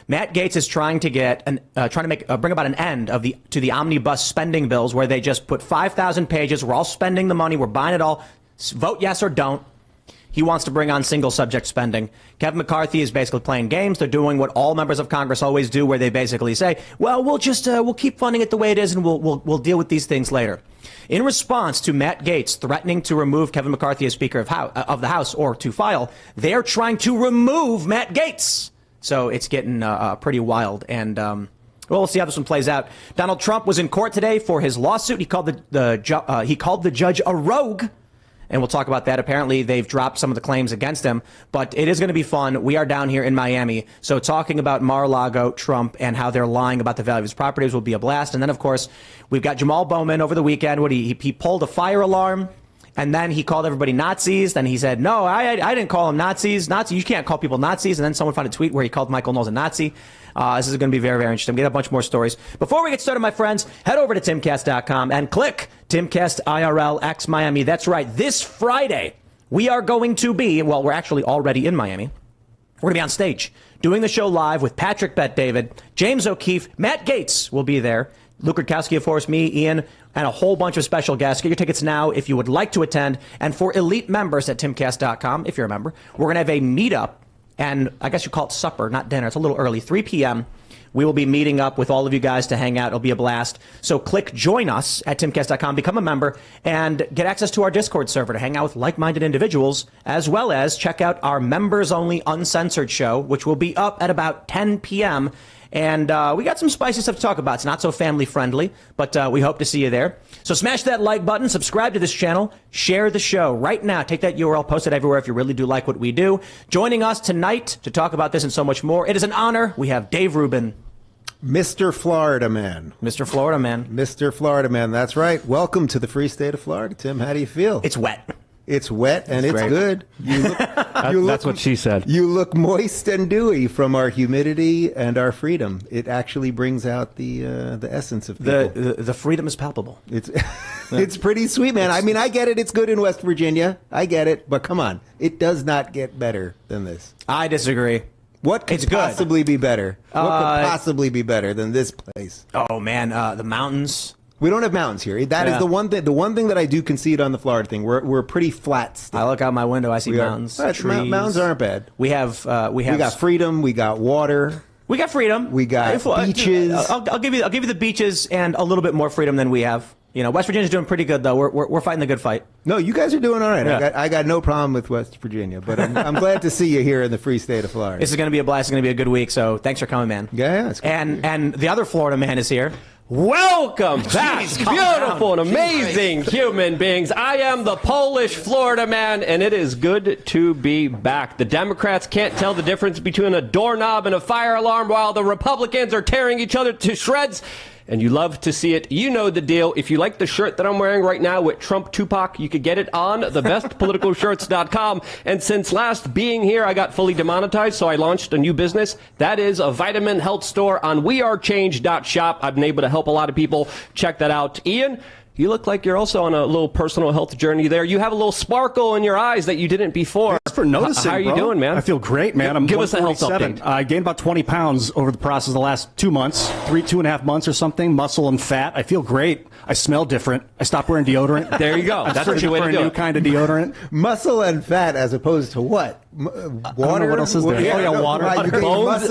Matt Gaetz is trying to bring about an end to the omnibus spending bills, where they just put 5,000 pages. We're all spending the money. We're buying it all. Vote yes or don't. He wants to bring on single subject spending. Kevin McCarthy is basically playing games. They're doing what all members of Congress always do, where they basically say, well, we'll keep funding it the way it is, and we'll deal with these things later. In response to Matt Gaetz threatening to remove Kevin McCarthy as Speaker of the House, or to file, they're trying to remove Matt Gaetz. So it's getting pretty wild. And well, we'll see how this one plays out. Donald Trump was in court today for his lawsuit. He called the judge a rogue. And we'll talk about that. Apparently, they've dropped some of the claims against him, but it is going to be fun. We are down here in Miami, so talking about Mar-a-Lago, Trump, and how they're lying about the value of his properties will be a blast. And then, of course, we've got Jamal Bowman over the weekend. He pulled a fire alarm, and then he called everybody Nazis. Then he said, no, I didn't call them Nazis. You can't call people Nazis. And then someone found a tweet where he called Michael Knowles a Nazi. This is going to be very, very interesting. We get a bunch more stories. Before we get started, my friends, head over to timcast.com and click Timcast IRL X Miami. That's right. This Friday, we are going to be, well, we're actually already in Miami. We're going to be on stage doing the show live with Patrick Bet-David, James O'Keefe, Matt Gaetz will be there, Luke Rudkowski, of course, me, Ian, and a whole bunch of special guests. Get your tickets now if you would like to attend. And for elite members at timcast.com, if you're a member, we're going to have a meetup. And I guess you call it supper, not dinner. It's a little early, 3 p.m. We will be meeting up with all of you guys to hang out. It'll be a blast. So click join us at timcast.com, become a member, and get access to our Discord server to hang out with like-minded individuals, as well as check out our members-only uncensored show, which will be up at about 10 p.m., and we got some spicy stuff to talk about. It's not so family-friendly, but we hope to see you there. So smash that like button, subscribe to this channel, share the show right now. Take that URL, post it everywhere if you really do like what we do. Joining us tonight to talk about this and so much more, it is an honor. We have Dave Rubin. Mr. Florida Man. Mr. Florida Man. Mr. Florida Man, that's right. Welcome to the free state of Florida, Tim. How do you feel? It's wet. It's wet and it's good. That's what she said. You look moist and dewy from our humidity and our freedom. It actually brings out the essence of people. The freedom is palpable. It's pretty sweet, man. I mean, I get it. It's good in West Virginia. I get it. But come on. It does not get better than this. I disagree. What could possibly be better? What could possibly be better than this place? Oh, man. The mountains. We don't have mountains here. That is the one thing. The one thing that I do concede on the Florida thing. We're pretty flat still. I look out my window. I see mountains. Trees. Mountains aren't bad. We got freedom. We got water. We got freedom. We got beaches. I'll give you the beaches and a little bit more freedom than we have. You know, West Virginia's doing pretty good though. We're fighting the good fight. No, you guys are doing all right. Yeah. I got no problem with West Virginia, but I'm glad to see you here in the free state of Florida. This is going to be a blast. It's going to be a good week. So thanks for coming, man. Yeah, it's good. And the other Florida man is here. Welcome back, beautiful and amazing human beings. I am the Polish Florida Man, and it is good to be back. The Democrats can't tell the difference between a doorknob and a fire alarm, while the Republicans are tearing each other to shreds. And you love to see it. You know the deal. If you like the shirt that I'm wearing right now with Trump Tupac, you could get it on thebestpoliticalshirts.com. And since last being here, I got fully demonetized, so I launched a new business. That is a vitamin health store on wearechange.shop. I've been able to help a lot of people. Check that out. Ian, you look like you're also on a little personal health journey there. You have a little sparkle in your eyes that you didn't before. Thanks for noticing, How are you doing, man? I feel great, man. I'm Give us a health 147. update. I gained about 20 pounds over the process of the last 2 months, 2.5 months or something, muscle and fat. I feel great. I smell different. I stopped wearing deodorant. There you go. That's the way to do it. A new kind of deodorant. Muscle and fat as opposed to what? Water? What else is there? Water. Right,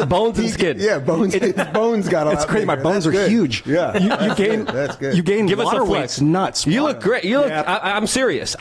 bones and skin. Yeah, bones. Bones got a lot. It's crazy. My bones are good. huge. Yeah, you gain. That's good. You gain Give us water a weight. flex. It's nuts. You look great. You look. Yeah. I'm serious.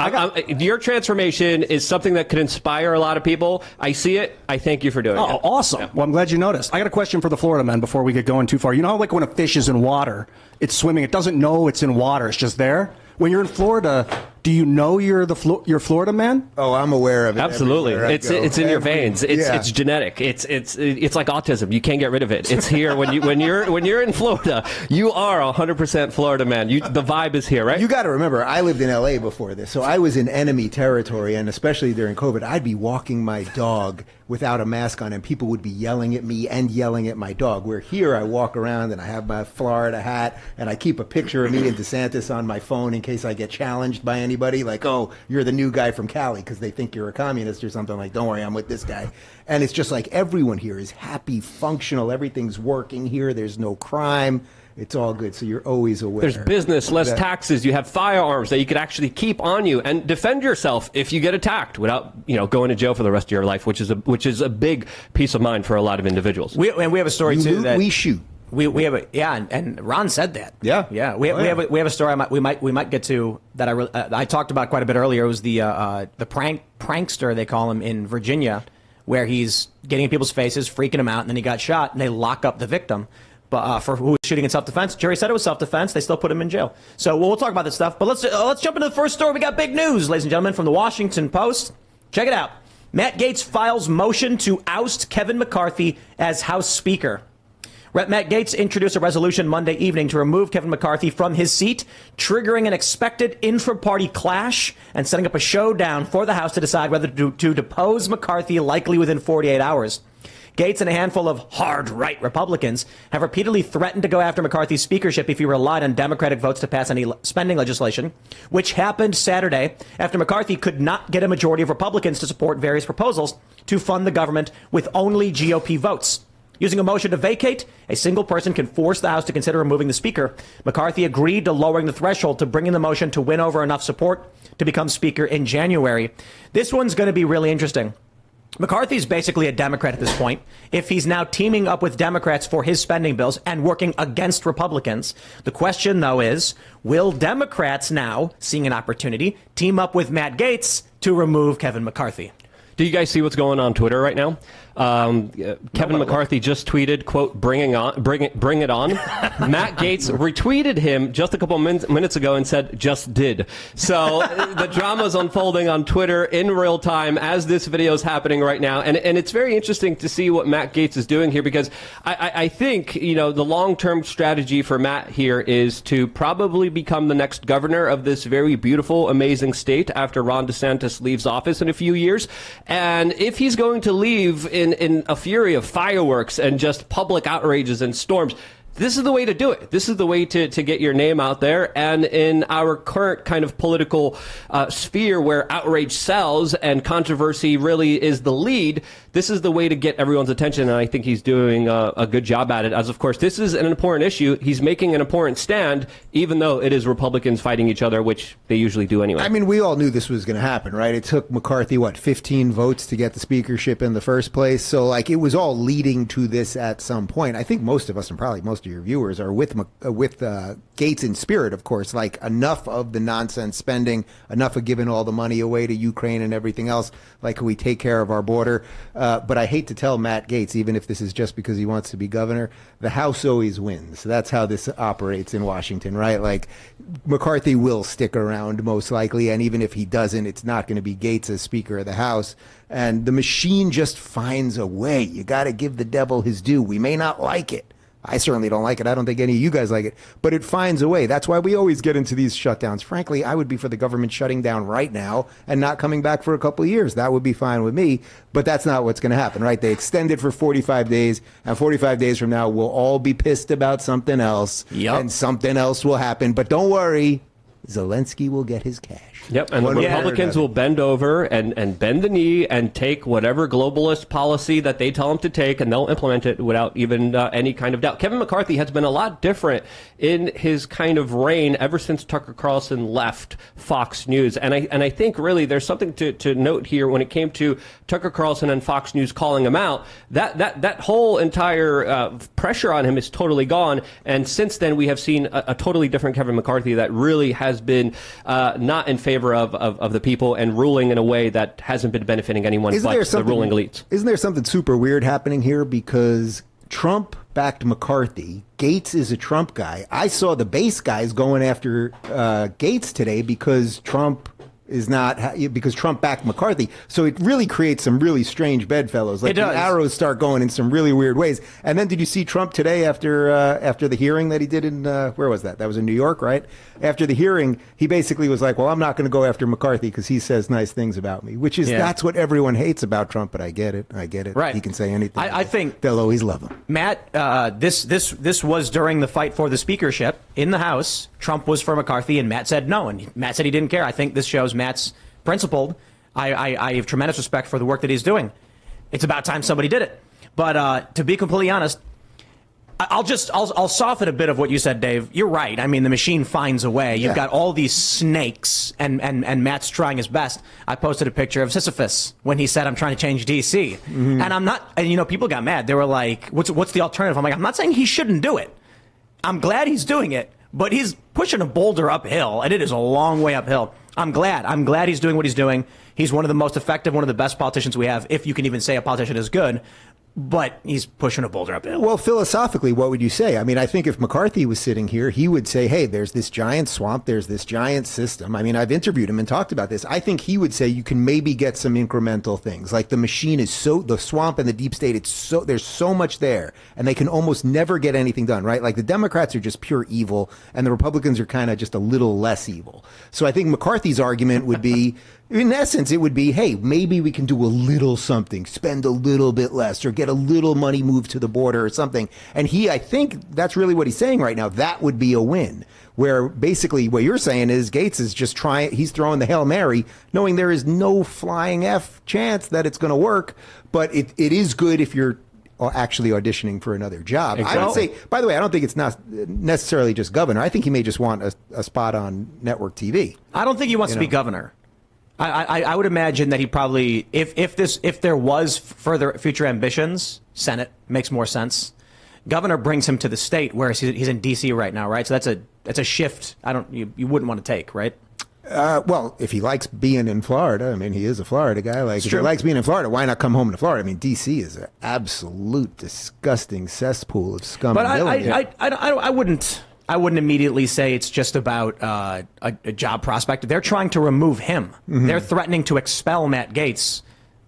Your transformation is something that could inspire a lot of people. I see it. I thank you for doing it. Oh, awesome. Yeah. Well, I'm glad you noticed. I got a question for the Florida men before we get going too far. You know how, like, when a fish is in water, it's swimming. It doesn't know it's in water. It's just there. When you're in Florida, do you know you're Florida man? Oh, I'm aware of it. Absolutely. It's in your veins. It's genetic. It's like autism. You can't get rid of it. It's here. When you're in Florida, you are 100% Florida man. The vibe is here, right? You got to remember, I lived in LA before this, so I was in enemy territory, and especially during COVID, I'd be walking my dog without a mask on, and people would be yelling at me and yelling at my dog. Where here I walk around and I have my Florida hat and I keep a picture of me and DeSantis on my phone in case I get challenged by anybody, like, oh, you're the new guy from Cali, because they think you're a communist or something. Like, don't worry, I'm with this guy. And it's just like everyone here is happy, functional, everything's working here, there's no crime. It's all good, so you're always aware. There's business, less taxes. You have firearms that you could actually keep on you and defend yourself if you get attacked without, going to jail for the rest of your life, which is a big peace of mind for a lot of individuals. And we have a story you too loot, that we shoot. We have and Ron said that. Yeah. We have a story we might get to that I talked about quite a bit earlier. It was the prankster, they call him, in Virginia, where he's getting in people's faces, freaking them out, and then he got shot, and they lock up the victim. But for who was shooting in self-defense, jury said it was self-defense. They still put him in jail. So we'll talk about this stuff. But let's jump into the first story. We got big news, ladies and gentlemen, from the Washington Post. Check it out. Matt Gaetz files motion to oust Kevin McCarthy as House Speaker. Matt Gaetz introduced a resolution Monday evening to remove Kevin McCarthy from his seat, triggering an expected intra-party clash and setting up a showdown for the House to decide whether to depose McCarthy, likely within 48 hours. Gaetz and a handful of hard-right Republicans have repeatedly threatened to go after McCarthy's speakership if he relied on Democratic votes to pass any spending legislation, which happened Saturday after McCarthy could not get a majority of Republicans to support various proposals to fund the government with only GOP votes. Using a motion to vacate, a single person can force the House to consider removing the Speaker. McCarthy agreed to lowering the threshold to bringing the motion to win over enough support to become Speaker in January. This one's going to be really interesting. McCarthy's basically a Democrat at this point. If he's now teaming up with Democrats for his spending bills and working against Republicans, the question, though, is, will Democrats now, seeing an opportunity, team up with Matt Gaetz to remove Kevin McCarthy? Do you guys see what's going on Twitter right now? Kevin McCarthy just tweeted, quote, bring it on. Matt Gaetz retweeted him just a couple minutes ago and said, just did. So the drama's unfolding on Twitter in real time as this video is happening right now. And it's very interesting to see what Matt Gaetz is doing here, because I think, the long-term strategy for Matt here is to probably become the next governor of this very beautiful, amazing state after Ron DeSantis leaves office in a few years. And if he's going to leave in a fury of fireworks and just public outrages and storms, this is the way to do it. This is the way to get your name out there. And in our current kind of political sphere where outrage sells and controversy really is the lead, this is the way to get everyone's attention. And I think he's doing a good job at it. As of course, this is an important issue. He's making an important stand, even though it is Republicans fighting each other, which they usually do anyway. I mean, we all knew this was going to happen, right? It took McCarthy, 15 votes to get the speakership in the first place. So, it was all leading to this at some point. I think most of us, and probably most of your viewers, are with Gaetz in spirit, of course. Enough of the nonsense spending, enough of giving all the money away to Ukraine and everything else. Can we take care of our border? But I hate to tell Matt Gaetz, even if this is just because he wants to be governor, the House always wins. That's how this operates in Washington, right? McCarthy will stick around most likely, and even if he doesn't, it's not going to be Gaetz as Speaker of the House. And the machine just finds a way. You got to give the devil his due. We may not like it. I certainly don't like it. I don't think any of you guys like it. But it finds a way. That's why we always get into these shutdowns. Frankly, I would be for the government shutting down right now and not coming back for a couple of years. That would be fine with me. But that's not what's going to happen, right? They extend it for 45 days. And 45 days from now, we'll all be pissed about something else. Yep. And something else will happen. But don't worry. Zelensky will get his cash. Yep, and the Republicans will bend over and bend the knee and take whatever globalist policy that they tell them to take, and they'll implement it without even any kind of doubt. Kevin McCarthy has been a lot different in his kind of reign ever since Tucker Carlson left Fox News. And I think really there's something to note here when it came to Tucker Carlson and Fox News calling him out. That whole entire pressure on him is totally gone. And since then, we have seen a totally different Kevin McCarthy that really has been not in favor of the people and ruling in a way that hasn't been benefiting anyone but the ruling elites. Isn't there something super weird happening here? Because Trump backed McCarthy. Gaetz is a Trump guy. I saw the base guys going after Gaetz today because Trump is not because Trump backed McCarthy. So it really creates some really strange bedfellows. Like the arrows start going in some really weird ways. And then did you see Trump today after the hearing that he did in where was that? That was in New York, right? After the hearing, he basically was like, "Well, I'm not going to go after McCarthy because he says nice things about me," which is that's what everyone hates about Trump. But I get it. Right. He can say anything. I think they'll always love him. Matt, this was during the fight for the speakership in the House. Trump was for McCarthy, and Matt said no, and Matt said he didn't care. I think this shows Matt's principled. I have tremendous respect for the work that he's doing. It's about time somebody did it. But to be completely honest, I'll soften a bit of what you said, Dave. You're right. I mean, the machine finds a way. You've got all these snakes, and Matt's trying his best. I posted a picture of Sisyphus when he said, "I'm trying to change D.C." And I'm not. And people got mad. They were like, "What's the alternative?" I'm like, I'm not saying he shouldn't do it. I'm glad he's doing it, but he's pushing a boulder uphill, and it is a long way uphill. I'm glad he's doing what he's doing. He's one of the most effective, one of the best politicians we have, if you can even say a politician is good. But he's pushing a boulder uphill. Well, philosophically, what would you say? I mean, I think if McCarthy was sitting here, he would say, hey, there's this giant swamp, there's this giant system. I mean, I've interviewed him and talked about this. I think he would say you can maybe get some incremental things. Like the machine is the swamp and the deep state, there's so much there, and they can almost never get anything done, right? Like the Democrats are just pure evil, and the Republicans are kind of just a little less evil. So I think McCarthy's argument would be, in essence, it would be, hey, maybe we can do a little something, spend a little bit less, or get a little money moved to the border or something. And I think that's really what he's saying right now. That would be a win. Where basically what you're saying is Gaetz is just he's throwing the Hail Mary, knowing there is no flying F chance that it's going to work. But it is good if you're actually auditioning for another job. Exactly. I would say, by the way, I don't think it's not necessarily just governor. I think he may just want a spot on network TV. I don't think he wants to be governor. I would imagine that he probably, if there was further future ambitions, Senate makes more sense. Governor brings him to the state, whereas he's in D.C. right now, right? So that's a shift. You wouldn't want to take, right? Well, if he likes being in Florida, I mean, he is a Florida guy. Like, if he likes being in Florida, why not come home to Florida? I mean, D.C. is an absolute disgusting cesspool of scum and villainy. I wouldn't immediately say it's just about a job prospect. They're trying to remove him. Mm-hmm. They're threatening to expel Matt Gaetz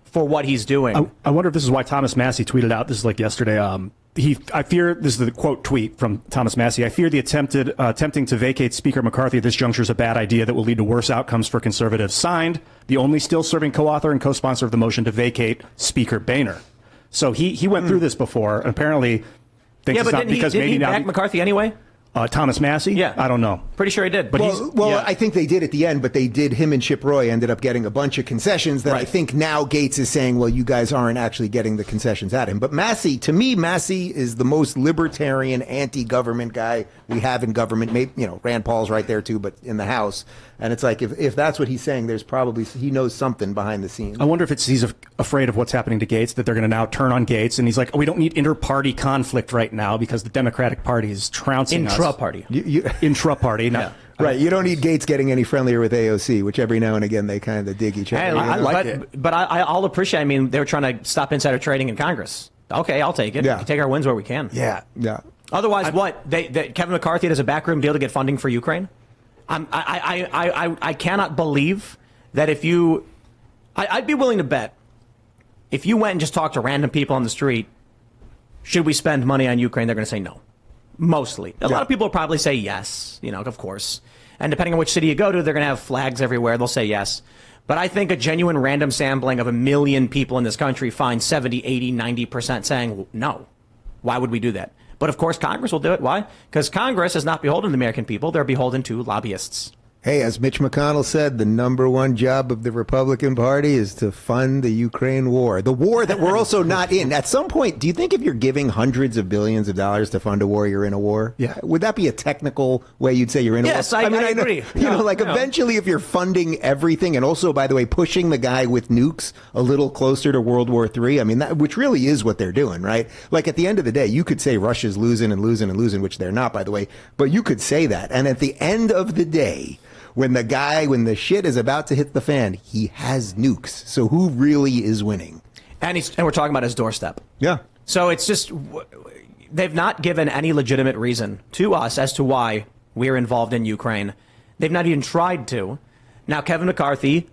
for what he's doing. I wonder if this is why Thomas Massie tweeted out, this is like yesterday, I fear, this is the quote tweet from Thomas Massie, I fear the attempting to vacate Speaker McCarthy at this juncture is a bad idea that will lead to worse outcomes for conservatives. Signed, the only still serving co-author and co-sponsor of the motion to vacate Speaker Boehner. So he went through this before, and apparently thinks it's not because maybe now... Did he back McCarthy anyway? Thomas Massie? Yeah. I don't know. Pretty sure he did. But I think they did at the end, but they did. Him and Chip Roy ended up getting a bunch of concessions that I think now Gaetz is saying, well, you guys aren't actually getting the concessions at him. But Massie, to me, Massie is the most libertarian, anti-government guy we have in government. Maybe, Rand Paul's right there too, but in the House. And it's like, if that's what he's saying, there's probably, he knows something behind the scenes. I wonder if he's afraid of what's happening to Gaetz, that they're going to now turn on Gaetz. And he's like, we don't need inter-party conflict right now because the Democratic Party is trouncing us. Intra-party. Intra-party. Yeah. Right. You don't need Gaetz getting any friendlier with AOC, which every now and again they kind of dig each other. Hey, I like it. But I'll appreciate, I mean, they were trying to stop insider trading in Congress. Okay, I'll take it. Yeah. We can take our wins where we can. Yeah. Otherwise, Kevin McCarthy has a backroom deal to get funding for Ukraine? I cannot believe that I'd be willing to bet if you went and just talked to random people on the street, should we spend money on Ukraine? They're going to say no. Mostly. A lot of people will probably say yes, of course. And depending on which city you go to, they're going to have flags everywhere. They'll say yes. But I think a genuine random sampling of 1 million people in this country finds 70, 80, 90% saying no. Why would we do that? But of course, Congress will do it. Why? Because Congress is not beholden to the American people. They're beholden to lobbyists. Hey, as Mitch McConnell said, the #1 job of the Republican Party is to fund the Ukraine war. The war that we're also not in. At some point, do you think if you're giving hundreds of billions of dollars to fund a war, you're in a war? Yeah. Would that be a technical way you'd say you're in a war? Yes, I agree. Eventually if you're funding everything and also, by the way, pushing the guy with nukes a little closer to World War III, I mean, which really is what they're doing, right? Like at the end of the day, you could say Russia's losing and losing and losing, which they're not, by the way, but you could say that. And at the end of the day, when the shit is about to hit the fan, he has nukes. So who really is winning? And we're talking about his doorstep. Yeah. So it's just, they've not given any legitimate reason to us as to why we're involved in Ukraine. They've not even tried to. Now, Kevin McCarthy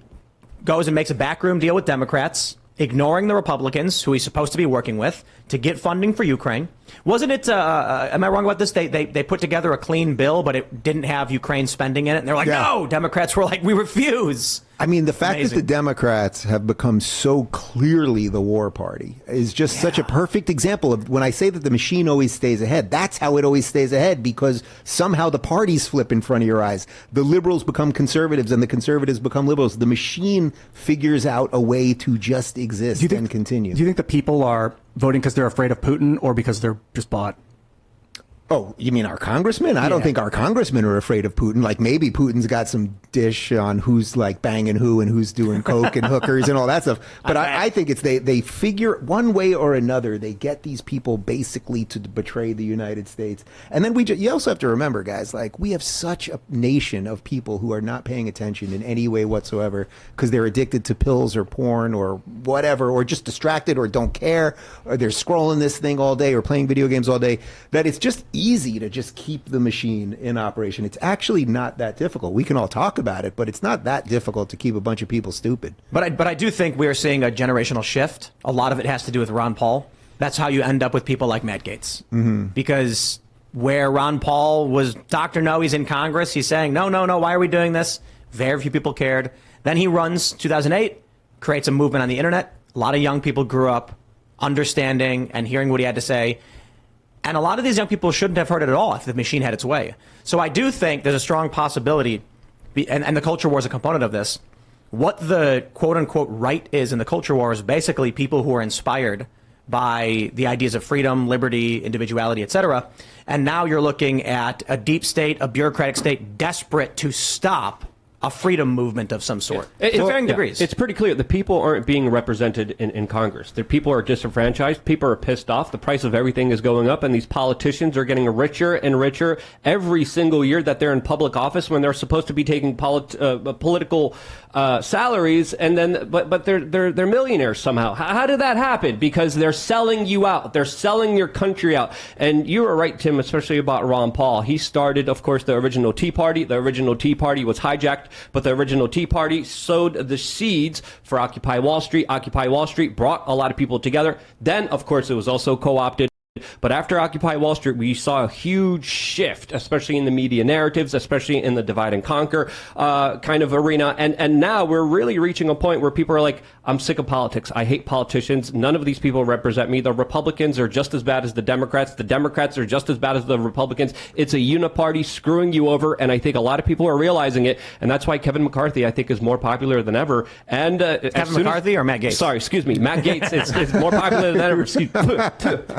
goes and makes a backroom deal with Democrats, ignoring the Republicans, who he's supposed to be working with, to get funding for Ukraine. Wasn't it, am I wrong about this? They put together a clean bill, but it didn't have Ukraine spending in it. And they're like, no, Democrats were like, we refuse. I mean, the fact that the Democrats have become so clearly the war party is just such a perfect example of when I say that the machine always stays ahead. That's how it always stays ahead, because somehow the parties flip in front of your eyes. The liberals become conservatives and the conservatives become liberals. The machine figures out a way to just exist and continue. Do you think the people are voting because they're afraid of Putin or because they're just bought? Oh, you mean our congressmen? I don't think our congressmen are afraid of Putin. Like, maybe Putin's got some dish on who's like banging who and who's doing coke and hookers and all that stuff. But I think it's they figure one way or another, they get these people basically to betray the United States. And then you also have to remember, guys, like, we have such a nation of people who are not paying attention in any way whatsoever because they're addicted to pills or porn or whatever, or just distracted or don't care, or they're scrolling this thing all day or playing video games all day, that it's just easy to just keep the machine in operation. It's actually not that difficult. We can all talk about it, but it's not that difficult to keep a bunch of people stupid. But I do think we are seeing a generational shift. A lot of it has to do with Ron Paul. That's how you end up with people like Matt Gaetz. Because where Ron Paul was Dr. No, he's in Congress, he's saying, no, why are we doing this? Very few people cared. Then he runs 2008, creates a movement on the internet. A lot of young people grew up understanding and hearing what he had to say. And a lot of these young people shouldn't have heard it at all if the machine had its way. So I do think there's a strong possibility, and the culture war is a component of this. What the quote-unquote right is in the culture war is basically people who are inspired by the ideas of freedom, liberty, individuality, etc. And now you're looking at a deep state, a bureaucratic state, desperate to stop a freedom movement of some sort. To varying degrees. It's pretty clear. The people aren't being represented in Congress. The people are disenfranchised. People are pissed off. The price of everything is going up, and these politicians are getting richer and richer every single year that they're in public office when they're supposed to be taking political salaries, and then but they're millionaires somehow. How did that happen? Because they're selling you out. They're selling your country out. And you were right, Tim, especially about Ron Paul. He started, of course, the original Tea Party. The original Tea Party was hijacked, but the original Tea Party sowed the seeds for Occupy Wall Street. Occupy Wall Street brought a lot of people together. Then, of course, it was also co-opted. But after Occupy Wall Street, we saw a huge shift, especially in the media narratives, especially in the divide and conquer kind of arena. And now we're really reaching a point where people are like, I'm sick of politics. I hate politicians. None of these people represent me. The Republicans are just as bad as the Democrats. The Democrats are just as bad as the Republicans. It's a uniparty screwing you over. And I think a lot of people are realizing it. And that's why Kevin McCarthy, I think, is more popular than ever. And Kevin McCarthy or Matt Gaetz? Sorry, excuse me. Matt Gaetz is more popular than ever.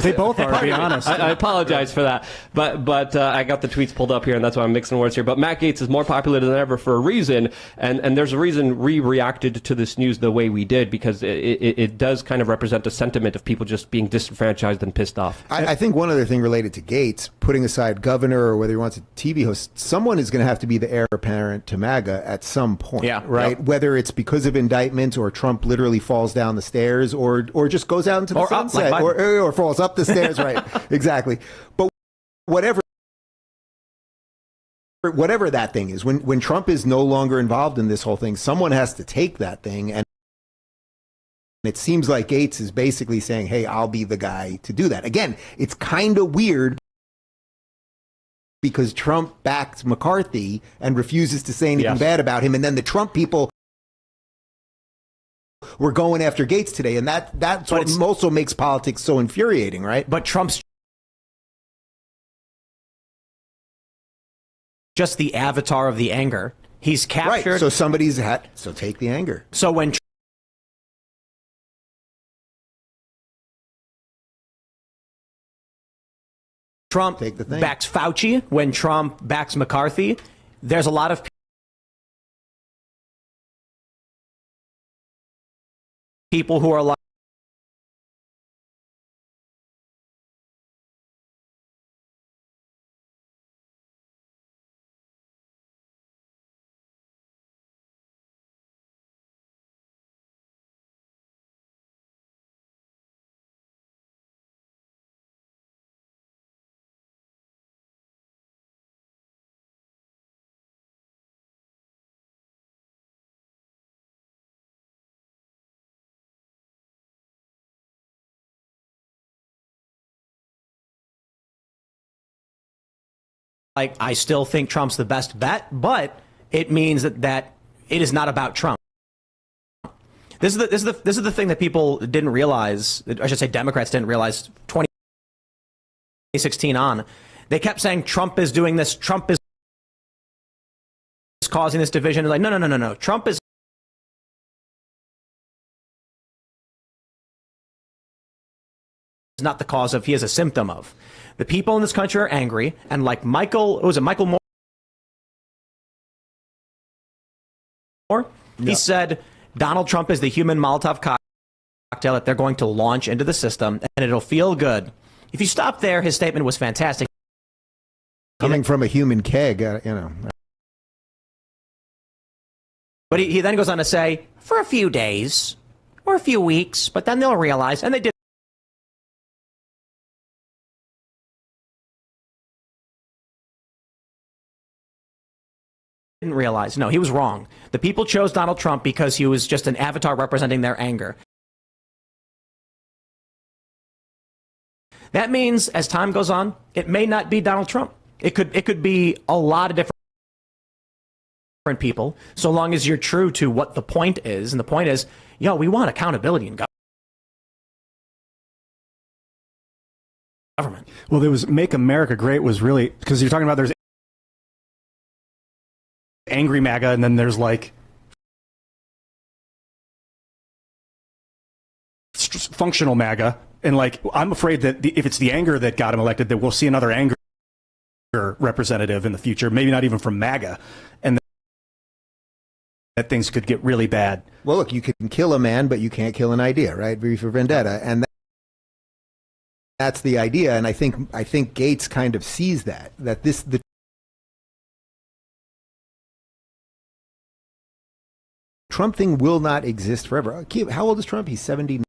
They both are, to be honest. I apologize for that. But I got the tweets pulled up here, and that's why I'm mixing words here. But Matt Gaetz is more popular than ever for a reason. And there's a reason we reacted to this news the way we did, because it does kind of represent a sentiment of people just being disenfranchised and pissed off. I think one other thing related to Gaetz, putting aside governor or whether he wants a TV host, someone is going to have to be the heir apparent to MAGA at some point, right? Yep. Whether it's because of indictment or Trump literally falls down the stairs or just goes out into the sunset or falls up the stairs, right? Exactly. But whatever that thing is, when Trump is no longer involved in this whole thing, someone has to take that thing. And it seems like Gaetz is basically saying, hey, I'll be the guy to do that. Again, it's kind of weird because Trump backed McCarthy and refuses to say anything bad about him. And then the Trump people were going after Gaetz today. And that's what also makes politics so infuriating, right? But Trump's just the avatar of the anger. He's captured. Right. So somebody's so take the anger. So when Trump backs Fauci, when Trump backs McCarthy, there's a lot of people who are like, I still think Trump's the best bet, but it means that it is not about Trump. This is the thing that people didn't realize. I should say Democrats didn't realize 2016 on. They kept saying Trump is doing this. Trump is causing this division. Like, no. Trump is not the cause of. He is a symptom of. The people in this country are angry, and like Michael Moore? He said Donald Trump is the human Molotov cocktail that they're going to launch into the system, and it'll feel good. If you stop there, his statement was fantastic. Coming from a human keg, But he then goes on to say, for a few days or a few weeks, but then they'll realize, and they did. Didn't realize. No, he was wrong. The people chose Donald Trump because he was just an avatar representing their anger. That means as time goes on, it may not be Donald Trump. It could be a lot of different people, so long as you're true to what the point is. And the point is, we want accountability in government. Well, there was Make America Great was really, because you're talking about there's angry MAGA, and then there's like functional MAGA, and like I'm afraid that if it's the anger that got him elected, that we'll see another anger representative in the future, maybe not even from MAGA, and that things could get really bad. Well, look, you can kill a man, but you can't kill an idea, right? V for Vendetta, and that's the idea. And I think Gaetz kind of sees that the Trump thing will not exist forever. How old is Trump? He's 79,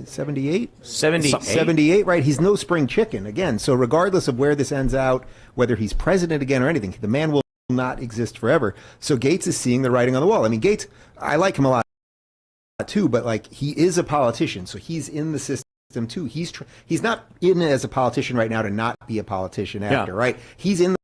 78? 78, right? He's no spring chicken again. So regardless of where this ends out, whether he's president again or anything, the man will not exist forever. So Gaetz is seeing the writing on the wall. I mean, Gaetz, I like him a lot too, but like he is a politician, so he's in the system too. He's not in as a politician right now to not be a politician after, right? He's in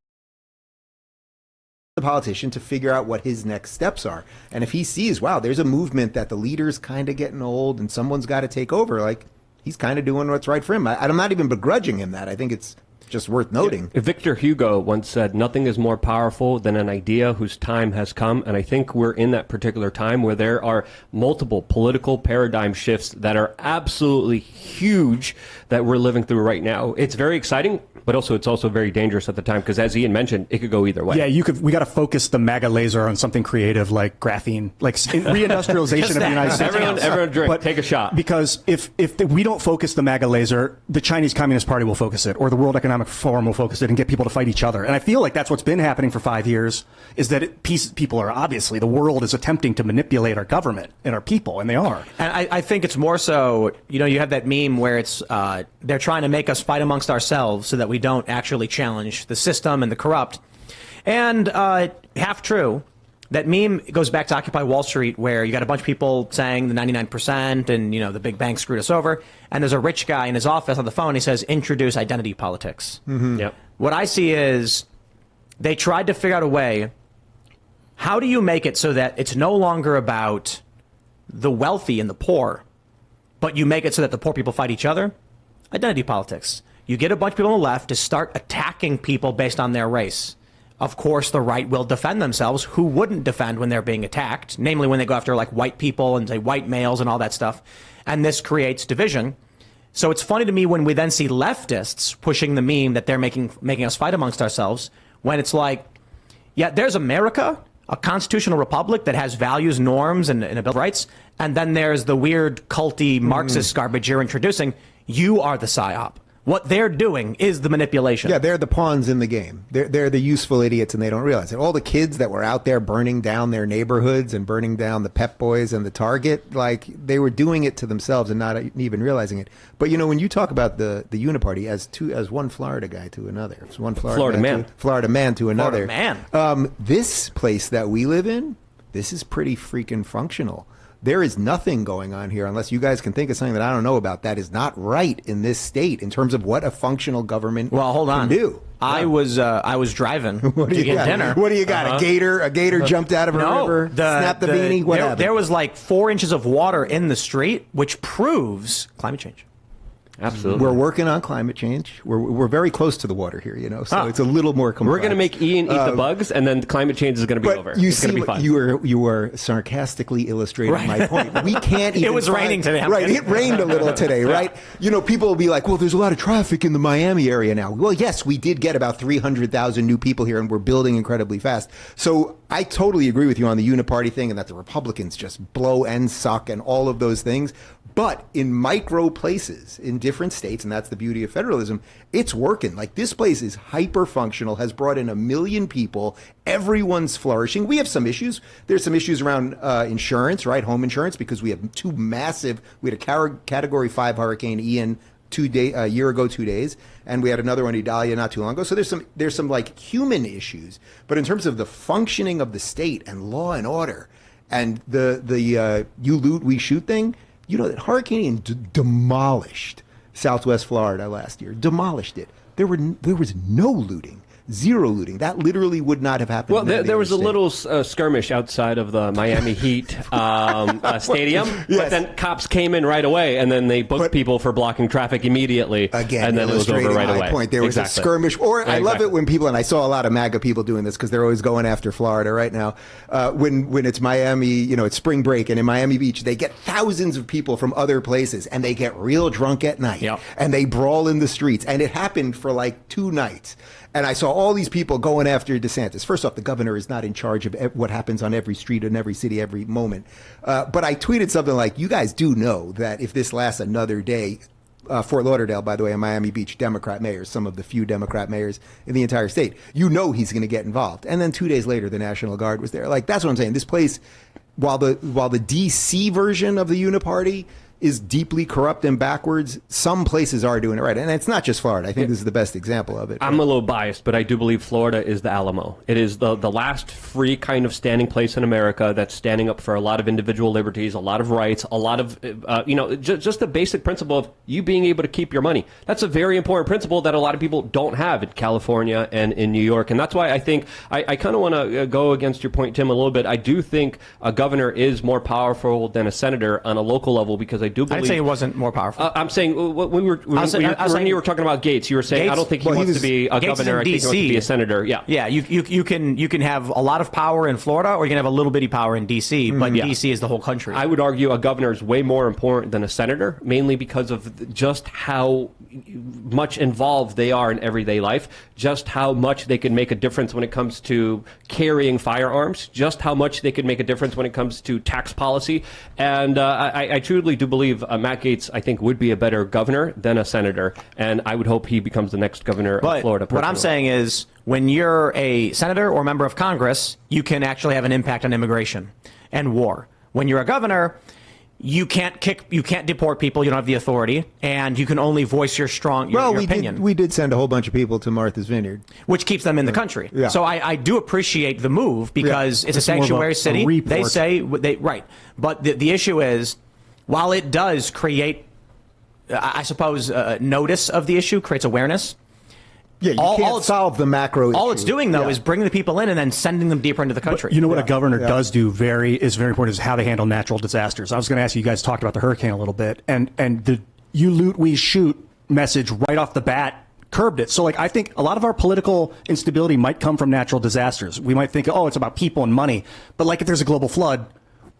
the politician to figure out what his next steps are. And if he sees, wow, there's a movement that the leader's kind of getting old and someone's got to take over, like he's kind of doing what's right for him. I'm not even begrudging him that. I think it's just worth noting. Victor Hugo once said, nothing is more powerful than an idea whose time has come. And I think we're in that particular time where there are multiple political paradigm shifts that are absolutely huge that we're living through right now. It's very exciting, but also it's also very dangerous at the time because, as Ian mentioned, it could go either way. Yeah, we got to focus the MAGA laser on something creative like graphene, like reindustrialization of the United States. Everyone drink, take a shot. Because if we don't focus the MAGA laser, the Chinese Communist Party will focus it, or the World Economic Forum will focus it and get people to fight each other. And I feel like that's what's been happening for 5 years, is that people are obviously, the world is attempting to manipulate our government and our people, and they are. And I think it's more so, you have that meme where it's they're trying to make us fight amongst ourselves so that we don't actually challenge the system and the corrupt. And half true. That meme goes back to Occupy Wall Street, where you got a bunch of people saying the 99% and, the big bank screwed us over. And there's a rich guy in his office on the phone. He says, introduce identity politics. Mm-hmm. Yep. What I see is they tried to figure out a way. How do you make it so that it's no longer about the wealthy and the poor, but you make it so that the poor people fight each other? Identity politics. You get a bunch of people on the left to start attacking people based on their race. Of course, the right will defend themselves. Who wouldn't defend when they're being attacked? Namely, when they go after like white people and say white males and all that stuff. And this creates division. So it's funny to me when we then see leftists pushing the meme that they're making us fight amongst ourselves, when it's like, yeah, there's America, a constitutional republic that has values, norms, and a Bill of Rights. And then there's the weird culty Marxist garbage you're introducing. You are the psyop. What they're doing is the manipulation. Yeah, they're the pawns in the game. They're the useful idiots, and they don't realize it. All the kids that were out there burning down their neighborhoods and burning down the Pep Boys and the Target, like they were doing it to themselves and not even realizing it. But when you talk about the uniparty as one Florida guy to another, it's one Florida man to another. Florida man. This place that we live in, this is pretty freaking functional. There is nothing going on here, unless you guys can think of something that I don't know about, that is not right in this state in terms of what a functional government can do. I was driving to get dinner. What do you got? A gator jumped out of a river, snapped the beanie? What happened? There was like 4 inches of water in the street, which proves climate change. Absolutely. We're working on climate change. We're very close to the water here, so it's a little more complex. We're going to make Ian eat the bugs, and then climate change is going to be over. You it's see, going to be fun. You were sarcastically illustrating my point. We can't even. It was raining today. Right, it rained a little today, right? People will be like, well, there's a lot of traffic in the Miami area now. Well, yes, we did get about 300,000 new people here, and we're building incredibly fast. So I totally agree with you on the uniparty thing, and that the Republicans just blow and suck and all of those things. But in micro places in different states, and that's the beauty of federalism, it's working. Like, this place is hyper functional, has brought in 1 million people. Everyone's flourishing. We have some issues. There's some issues around insurance, right? Home insurance, because we have we had a Category 5 Hurricane Ian a year ago, 2 days, and we had another one, Idalia, not too long ago. So there's some like human issues. But in terms of the functioning of the state and law and order and the you loot, we shoot thing, that Hurricane Ian demolished Southwest Florida last year. Demolished it. There was no looting. Zero looting. That literally would not have happened. Well, there was a little skirmish outside of the Miami Heat stadium, Yes. but then cops came in right away, and then they booked people for blocking traffic immediately. Again, and then it was over right away. Point. There was a skirmish. I love it when people, and I saw a lot of MAGA people doing this because they're always going after Florida right now. When it's Miami, it's spring break, and in Miami Beach, they get thousands of people from other places, and they get real drunk at night, and they brawl in the streets, and it happened for like 2 nights. And I saw all these people going after DeSantis. First off, the governor is not in charge of what happens on every street in every city every moment. But I tweeted something like, you guys do know that if this lasts another day, Fort Lauderdale, by the way, and Miami Beach, Democrat mayors, some of the few Democrat mayors in the entire state, he's going to get involved. And then 2 days later, the National Guard was there. Like, that's what I'm saying. This place, while the D.C. version of the uniparty is deeply corrupt and backwards, some places are doing it right. And it's not just Florida. I think this is the best example of it. I'm a little biased, but I do believe Florida is the Alamo. It is the last free kind of standing place in America that's standing up for a lot of individual liberties, a lot of rights, a lot of, just the basic principle of you being able to keep your money. That's a very important principle that a lot of people don't have in California and in New York. And that's why I think I kind of want to go against your point, Tim, a little bit. I do think a governor is more powerful than a senator on a local level, because I do believe... I'd say he wasn't more powerful. I'm saying when you were talking about Gaetz, you were saying, I don't think he wants to be a governor. I think he wants to be a senator. Yeah. You can have a lot of power in Florida, or you can have a little bitty power in D.C., but D.C. is the whole country. I would argue a governor is way more important than a senator, mainly because of just how much involved they are in everyday life, just how much they can make a difference when it comes to carrying firearms, just how much they can make a difference when it comes to tax policy. And I truly do believe Matt Gaetz, I think, would be a better governor than a senator, and I would hope he becomes the next governor of Florida. What I'm saying is, when you're a senator or member of Congress, you can actually have an impact on immigration and war. When you're a governor, you can't deport people. You don't have the authority, and you can only voice your opinion. We did send a whole bunch of people to Martha's Vineyard, which keeps them in the country. Yeah. So I do appreciate the move, because it's a sanctuary city. They say right, but the issue is, while it does create, I suppose, notice of the issue, creates awareness. Yeah, you can't solve the macro issue. All it's doing, though, is bringing the people in and then sending them deeper into the country. But what a governor does do is very important, is how they handle natural disasters. I was going to ask you guys talked about the hurricane a little bit, and the "you loot, we shoot" message right off the bat curbed it. So, I think a lot of our political instability might come from natural disasters. We might think, it's about people and money, but if there's a global flood,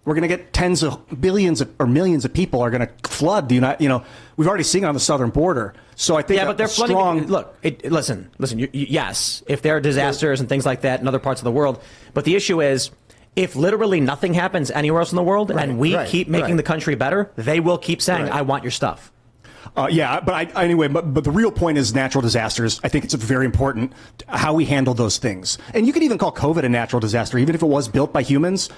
we're going to get tens of billions or millions of people are going to flood the United. We've already seen it on the southern border. So I think but they're flooding. Look, listen. Yes, if there are disasters and things like that in other parts of the world, but the issue is, if literally nothing happens anywhere else in the world, and we keep making the country better, they will keep saying, "I want your stuff." Yeah, but anyway, but the real point is natural disasters. I think it's very important how we handle those things. And you could even call COVID a natural disaster, even if it was built by humans.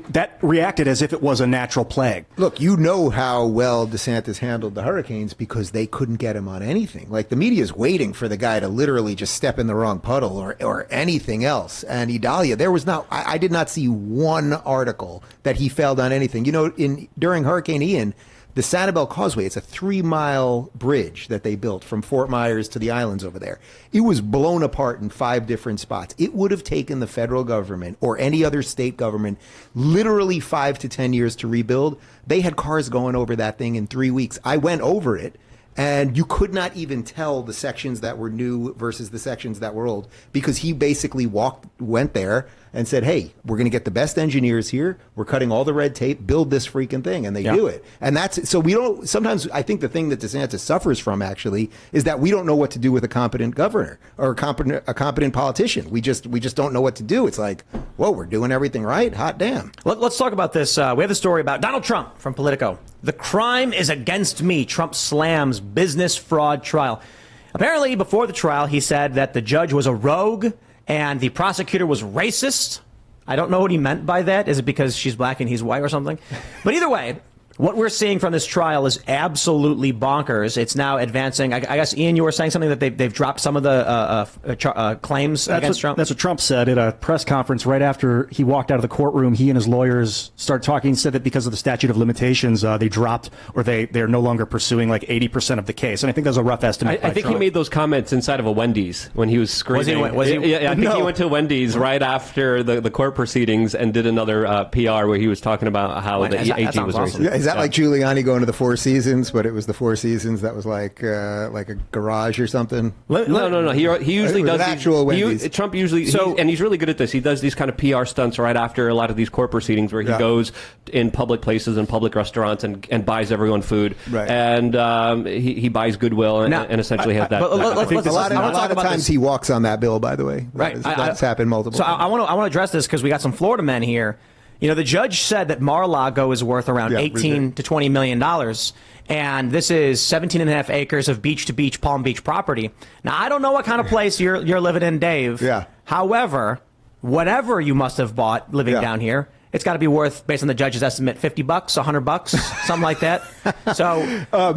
That reacted as if it was a natural plague. Look, you know how well DeSantis handled the hurricanes because they couldn't get him on anything. Like, the media is waiting for the guy to literally just step in the wrong puddle or anything else. And Idalia, there was not, I did not see one article that he failed on anything. You know, during Hurricane Ian, the Sanibel Causeway, it's a 3-mile bridge that they built from Fort Myers to the islands over there. It was blown apart in 5 different spots. It would have taken the federal government or any other state government literally 5 to 10 years to rebuild. They had cars going over that thing in 3 weeks. I went over it, and you could not even tell the sections that were new versus the sections that were old because he basically went there and said, hey, we're going to get the best engineers here. We're cutting all the red tape, build this freaking thing. And they do it. And so we don't, sometimes I think the thing that DeSantis suffers from actually is that we don't know what to do with a competent governor or a competent politician. We just don't know what to do. It's like, whoa, we're doing everything right. Hot damn. Let's talk about this. We have a story about Donald Trump from Politico. The crime is against me. Trump slams business fraud trial. Apparently, before the trial, he said that the judge was a rogue and the prosecutor was racist. I don't know what he meant by that. Is it because she's black and he's white or something? But either way, what we're seeing from this trial is absolutely bonkers. It's now advancing. I guess, Ian, you were saying something that they've dropped some of the claims against Trump? That's what Trump said at a press conference right after he walked out of the courtroom. He and his lawyers started talking. He said that because of the statute of limitations, they dropped or they're no longer pursuing like 80% of the case. And I think that's a rough estimate. I think he made those comments inside of a Wendy's when he was screaming. Was he? Yeah, I think he went to Wendy's right after the court proceedings and did another PR where he was talking about how the AG was racist. Yeah, is that like Giuliani going to the Four Seasons, but it was the Four Seasons that was like a garage or something? No. He usually does actual Wendy's. Trump usually, and he's really good at this. He does these kind of PR stunts right after a lot of these court proceedings where he goes in public places and public restaurants and buys everyone food. Right. And he buys goodwill and essentially has that. A lot of times he walks on that bill, by the way. Right. That's happened multiple times. I want to address this because we got some Florida men here. You know, the judge said that Mar-a-Lago is worth around $18 to $20 million, and this is 17.5 acres of beach-to-beach Palm Beach property. Now, I don't know what kind of place you're living in, Dave. Yeah. However, whatever you must have bought living down here, it's got to be worth, based on the judge's estimate, $50, $100, something like that. So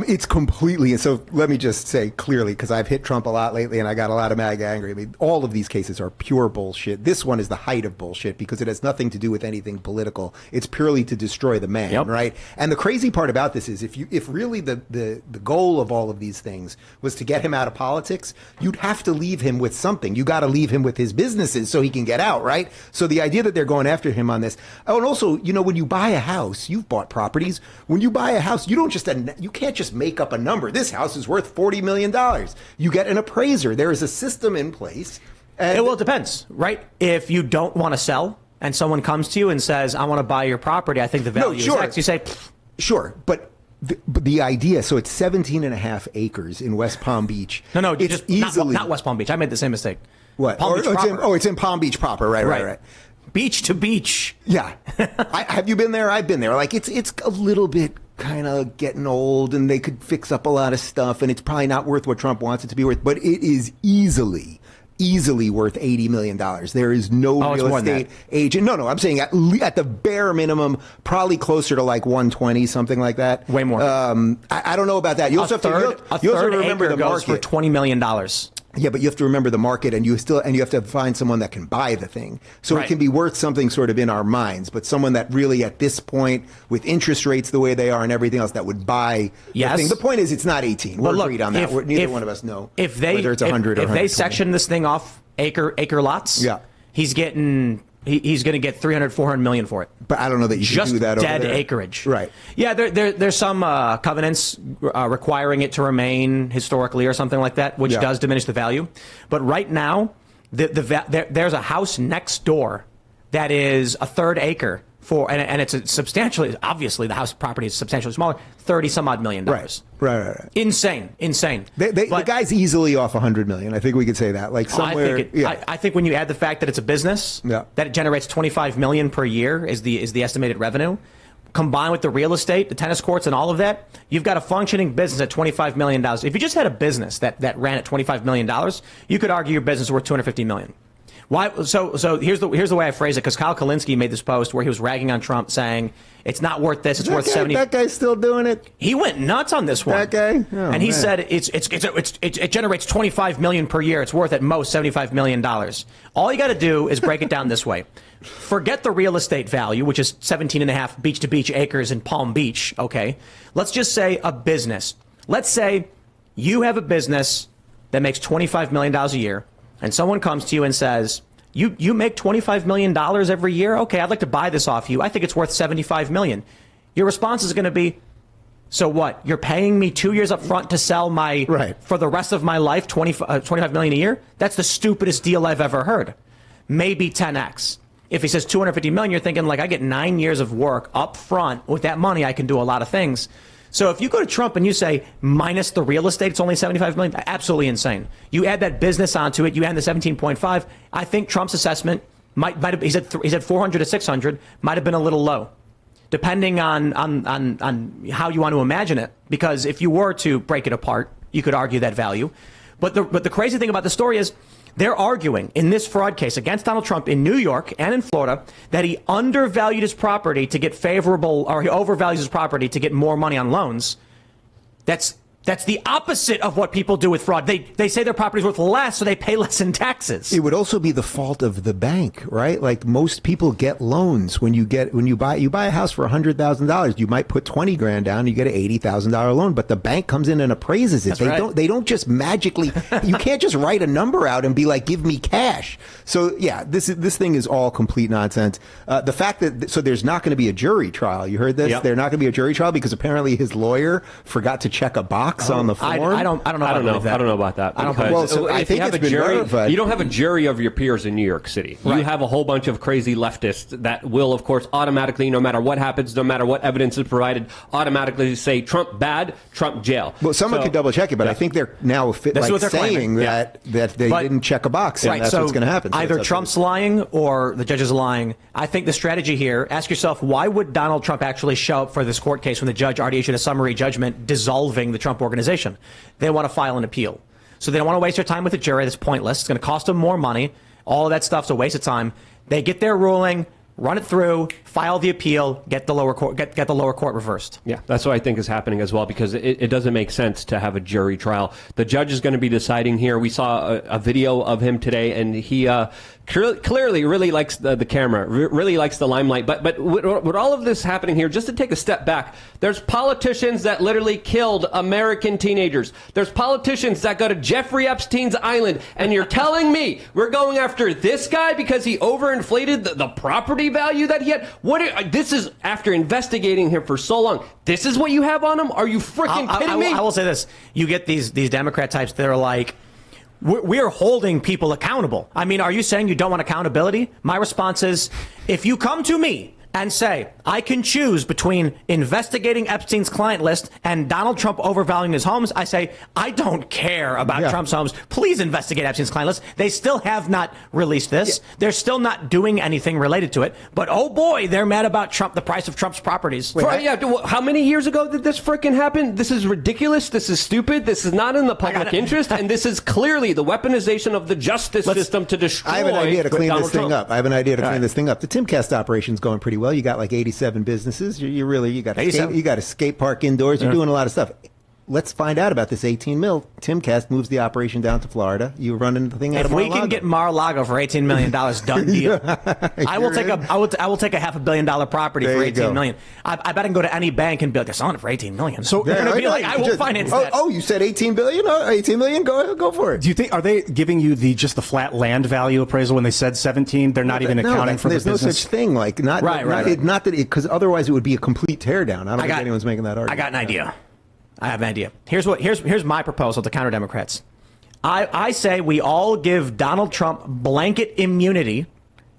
it's completely. And so let me just say clearly, because I've hit Trump a lot lately, and I got a lot of MAGA angry. I mean, all of these cases are pure bullshit. This one is the height of bullshit because it has nothing to do with anything political. It's purely to destroy the man, right? And the crazy part about this is, if really the goal of all of these things was to get him out of politics, you'd have to leave him with something. You got to leave him with his businesses so he can get out, right? So the idea that they're going after him on this. Oh, and also, you know, when you buy a house, you've bought properties. When you buy a house, you can't just make up a number. This house is worth $40 million. You get an appraiser. There is a system in place. Well, it depends, right? If you don't want to sell and someone comes to you and says, I want to buy your property, I think the value is X, you say, sure, but the idea, so it's 17.5 acres in West Palm Beach. No, just easily not West Palm Beach. I made the same mistake. What? Palm Beach proper. It's in Palm Beach proper, right. Beach to beach. Yeah. Have you been there? I've been there. Like, it's a little bit kind of getting old, and they could fix up a lot of stuff, and it's probably not worth what Trump wants it to be worth, but it is easily worth $80 million. There is no real estate agent. No, I'm saying at the bare minimum, probably closer to like 120, something like that. Way more. I don't know about that. You also have to remember the market. For $20 million. Yeah, but you have to remember the market, and you have to find someone that can buy the thing. So it can be worth something sort of in our minds, but someone that really at this point, with interest rates the way they are and everything else, that would buy the thing. The point is, it's not 18. We're agreed on that. Neither one of us know whether it's 100 or 120. If they section this thing off acre lots, he's going to get $300-400 million for it. But I don't know that you should do that over there. Just dead acreage. Right. Yeah, there's some covenants requiring it to remain historically or something like that, which does diminish the value. But right now, there's a house next door that is a third acre and it's substantially, obviously the house property is substantially smaller, $30-some-odd million. Right. Insane. The guy's easily off $100 million. I think we could say that. Like somewhere. I think when you add the fact that it's a business, that it generates $25 million per year is the estimated revenue. combined with the real estate, the tennis courts, and all of that, you've got a functioning business at $25 million. If you just had a business that ran at $25 million, you could argue your business is worth $250 million. Why? So here's the way I phrase it, because Kyle Kalinske made this post where he was ragging on Trump, saying it's not worth this. It's worth 70. That guy's still doing it. He went nuts on this one. That guy, and he said it generates $25 million per year. It's worth at most $75 million. All you got to do is break it down this way. Forget the real estate value, which is 17.5 beach-to-beach acres in Palm Beach. Okay, let's just say a business. Let's say you have a business that makes $25 million a year. And someone comes to you and says, you make $25 million every year? Okay, I'd like to buy this off you. I think it's worth $75 million. Your response is going to be, so what? You're paying me 2 years up front to sell for the rest of my life, $25 million a year? That's the stupidest deal I've ever heard. Maybe 10x. If he says $250 million, you're thinking, like, I get 9 years of work up front. With that money, I can do a lot of things. So if you go to Trump and you say, minus the real estate, it's only $75 million, absolutely insane. You add that business onto it, you add the 17.5, I think Trump's assessment might have, he said 400 to 600, might have been a little low, depending on how you want to imagine it. Because if you were to break it apart, you could argue that value. But the crazy thing about the story is, they're arguing in this fraud case against Donald Trump in New York and in Florida that he undervalued his property to get favorable, or he overvalues his property to get more money on loans. That's the opposite of what people do with fraud. They say their property's worth less, so they pay less in taxes. It would also be the fault of the bank, right? Like, most people get loans when you buy a house for $100,000. You might put 20 grand down, you get an $80,000 loan, but the bank comes in and appraises it. They don't just magically. You can't just write a number out and be like, give me cash. So yeah, this thing is all complete nonsense. The fact that there's not going to be a jury trial. You heard this? Yep. There's not going to be a jury trial because apparently his lawyer forgot to check a box on the form. I don't know about that. I think it's been verified. You don't have a jury of your peers in New York City. Right. You have a whole bunch of crazy leftists that will, of course, automatically, no matter what happens, no matter what evidence is provided, automatically say Trump bad, Trump jail. Well, someone could double check it, but I think they're now saying that they didn't check a box, and that's what's going to happen. Either Trump's lying or the judge is lying. I think the strategy here, ask yourself, why would Donald Trump actually show up for this court case when the judge already issued a summary judgment dissolving the Trump organization? They want to file an appeal. So they don't want to waste their time with a jury that's pointless. It's going to cost them more money. All of that stuff's a waste of time. They get their ruling, run it through, file the appeal, get the lower court reversed. Yeah, that's what I think is happening as well, because it doesn't make sense to have a jury trial. The judge is going to be deciding here. We saw a video of him today, and he clearly really likes the camera, really likes the limelight. But with all of this happening here, just to take a step back, there's politicians that literally killed American teenagers. There's politicians that go to Jeffrey Epstein's island, and you're telling me we're going after this guy because he overinflated the property value that he had? This is after investigating him for so long. This is what you have on him? Are you freaking kidding me? I will say this. You get these Democrat types that are like, we're holding people accountable. I mean, are you saying you don't want accountability? My response is, if you come to me and say, I can choose between investigating Epstein's client list and Donald Trump overvaluing his homes, I say, I don't care about Trump's homes. Please investigate Epstein's client list. They still have not released this. Yeah. They're still not doing anything related to it. But oh boy, they're mad about Trump, the price of Trump's properties. How many years ago did this frickin' happen? This is ridiculous. This is stupid. This is not in the public interest. And this is clearly the weaponization of the justice system to destroy. I have an idea to clean this thing up. This thing up. The Timcast operation's going pretty well. You got like 87 businesses. You got a skate park indoors. You're doing a lot of stuff. Let's find out about this 18 mil. Timcast moves the operation down to Florida. You running the thing out of Mar-a-Lago. If we can get Mar-a-Lago for $18 million, done deal. I will take a $500 million property for $18 million. I bet I can go to any bank and be like, they're selling it for $18 million. So they're going to be like, I will finance that. Oh, you said $18 billion? $18 million? Go for it. Do you think, are they giving you just the flat land value appraisal when they said 17? They're not even accounting for the business? There's no such thing. Because otherwise it would be a complete teardown. I don't think anyone's making that argument. I got an idea. I have an idea. Here's my proposal to counter Democrats. I say we all give Donald Trump blanket immunity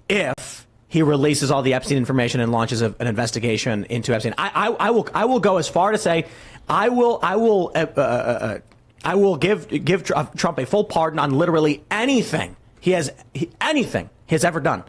if he releases all the Epstein information and launches an investigation into Epstein. I will go as far to say I will give Trump a full pardon on literally anything he has ever done.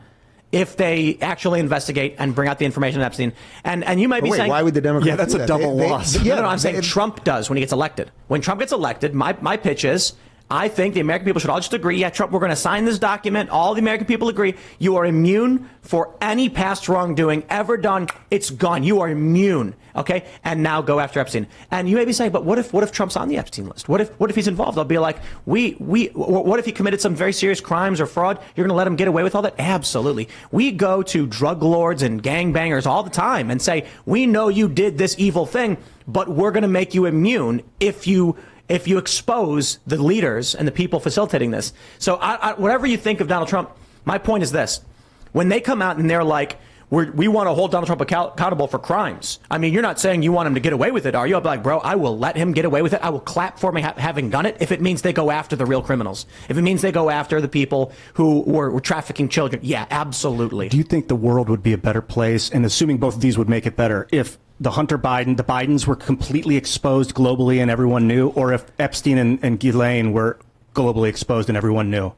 if they actually investigate and bring out the information on Epstein. And you might be saying, why would the Democrats? Yeah, that's do a that? double loss. no, I'm saying Trump does when he gets elected. When Trump gets elected, my pitch is, I think the American people should all just agree, yeah, Trump, we're going to sign this document. All the American people agree. You are immune for any past wrongdoing ever done. It's gone. You are immune. Okay? And now go after Epstein. And you may be saying, but what if Trump's on the Epstein list? What if he's involved? I'll be like, what if he committed some very serious crimes or fraud? You're going to let him get away with all that? Absolutely. We go to drug lords and gangbangers all the time and say, we know you did this evil thing, but we're going to make you immune if you expose the leaders and the people facilitating this. So whatever you think of Donald Trump, my point is this. When they come out and they're like, we want to hold Donald Trump accountable for crimes. I mean, you're not saying you want him to get away with it, are you? I'll be like, bro, I will let him get away with it. I will clap for him having done it if it means they go after the real criminals. If it means they go after the people who were trafficking children. Yeah, absolutely. Do you think the world would be a better place, and assuming both of these would make it better, if the Bidens were completely exposed globally and everyone knew, or if Epstein and Ghislaine were globally exposed and everyone knew?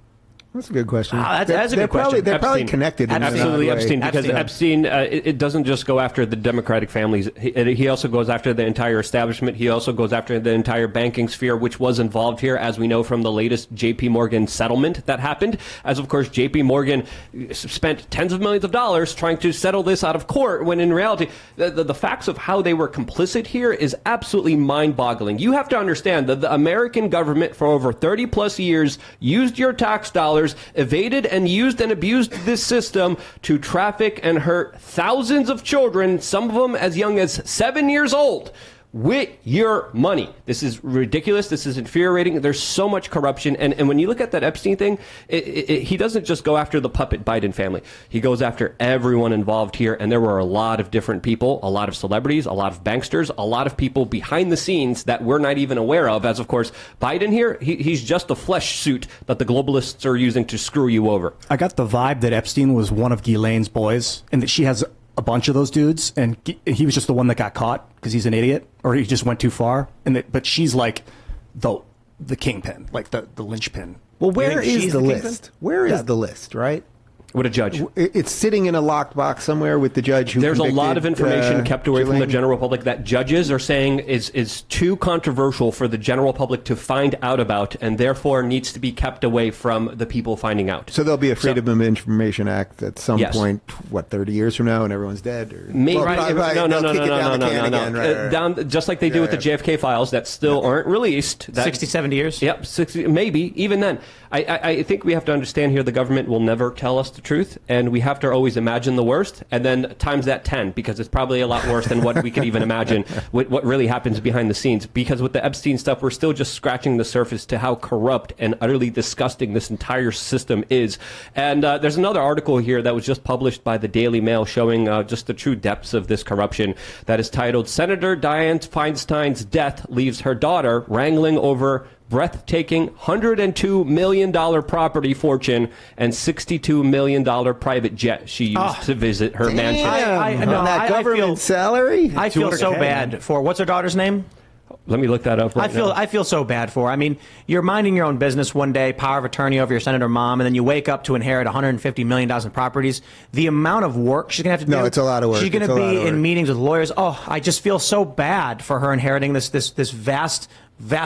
That's a good question. That's a good question. They're probably connected. Absolutely, Epstein, because Epstein. it doesn't just go after the Democratic families. He also goes after the entire establishment. He also goes after the entire banking sphere, which was involved here, as we know from the latest J.P. Morgan settlement that happened. As, of course, J.P. Morgan spent tens of millions of dollars trying to settle this out of court, when in reality, the facts of how they were complicit here is absolutely mind-boggling. You have to understand that the American government, for over 30-plus years, used your tax dollars, evaded and used and abused this system to traffic and hurt thousands of children, some of them as young as 7 years old, with your money. This is ridiculous. This is infuriating. There's so much corruption. And when you look at that Epstein thing, he doesn't just go after the puppet Biden family. He goes after everyone involved here. And there were a lot of different people, a lot of celebrities, a lot of banksters, a lot of people behind the scenes that we're not even aware of. As, of course, Biden here, he's just a flesh suit that the globalists are using to screw you over. I got the vibe that Epstein was one of Ghislaine's boys, and that she has a bunch of those dudes, and he was just the one that got caught because he's an idiot, or he just went too far. But she's like the kingpin, like the linchpin. Well, where is the list? Where is the list, right? With a judge. It's sitting in a locked box somewhere with the judge who There's a convicted, lot of information kept away from the Ghislaine. general public that judges are saying is too controversial for the general public to find out about, and therefore needs to be kept away from the people finding out. So there'll be a Freedom of Information Act at some point, 30 years from now, and everyone's dead? Or, Maybe. No. Down, just like they do with the JFK files that still aren't released. 60, 70 years? Yep, 60, maybe. Even then. I think we have to understand here the government will never tell us the truth, and we have to always imagine the worst, and then times that 10, because it's probably a lot worse than what we could even imagine, what really happens behind the scenes. Because with the Epstein stuff, we're still just scratching the surface to how corrupt and utterly disgusting this entire system is. And there's another article here that was just published by the Daily Mail showing just the true depths of this corruption, that is titled, Senator Dianne Feinstein's Death Leaves Her Daughter Wrangling Over Breathtaking $102 million property fortune and $62 million private jet she used to visit her mansion. That government salary? I feel so bad for, what's her daughter's name? Let me look that up right now. I feel so bad for her. I mean, you're minding your own business one day, power of attorney over your senator mom, and then you wake up to inherit $150 million in properties. The amount of work she's going to have to do. No, it's a lot of work. She's going to be in meetings with lawyers. Oh, I just feel so bad for her inheriting this vast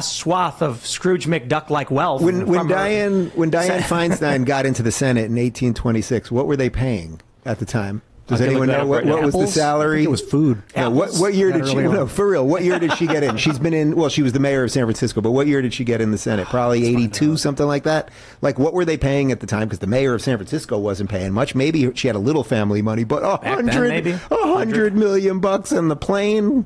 swath of Scrooge McDuck-like wealth. When Dianne Feinstein got into the Senate in 1826, what were they paying at the time? Does anyone know what was the salary? It was food. Yeah, what year did she? No, for real. What year did she get in? She's been in. Well, she was the mayor of San Francisco, but what year did she get in the Senate? Probably 82, something like that. Like, what were they paying at the time? Because the mayor of San Francisco wasn't paying much. Maybe she had a little family money, but $100 million bucks on the plane.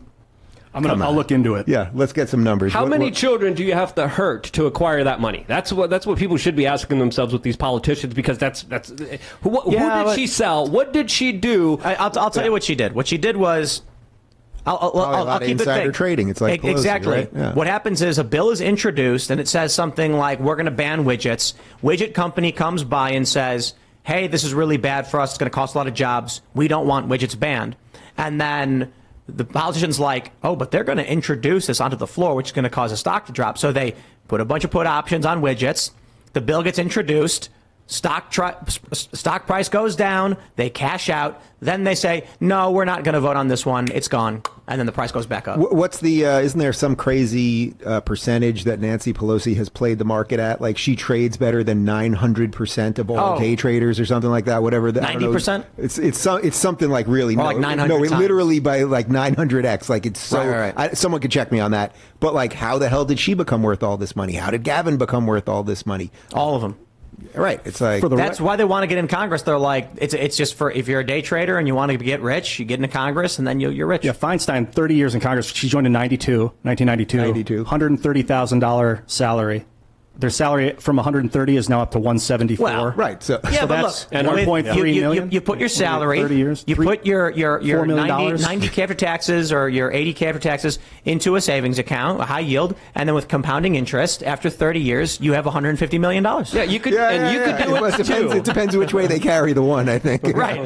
I'll look into it. Yeah, let's get some numbers. How many children do you have to hurt to acquire that money? That's what people should be asking themselves with these politicians, because who did she sell? What did she do? I'll tell you what she did. What she did was, I'll keep it insider vague. Trading. It's like Pelosi, exactly. Right? Yeah. What happens is a bill is introduced and it says something like, we're going to ban widgets. Widget company comes by and says, hey, this is really bad for us. It's going to cost a lot of jobs. We don't want widgets banned. And then the politician's like, oh, but they're going to introduce this onto the floor, which is going to cause a stock to drop. So they put a bunch of put options on widgets. The bill gets introduced. Stock price goes down. They cash out. Then they say, no, we're not going to vote on this one. It's gone. And then the price goes back up. What's the, isn't there some crazy percentage that Nancy Pelosi has played the market at? Like she trades better than 900% of all day traders or something like that, whatever. 90%? It's something like really. Or like 900 No, times. literally by like 900x. Like it's so, right. Someone could check me on that. But like how the hell did she become worth all this money? How did Gavin become worth all this money? All of them. Right. It's like that's why they want to get in Congress. They're like, it's just for if you're a day trader and you want to get rich, you get into Congress and then you're rich. Yeah, Feinstein, 30 years in Congress. She joined in 1992. $130,000 salary. Their salary from 130 is now up to 174. Well, right. So yeah, but that's look, 1.3 million. You put your salary, 30 years, you put your $4 million. 90K after taxes or your 80K after taxes into a savings account, a high yield, and then with compounding interest, after 30 years, you have $150 million. Yeah, you could, you could do it too. It depends which way they carry the one, I think. Right.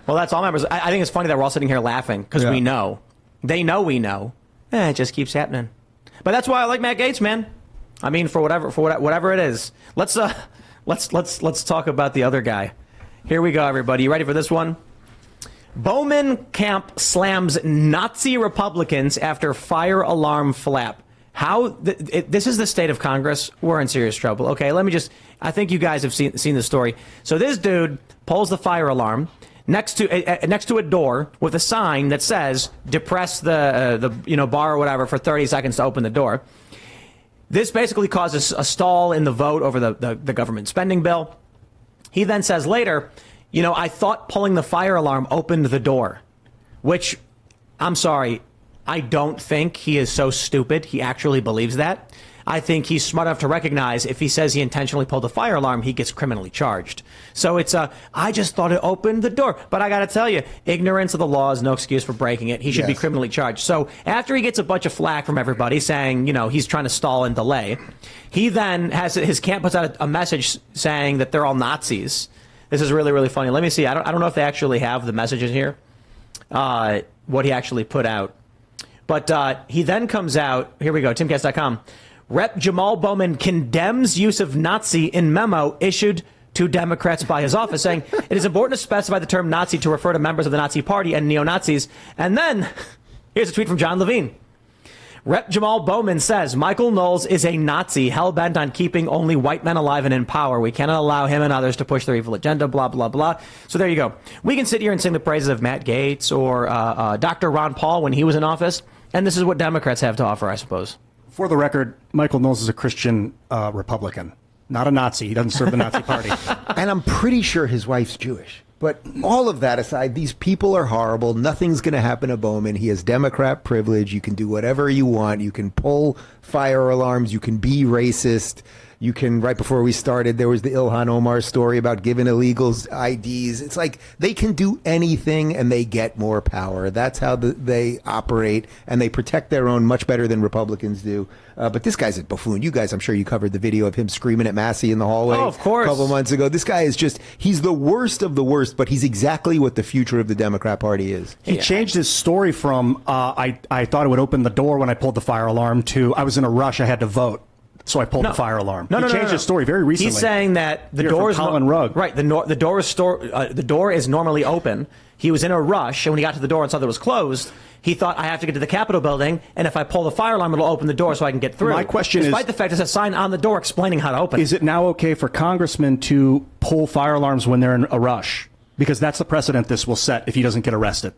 Well, that's all members. I think it's funny that we're all sitting here laughing because we know. They know we know. It just keeps happening. But that's why I like Matt Gaetz, man. I mean, for whatever it is. Let's talk about the other guy. Here we go, everybody. You ready for this one? Bowman camp slams Nazi Republicans after fire alarm flap. This is the state of Congress. We're in serious trouble. Okay, I think you guys have seen the story. So this dude pulls the fire alarm next to a door with a sign that says depress the bar or whatever for 30 seconds to open the door. This basically causes a stall in the vote over the government spending bill. He then says later, I thought pulling the fire alarm opened the door, which I'm sorry. I don't think he is so stupid he actually believes that. I think he's smart enough to recognize if he says he intentionally pulled the fire alarm, he gets criminally charged. So it's I just thought it opened the door. But I got to tell you, ignorance of the law is no excuse for breaking it. He should be criminally charged. So after he gets a bunch of flack from everybody saying, he's trying to stall and delay, he then has his camp puts out a message saying that they're all Nazis. This is really, really funny. Let me see. I don't know if they actually have the messages here, what he actually put out. But he then comes out. Here we go, timcast.com. Rep. Jamal Bowman condemns use of Nazi in memo issued to Democrats by his office, saying it is important to specify the term Nazi to refer to members of the Nazi Party and neo-Nazis. And then, here's a tweet from John Levine. Rep. Jamal Bowman says Michael Knowles is a Nazi hell-bent on keeping only white men alive and in power. We cannot allow him and others to push their evil agenda, blah, blah, blah. So there you go. We can sit here and sing the praises of Matt Gaetz or Dr. Ron Paul when he was in office, and this is what Democrats have to offer, I suppose. For the record, Michael Knowles is a Christian Republican, not a Nazi. He doesn't serve the Nazi Party. And I'm pretty sure his wife's Jewish. But all of that aside, these people are horrible. Nothing's going to happen to Bowman. He has Democrat privilege. You can do whatever you want. You can pull fire alarms. You can be racist. You can, right before we started, there was the Ilhan Omar story about giving illegals IDs. It's like they can do anything and they get more power. That's how they operate, and they protect their own much better than Republicans do. But this guy's a buffoon. You guys, I'm sure you covered the video of him screaming at Massey in the hallway of course. A couple months ago. This guy is he's the worst of the worst, but he's exactly what the future of the Democrat Party is. He changed his story from I thought it would open the door when I pulled the fire alarm to I was in a rush, I had to vote. So I pulled the fire alarm. He changed his story very recently. He's saying that the door is right. The door is normally open. He was in a rush, and when he got to the door and saw that it was closed, he thought, I have to get to the Capitol building, and if I pull the fire alarm, it'll open the door so I can get through. My question Despite the fact there's a sign on the door explaining how to open it. Is it now okay for congressmen to pull fire alarms when they're in a rush? Because that's the precedent this will set if he doesn't get arrested.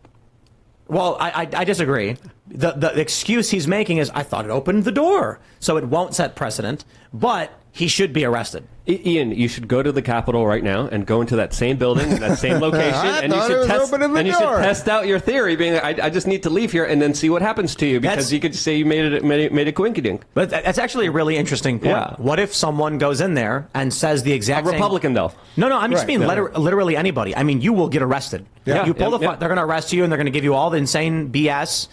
Well, I disagree. The excuse he's making is, I thought it opened the door, so it won't set precedent, but he should be arrested. Ian, you should go to the Capitol right now and go into that same building, that same location, and you should test out your theory, being I just need to leave here and then see what happens to you, because you could say you made a coinkydink. But that's actually a really interesting point. Yeah. What if someone goes in there and says the exact same... A Republican, though. No, I'm just mean literally anybody. I mean, you will get arrested. Yeah. You pull they're going to arrest you, and they're going to give you all the insane BS.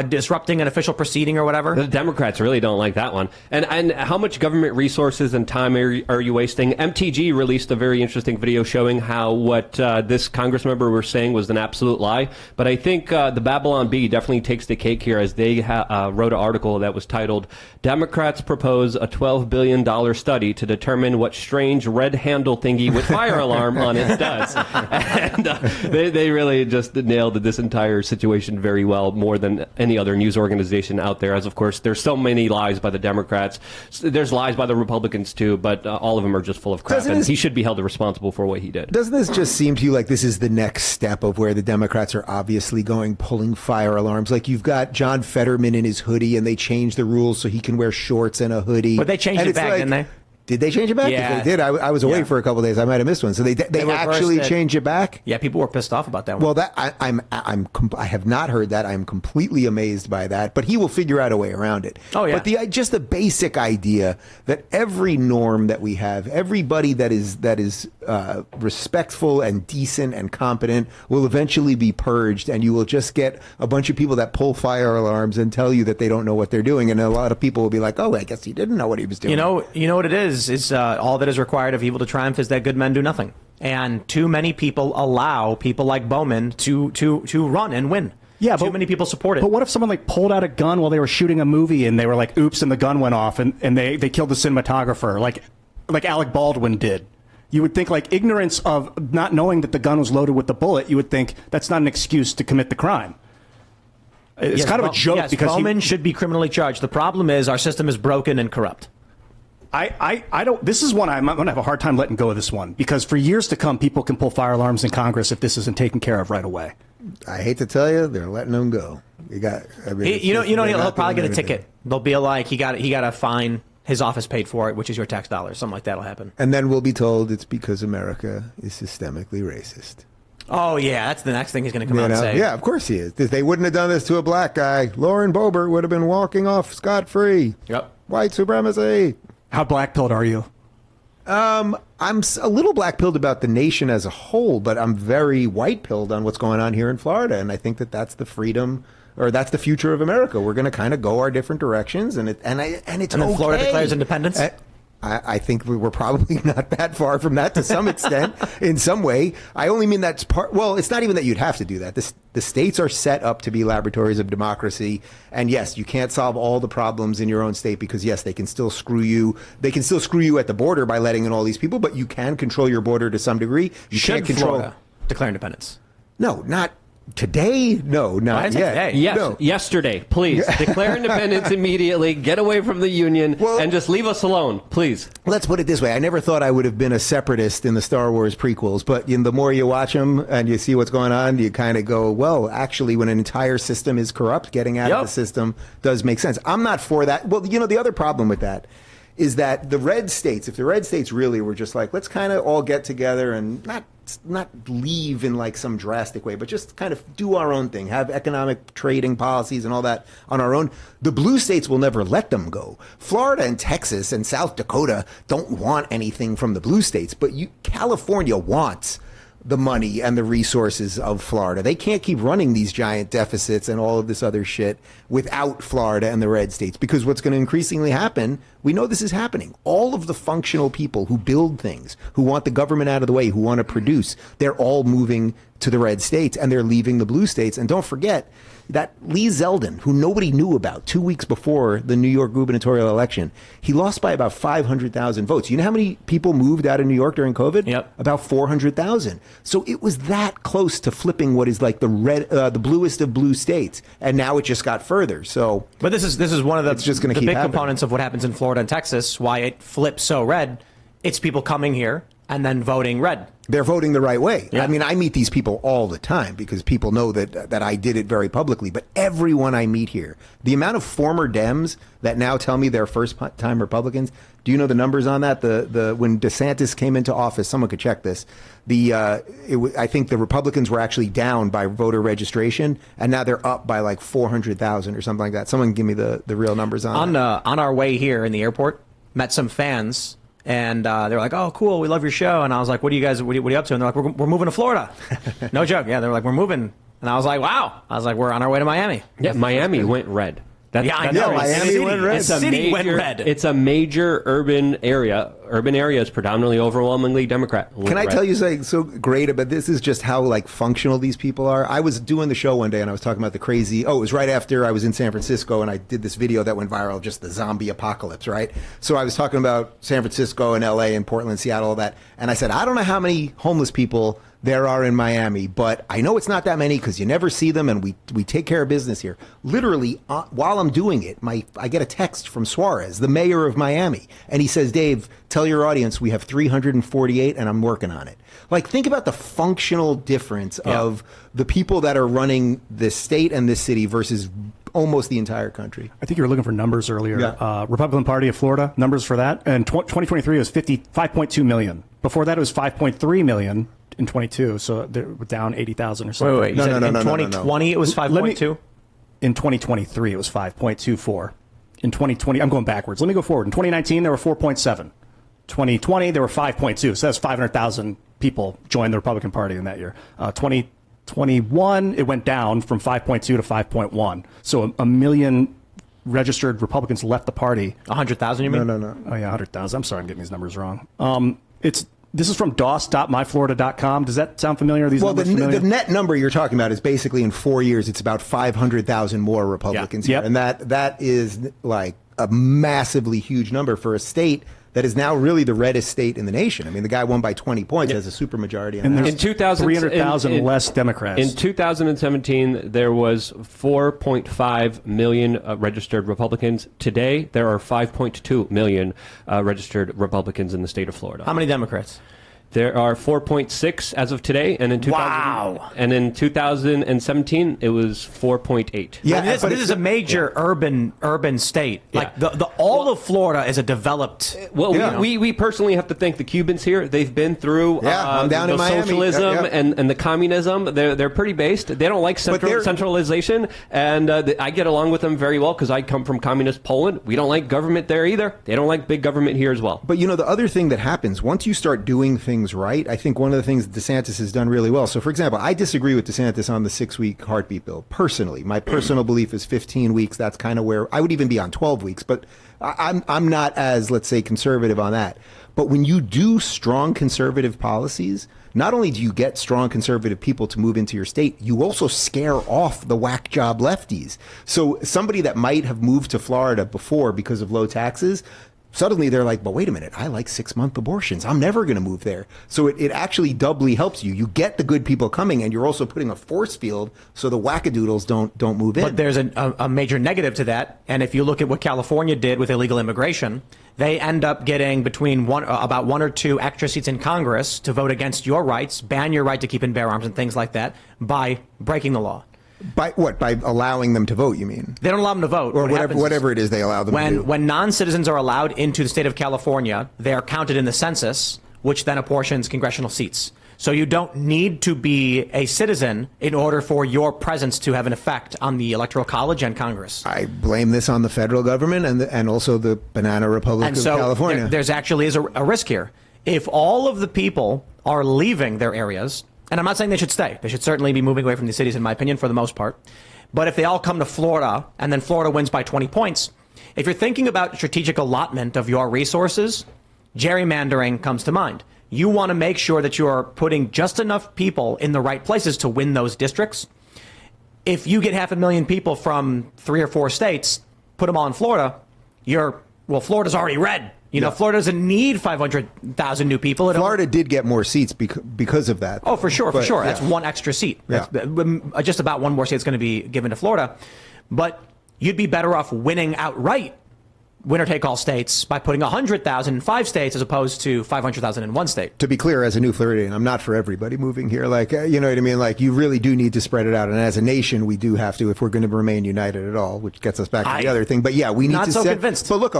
disrupting an official proceeding or whatever. The Democrats really don't like that one. And how much government resources and time are you wasting? MTG released a very interesting video showing how what this Congress member was saying was an absolute lie. But I think the Babylon Bee definitely takes the cake here, as they wrote an article that was titled, "Democrats Propose a $12 billion Study to Determine What Strange Red Handle Thingy with Fire Alarm on It Does." And they really just nailed this entire situation very well, more than any other news organization out there, as of course there's so many lies by the Democrats. There's lies by the Republicans too, but all of them are just full of crap, and he should be held responsible for what he did. Doesn't this just seem to you like this is the next step of where the Democrats are obviously going, pulling fire alarms? Like, you've got John Fetterman in his hoodie, and they changed the rules so he can wear shorts and a hoodie. But they changed it back, didn't they? Did they change it back? Yeah. If they did, I was away for a couple of days. I might have missed one. So they actually changed it back? Yeah, people were pissed off about that one. Well, that I have not heard that. I'm completely amazed by that. But he will figure out a way around it. Oh, yeah. But just the basic idea that every norm that we have, everybody that is respectful and decent and competent will eventually be purged, and you will just get a bunch of people that pull fire alarms and tell you that they don't know what they're doing, and a lot of people will be like, "Oh, I guess he didn't know what he was doing." You know what it is all that is required of evil to triumph is that good men do nothing. And too many people allow people like Bowman to run and win. Yeah, too many people support it. But what if someone pulled out a gun while they were shooting a movie and they were like, "Oops," and the gun went off, and they killed the cinematographer, like Alec Baldwin did? You would think, ignorance of not knowing that the gun was loaded with the bullet, you would think that's not an excuse to commit the crime. It's kind of a joke, because Bowman should be criminally charged. The problem is our system is broken and corrupt. I don't. This is one I'm going to have a hard time letting go of this one, because for years to come, people can pull fire alarms in Congress if this isn't taken care of right away. I hate to tell you, they're letting them go. He'll probably get a ticket. They'll be like, he got a fine. His office paid for it, which is your tax dollars. Something like that'll happen. And then we'll be told it's because America is systemically racist. Oh, yeah, that's the next thing he's going to come out and say. Yeah, of course he is. They wouldn't have done this to a black guy. Lauren Boebert would have been walking off scot-free. Yep. White supremacy. How black-pilled are you? I'm a little black-pilled about the nation as a whole, but I'm very white-pilled on what's going on here in Florida, and I think that that's the freedom, or that's the future of America. We're going to kind of go our different directions, and it's and then Florida declares independence. I think we're probably not that far from that to some extent, in some way. I only mean that's part. Well, it's not even that you'd have to do that. The states are set up to be laboratories of democracy, and yes, you can't solve all the problems in your own state, because yes, they can still screw you. They can still screw you at the border by letting in all these people, but you can control your border to some degree. You can't control. Florida declare independence? No, not today. No, not yet. Today. Yes, no. Yesterday. Please declare independence immediately. Get away from the union and just leave us alone, please. Let's put it this way. I never thought I would have been a separatist in the Star Wars prequels, but the more you watch them and you see what's going on, you kind of go, well, actually, when an entire system is corrupt, getting out of the system does make sense. I'm not for that. Well, the other problem with that is that the red states, if the red states really were just like, let's kind of all get together and not leave in some drastic way, but just kind of do our own thing, have economic trading policies and all that on our own, the blue states will never let them go. Florida and Texas and South Dakota don't want anything from the blue states, but California wants the money and the resources of Florida. They can't keep running these giant deficits and all of this other shit without Florida and the red states, because what's going to increasingly happen, we know this is happening. All of the functional people who build things, who want the government out of the way, who want to produce, they're all moving to the red states, and they're leaving the blue states. And don't forget that Lee Zeldin, who nobody knew about 2 weeks before the New York gubernatorial election, he lost by about 500,000 votes. You know how many people moved out of New York during COVID? Yep. About 400,000. So it was that close to flipping what is like the bluest of blue states, and now it just got further. So, but this is one of the big happening. components of what happens in Florida and Texas. Why it flips so red? It's people coming here and then voting red. They're voting the right way. Yeah. I mean, I meet these people all the time because people know that I did it very publicly. But everyone I meet here, the amount of former Dems that now tell me they're first-time Republicans, do you know the numbers on that? When DeSantis came into office, someone could check this. I think the Republicans were actually down by voter registration, and now they're up by 400,000 or something like that. Someone give me the real numbers on that. On our way here in the airport, met some fans. And they were like, "Oh, cool, we love your show." And I was like, "What are you up to?" And they're like, "We're moving to Florida." No joke. Yeah, they were like, "We're moving And I was like, wow. I was like, we're on our way to Miami. Yeah, Miami went red. I know. Miami went red. The city went red. It's a major urban area. Urban area is predominantly overwhelmingly Democrat. Can I tell you something so great about this? Is just how like functional these people are. I was doing the show one day and I was talking about the crazy. Oh, it was right after I was in San Francisco and I did this video that went viral, just the zombie apocalypse, right? So I was talking about San Francisco and LA and Portland, Seattle, all that. And I said, I don't know how many homeless people there are in Miami, but I know it's not that many because you never see them, and we take care of business here. Literally, while I'm doing it, I get a text from Suarez, the mayor of Miami, and he says, Dave, tell your audience we have 348 and I'm working on it. Like, think about the functional difference of the people that are running this state and this city versus almost the entire country. I think you were looking for numbers earlier. Yeah. Republican Party of Florida, numbers for that. And 2023 was 5.2 million. Before that, it was 5.3 million. In 22, so they're down 80,000 or something. Wait. No. In 2020, it was 5.2? In 2023, it was 5.24. In 2020, I'm going backwards. Let me go forward. In 2019, there were 4.7. 2020, there were 5.2. So that's 500,000 people joined the Republican Party in that year. 2021, it went down from 5.2 to 5.1. So a million registered Republicans left the party. 100,000, you mean? No. Oh, yeah, 100,000. I'm sorry, I'm getting these numbers wrong. This is from dos.myflorida.com. Does that sound familiar? Are these numbers familiar? The net number you're talking about is basically in 4 years, it's about 500,000 more Republicans here. Yep. And that is like a massively huge number for a state that is now really the reddest state in the nation. I mean, the guy won by 20 points, has a supermajority on And that. there's In 2000, 300,000 less Democrats. In 2017, there was 4.5 million registered Republicans. Today, there are 5.2 million registered Republicans in the state of Florida. How many Democrats? There are 4.6 as of today, and in 2017 it was 4.8. Yeah, I mean, this is a major urban state. Like all of Florida is a developed. Well, we personally have to thank the Cubans here. They've been through I'm down the in Miami. socialism Yep. and the communism. They're pretty based. They don't like centralization, and I get along with them very well because I come from communist Poland. We don't like government there either. They don't like big government here as well. But the other thing that happens once you start doing things right, I think one of the things that DeSantis has done really well. So, for example, I disagree with DeSantis on the 6-week heartbeat bill. Personally, my personal belief is 15 weeks. That's kind of where I would even be on 12 weeks. But I'm not as, let's say, conservative on that. But when you do strong conservative policies, not only do you get strong conservative people to move into your state, you also scare off the whack job lefties. So somebody that might have moved to Florida before because of low taxes, suddenly they're like, but wait a minute, I like 6-month abortions. I'm never going to move there. So it actually doubly helps you. You get the good people coming, and you're also putting a force field so the wackadoodles don't move in. But there's a major negative to that. And if you look at what California did with illegal immigration, they end up getting between about 1 or 2 extra seats in Congress to vote against your rights, ban your right to keep and bear arms and things like that by breaking the law. By what? By allowing them to vote, you mean? They don't allow them to vote. Or whatever it is they allow them to do. When non-citizens are allowed into the state of California, they are counted in the census, which then apportions congressional seats. So you don't need to be a citizen in order for your presence to have an effect on the Electoral College and Congress. I blame this on the federal government and also the Banana Republic of California. There's actually is a risk here. If all of the people are leaving their areas, and I'm not saying they should stay. They should certainly be moving away from these cities, in my opinion, for the most part. But if they all come to Florida, and then Florida wins by 20 points, if you're thinking about strategic allotment of your resources, gerrymandering comes to mind. You want to make sure that you are putting just enough people in the right places to win those districts. If you get 500,000 people from 3 or 4 states, put them all in Florida, Florida's already red. Florida doesn't need 500,000 new people. Florida did get more seats because of that. Oh, for sure. That's 1 extra seat. Yeah. That's just about 1 more seat that's going to be given to Florida. But you'd be better off winning outright winner-take-all states by putting 100,000 in 5 states as opposed to 500,000 in 1 state. To be clear, as a new Floridian, I'm not for everybody moving here. Like, you know what I mean? Like, you really do need to spread it out. And as a nation, we do have to, if we're going to remain united at all, which gets us back to the other thing. But yeah, we need to. Not so convinced. But look,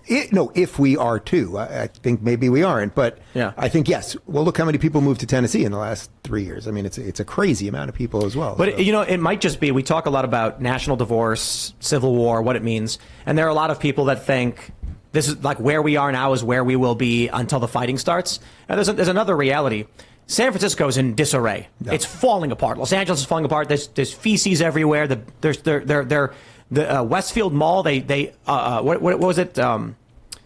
if we are too, I think maybe we aren't. But yeah. I think yes. Well, look how many people moved to Tennessee in the last 3 years. I mean, it's a crazy amount of people as well. But so. it might just be, we talk a lot about national divorce, civil war, what it means, and there are a lot of people that think this is like where we are now is where we will be until the fighting starts. And there's another reality. San Francisco is in disarray. Yeah. It's falling apart. Los Angeles is falling apart. There's feces everywhere. The Westfield Mall. What was it?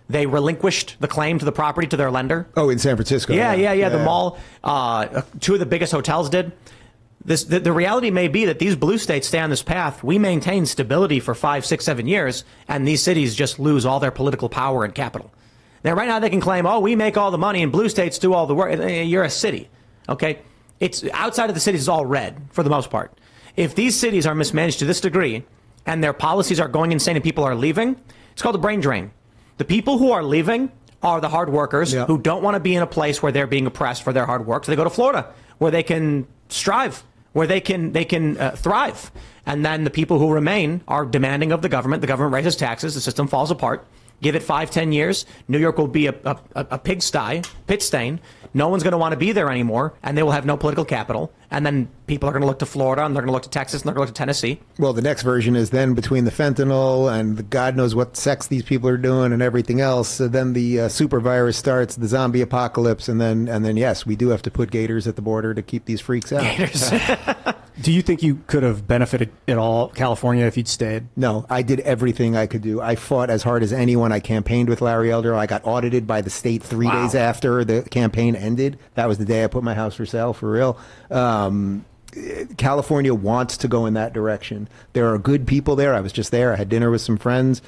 They relinquished the claim to the property to their lender. Oh, in San Francisco. Yeah. The mall. Two of the biggest hotels did. The reality may be that these blue states stay on this path. We maintain stability for 5, 6, 7 years, and these cities just lose all their political power and capital. Now, right now, they can claim, we make all the money and blue states do all the work. You're a city, okay? It's outside of the cities is all red for the most part. If these cities are mismanaged to this degree and their policies are going insane and people are leaving, it's called a brain drain. The people who are leaving are the hard workers who don't want to be in a place where they're being oppressed for their hard work. So they go to Florida, where they can strive, where they can thrive. And then the people who remain are demanding of the government. The government raises taxes. The system falls apart. Give it 5, 10 years, New York will be a pigsty, pit stain. No one's going to want to be there anymore, and they will have no political capital. And then people are going to look to Florida, and they're going to look to Texas, and they're going to look to Tennessee. Well, the next version is then between the fentanyl and the God knows what sex these people are doing and everything else. Then the super virus starts, the zombie apocalypse, and then yes, we do have to put gators at the border to keep these freaks out. Gators. Do you think you could have benefited at all, California, if you'd stayed? No, I did everything I could do. I fought as hard as anyone. I campaigned with Larry Elder. I got audited by the state 3 days after the campaign ended. That was the day I put my house for sale, for real. California wants to go in that direction. There are good people there. I was just there. I had dinner with some friends.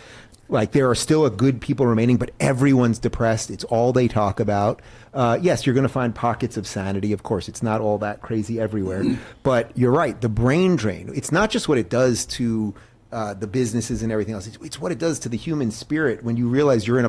Like, there are still a good people remaining, but everyone's depressed. It's all they talk about. Yes, you're going to find pockets of sanity. Of course, it's not all that crazy everywhere. But you're right. The brain drain, it's not just what it does to the businesses and everything else. It's what it does to the human spirit when you realize you're in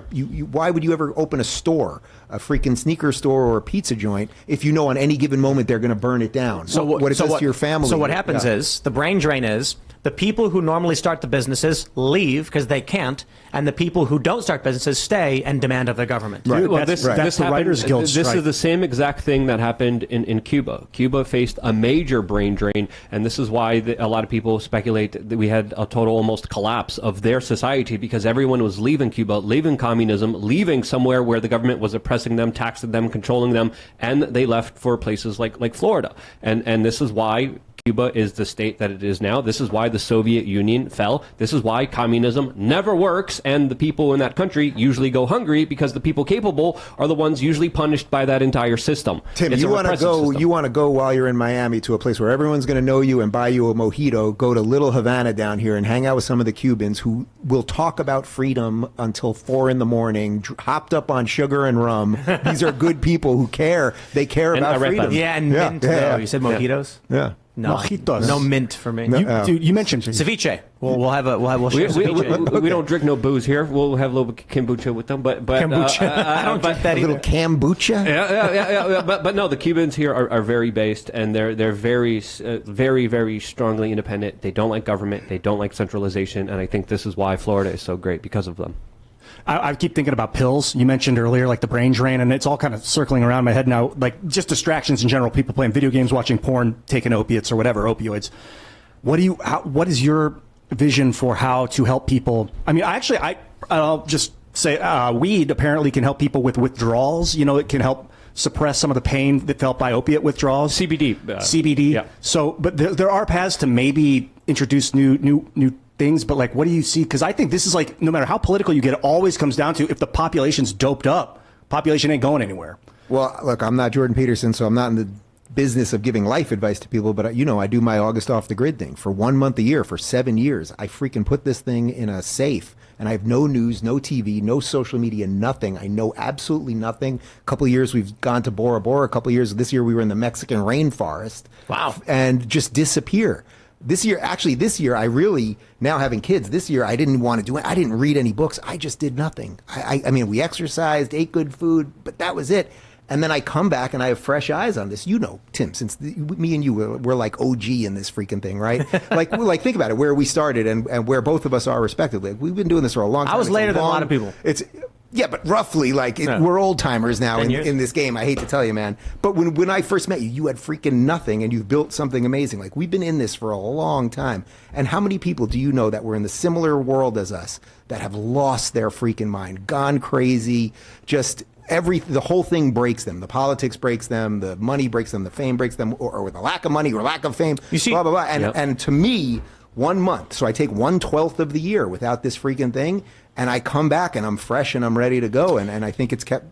why would you ever open a store, a freaking sneaker store or a pizza joint, if you know on any given moment they're going to burn it down? So what it does to your family. So what happens is, the brain drain is, the people who normally start the businesses leave because they can't, and the people who don't start businesses stay and demand of the government. Right. Well, this the Writers Guild This strike. is the same exact thing that happened in Cuba. Cuba faced a major brain drain, and this is why a lot of people speculate that we had a total almost collapse of their society, because everyone was leaving Cuba, leaving communism, leaving somewhere where the government was oppressing them, taxing them, controlling them, and they left for places like Florida. And this is why Cuba is the state that it is now. This is why the Soviet Union fell. This is why communism never works, and the people in that country usually go hungry, because the people capable are the ones usually punished by that entire system. Tim, you want to go while you're in Miami to a place where everyone's going to know you and buy you a mojito. Go to Little Havana down here and hang out with some of the Cubans who will talk about freedom until 4 a.m, hopped up on sugar and rum. These are good people who care. They care about freedom. Yeah, and mint. Yeah. You said mojitos? Yeah. No, mojitos. No mint for me. Dude, you mentioned ceviche. We'll share ceviche. We don't drink no booze here. We'll have a little kombucha with them, but kombucha. I don't drink that either. A little kombucha. Yeah. But no, the Cubans here are very based, and they're very, very strongly independent. They don't like government. They don't like centralization, and I think this is why Florida is so great, because of them. I keep thinking about pills. You mentioned earlier, like the brain drain, and it's all kind of circling around my head now, like just distractions in general, people playing video games, watching porn, taking opiates or whatever, opioids. What is your vision for how to help people? I mean, I'll just say weed apparently can help people with withdrawals. You know, it can help suppress some of the pain that felt by opiate withdrawals. CBD. CBD. Yeah. So, but there are paths to maybe introduce new things, but like, what do you see? Because I think this is like, no matter how political you get, it always comes down to, if the population's doped up, population ain't going anywhere. Well, look, I'm not Jordan Peterson, so I'm not in the business of giving life advice to people, but I do my August off the grid thing for 1 month a year for 7 years. I freaking put this thing in a safe, and I have no news, no TV, no social media, nothing. I know absolutely nothing. A couple of years we've gone to Bora Bora. A couple of years, this year we were in the Mexican rainforest. Wow. And just disappear. This year, I really, now having kids, this year I didn't want to do it. I didn't read any books. I just did nothing. I mean, we exercised, ate good food, but that was it. And then I come back and I have fresh eyes on this. You know, Tim, since me and you, we're like OG in this freaking thing, right? like think about it, where we started and where both of us are respectively. We've been doing this for a long time. I was later than a lot of people. Yeah, but roughly, we're old timers now in this game. I hate to tell you, man. But when I first met you, you had freaking nothing, and you've built something amazing. Like, we've been in this for a long time. And how many people do you know that were in the similar world as us that have lost their freaking mind, gone crazy, just the whole thing breaks them. The politics breaks them. The money breaks them. The fame breaks them, or the lack of money or lack of fame. You see, blah blah blah. And to me, 1 month. So I take 1/12 of the year without this freaking thing, and I come back and I'm fresh and I'm ready to go. And I think it's kept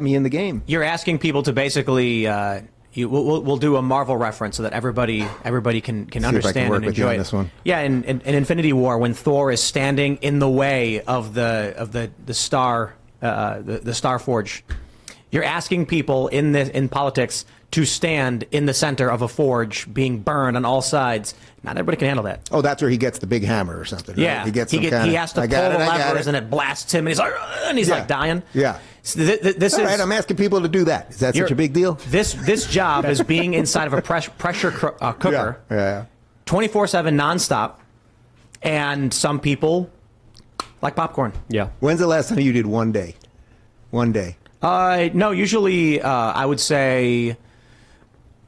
me in the game. You're asking people to basically. We'll do a Marvel reference so that everybody can understand and enjoy it. This one. Yeah, in Infinity War, when Thor is standing in the way of the star Forge, you're asking people in politics to stand in the center of a forge being burned on all sides. Not everybody can handle that. Oh, that's where he gets the big hammer or something. Right? Yeah, he gets he has to pull the levers and it blasts him, and he's like dying. Yeah. So this all is right. I'm asking people to do that. Is that such a big deal? This job is being inside of a pressure cooker, 24/7 nonstop, and some people like popcorn. Yeah. When's the last time you did 1 day? 1 day. No, usually I would say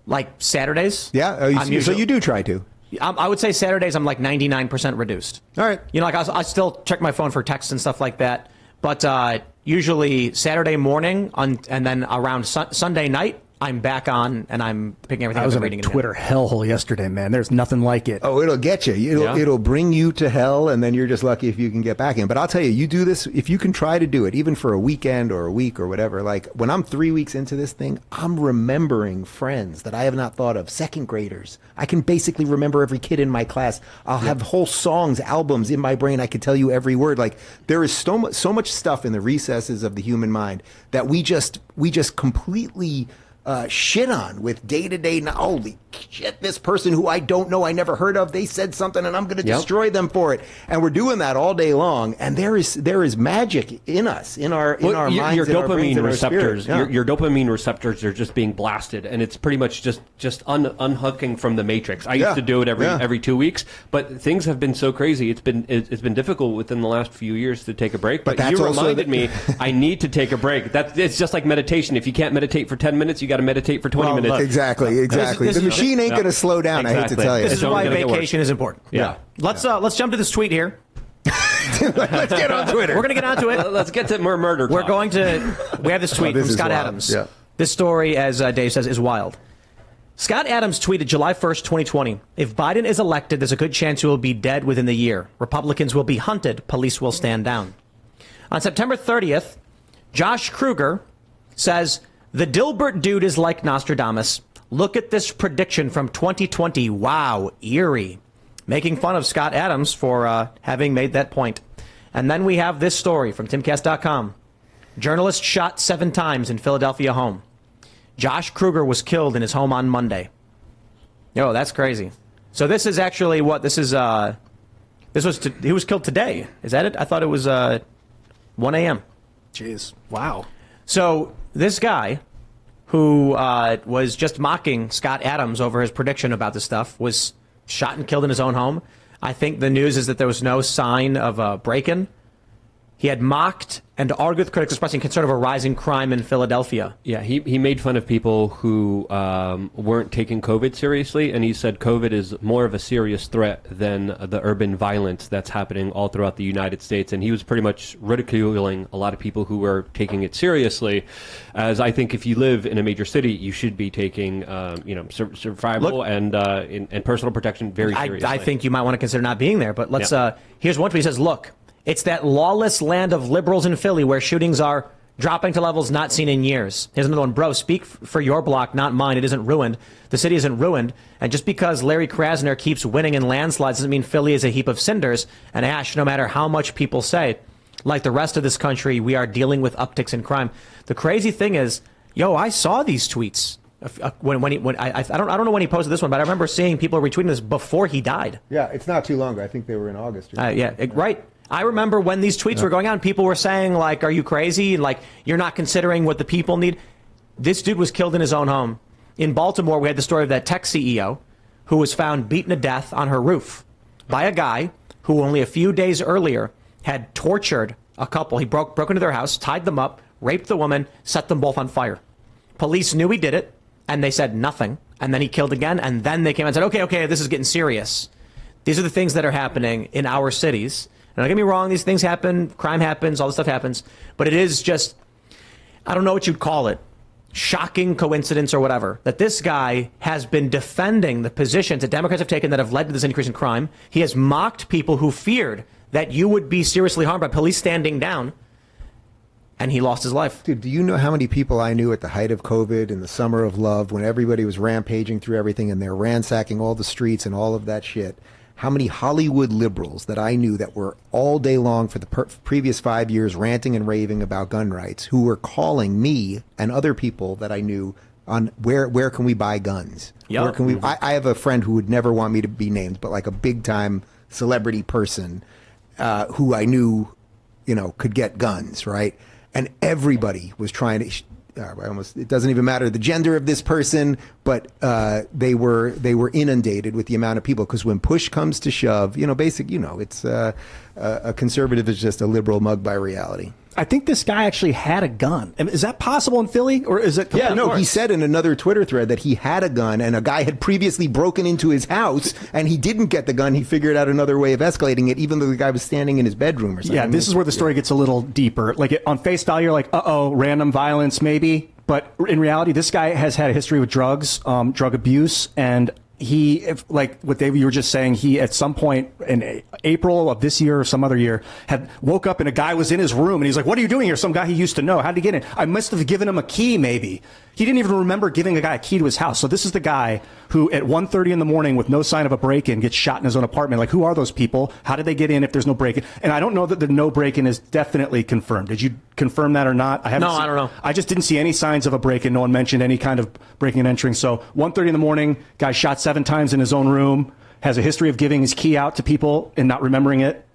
like Saturdays. Yeah. So you do try to. I would say Saturdays I'm like 99% reduced. All right. You know, like I still check my phone for texts and stuff like that, but usually Saturday morning and then around Sunday night, I'm back on and I'm picking everything up. I was and in reading a Twitter hellhole yesterday, man. There's nothing like it. Oh, it'll get you. It'll bring you to hell, and then you're just lucky if you can get back in. But I'll tell you, you do this, if you can try to do it, even for a weekend or a week or whatever, like when I'm 3 weeks into this thing, I'm remembering friends that I have not thought of, second graders. I can basically remember every kid in my class. I'll have whole songs, albums in my brain. I can tell you every word. Like there is so much stuff in the recesses of the human mind that we just completely shit on with day-to-day. Holy shit, this person who I don't know, I never heard of, they said something and I'm going to destroy them for it. And we're doing that all day long. And there is magic in us, in our minds, your in our brains, dopamine in our receptors. spirit. Your dopamine receptors are just being blasted, and it's pretty much just unhooking from the matrix. I used to do it every 2 weeks, but things have been so crazy. It's been difficult within the last few years to take a break. But you reminded me, I need to take a break. It's just like meditation. If you can't meditate for 10 minutes, you got to meditate for 20 minutes. Exactly. The machine ain't going to slow down. Exactly. I hate to tell you. This is why vacation is important. Yeah. Let's jump to this tweet here. Let's get on Twitter. We're going to get onto it. Let's get to more murder talk. We have this tweet from Scott Adams. Yeah. This story, as Dave says, is wild. Scott Adams tweeted July 1st, 2020, if Biden is elected, there's a good chance he will be dead within the year. Republicans will be hunted. Police will stand down. On September 30th, Josh Kruger says, the Dilbert dude is like Nostradamus. Look at this prediction from 2020. Wow, eerie. Making fun of Scott Adams for having made that point. And then we have this story from timcast.com. Journalist shot 7 times in Philadelphia home. Josh Kruger was killed in his home on Monday. Oh, that's crazy. So this is actually what this is. He was killed today. Is that it? I thought it was 1 a.m. Jeez. Wow. So this guy who was just mocking Scott Adams over his prediction about this stuff was shot and killed in his own home. I think the news is that there was no sign of a break-in. He had mocked and argued with critics expressing concern of a rising crime in Philadelphia. Yeah, he made fun of people who weren't taking COVID seriously, and he said COVID is more of a serious threat than the urban violence that's happening all throughout the United States. And he was pretty much ridiculing a lot of people who were taking it seriously, as I think if you live in a major city, you should be taking survival and personal protection very seriously. I think you might want to consider not being there, but let's. Here's one tweet. He says, look, it's that lawless land of liberals in Philly where shootings are dropping to levels not seen in years. Here's another one. Bro, speak for your block, not mine. It isn't ruined. The city isn't ruined. And just because Larry Krasner keeps winning in landslides doesn't mean Philly is a heap of cinders and ash, no matter how much people say. Like the rest of this country, we are dealing with upticks in crime. The crazy thing is, I saw these tweets. I don't know when he posted this one, but I remember seeing people retweeting this before he died. Yeah, it's not too long ago. I think they were in August. Right. I remember when these tweets were going on, people were saying, like, are you crazy? Like, you're not considering what the people need. This dude was killed in his own home. In Baltimore, we had the story of that tech CEO who was found beaten to death on her roof by a guy who only a few days earlier had tortured a couple. He broke into their house, tied them up, raped the woman, set them both on fire. Police knew he did it, and they said nothing. And then he killed again, and then they came and said, okay, this is getting serious. These are the things that are happening in our cities. Now, don't get me wrong, these things happen, crime happens, all this stuff happens, but it is just, I don't know what you'd call it, shocking coincidence or whatever, that this guy has been defending the positions that Democrats have taken that have led to this increase in crime. He has mocked people who feared that you would be seriously harmed by police standing down, and he lost his life. Dude, do you know how many people I knew at the height of COVID, in the summer of love, when everybody was rampaging through everything and they're ransacking all the streets and all of that shit? How many Hollywood liberals that I knew that were all day long for the previous 5 years ranting and raving about gun rights, who were calling me and other people that I knew on where can we buy guns? Yep. Where can we? I have a friend who would never want me to be named, but like a big time celebrity person who I knew, could get guns, right? And everybody was trying to. It doesn't even matter the gender of this person, but they were inundated with the amount of people, because when push comes to shove, it's a conservative is just a liberal mugged by reality. I think this guy actually had a gun. Is that possible in Philly, or is it? Yeah, no, he said in another Twitter thread that he had a gun, and a guy had previously broken into his house, and he didn't get the gun. He figured out another way of escalating it, even though the guy was standing in his bedroom or something. Yeah, this is where the story gets a little deeper. Like, on face value, you're like, random violence, maybe. But in reality, this guy has had a history with drugs, drug abuse, and like what you were just saying, he at some point in April of this year or some other year had woke up and a guy was in his room and he's like, "What are you doing here?" Some guy he used to know. How'd he get in? I must have given him a key, maybe. He didn't even remember giving a guy a key to his house. So this is the guy who at 1:30 in the morning with no sign of a break-in gets shot in his own apartment. Like, who are those people? How did they get in if there's no break-in? And I don't know that the no break-in is definitely confirmed. Did you confirm that or not? I don't know. I just didn't see any signs of a break-in. No one mentioned any kind of breaking and entering. So 1:30 in the morning, guy shot 7 times in his own room, has a history of giving his key out to people and not remembering it.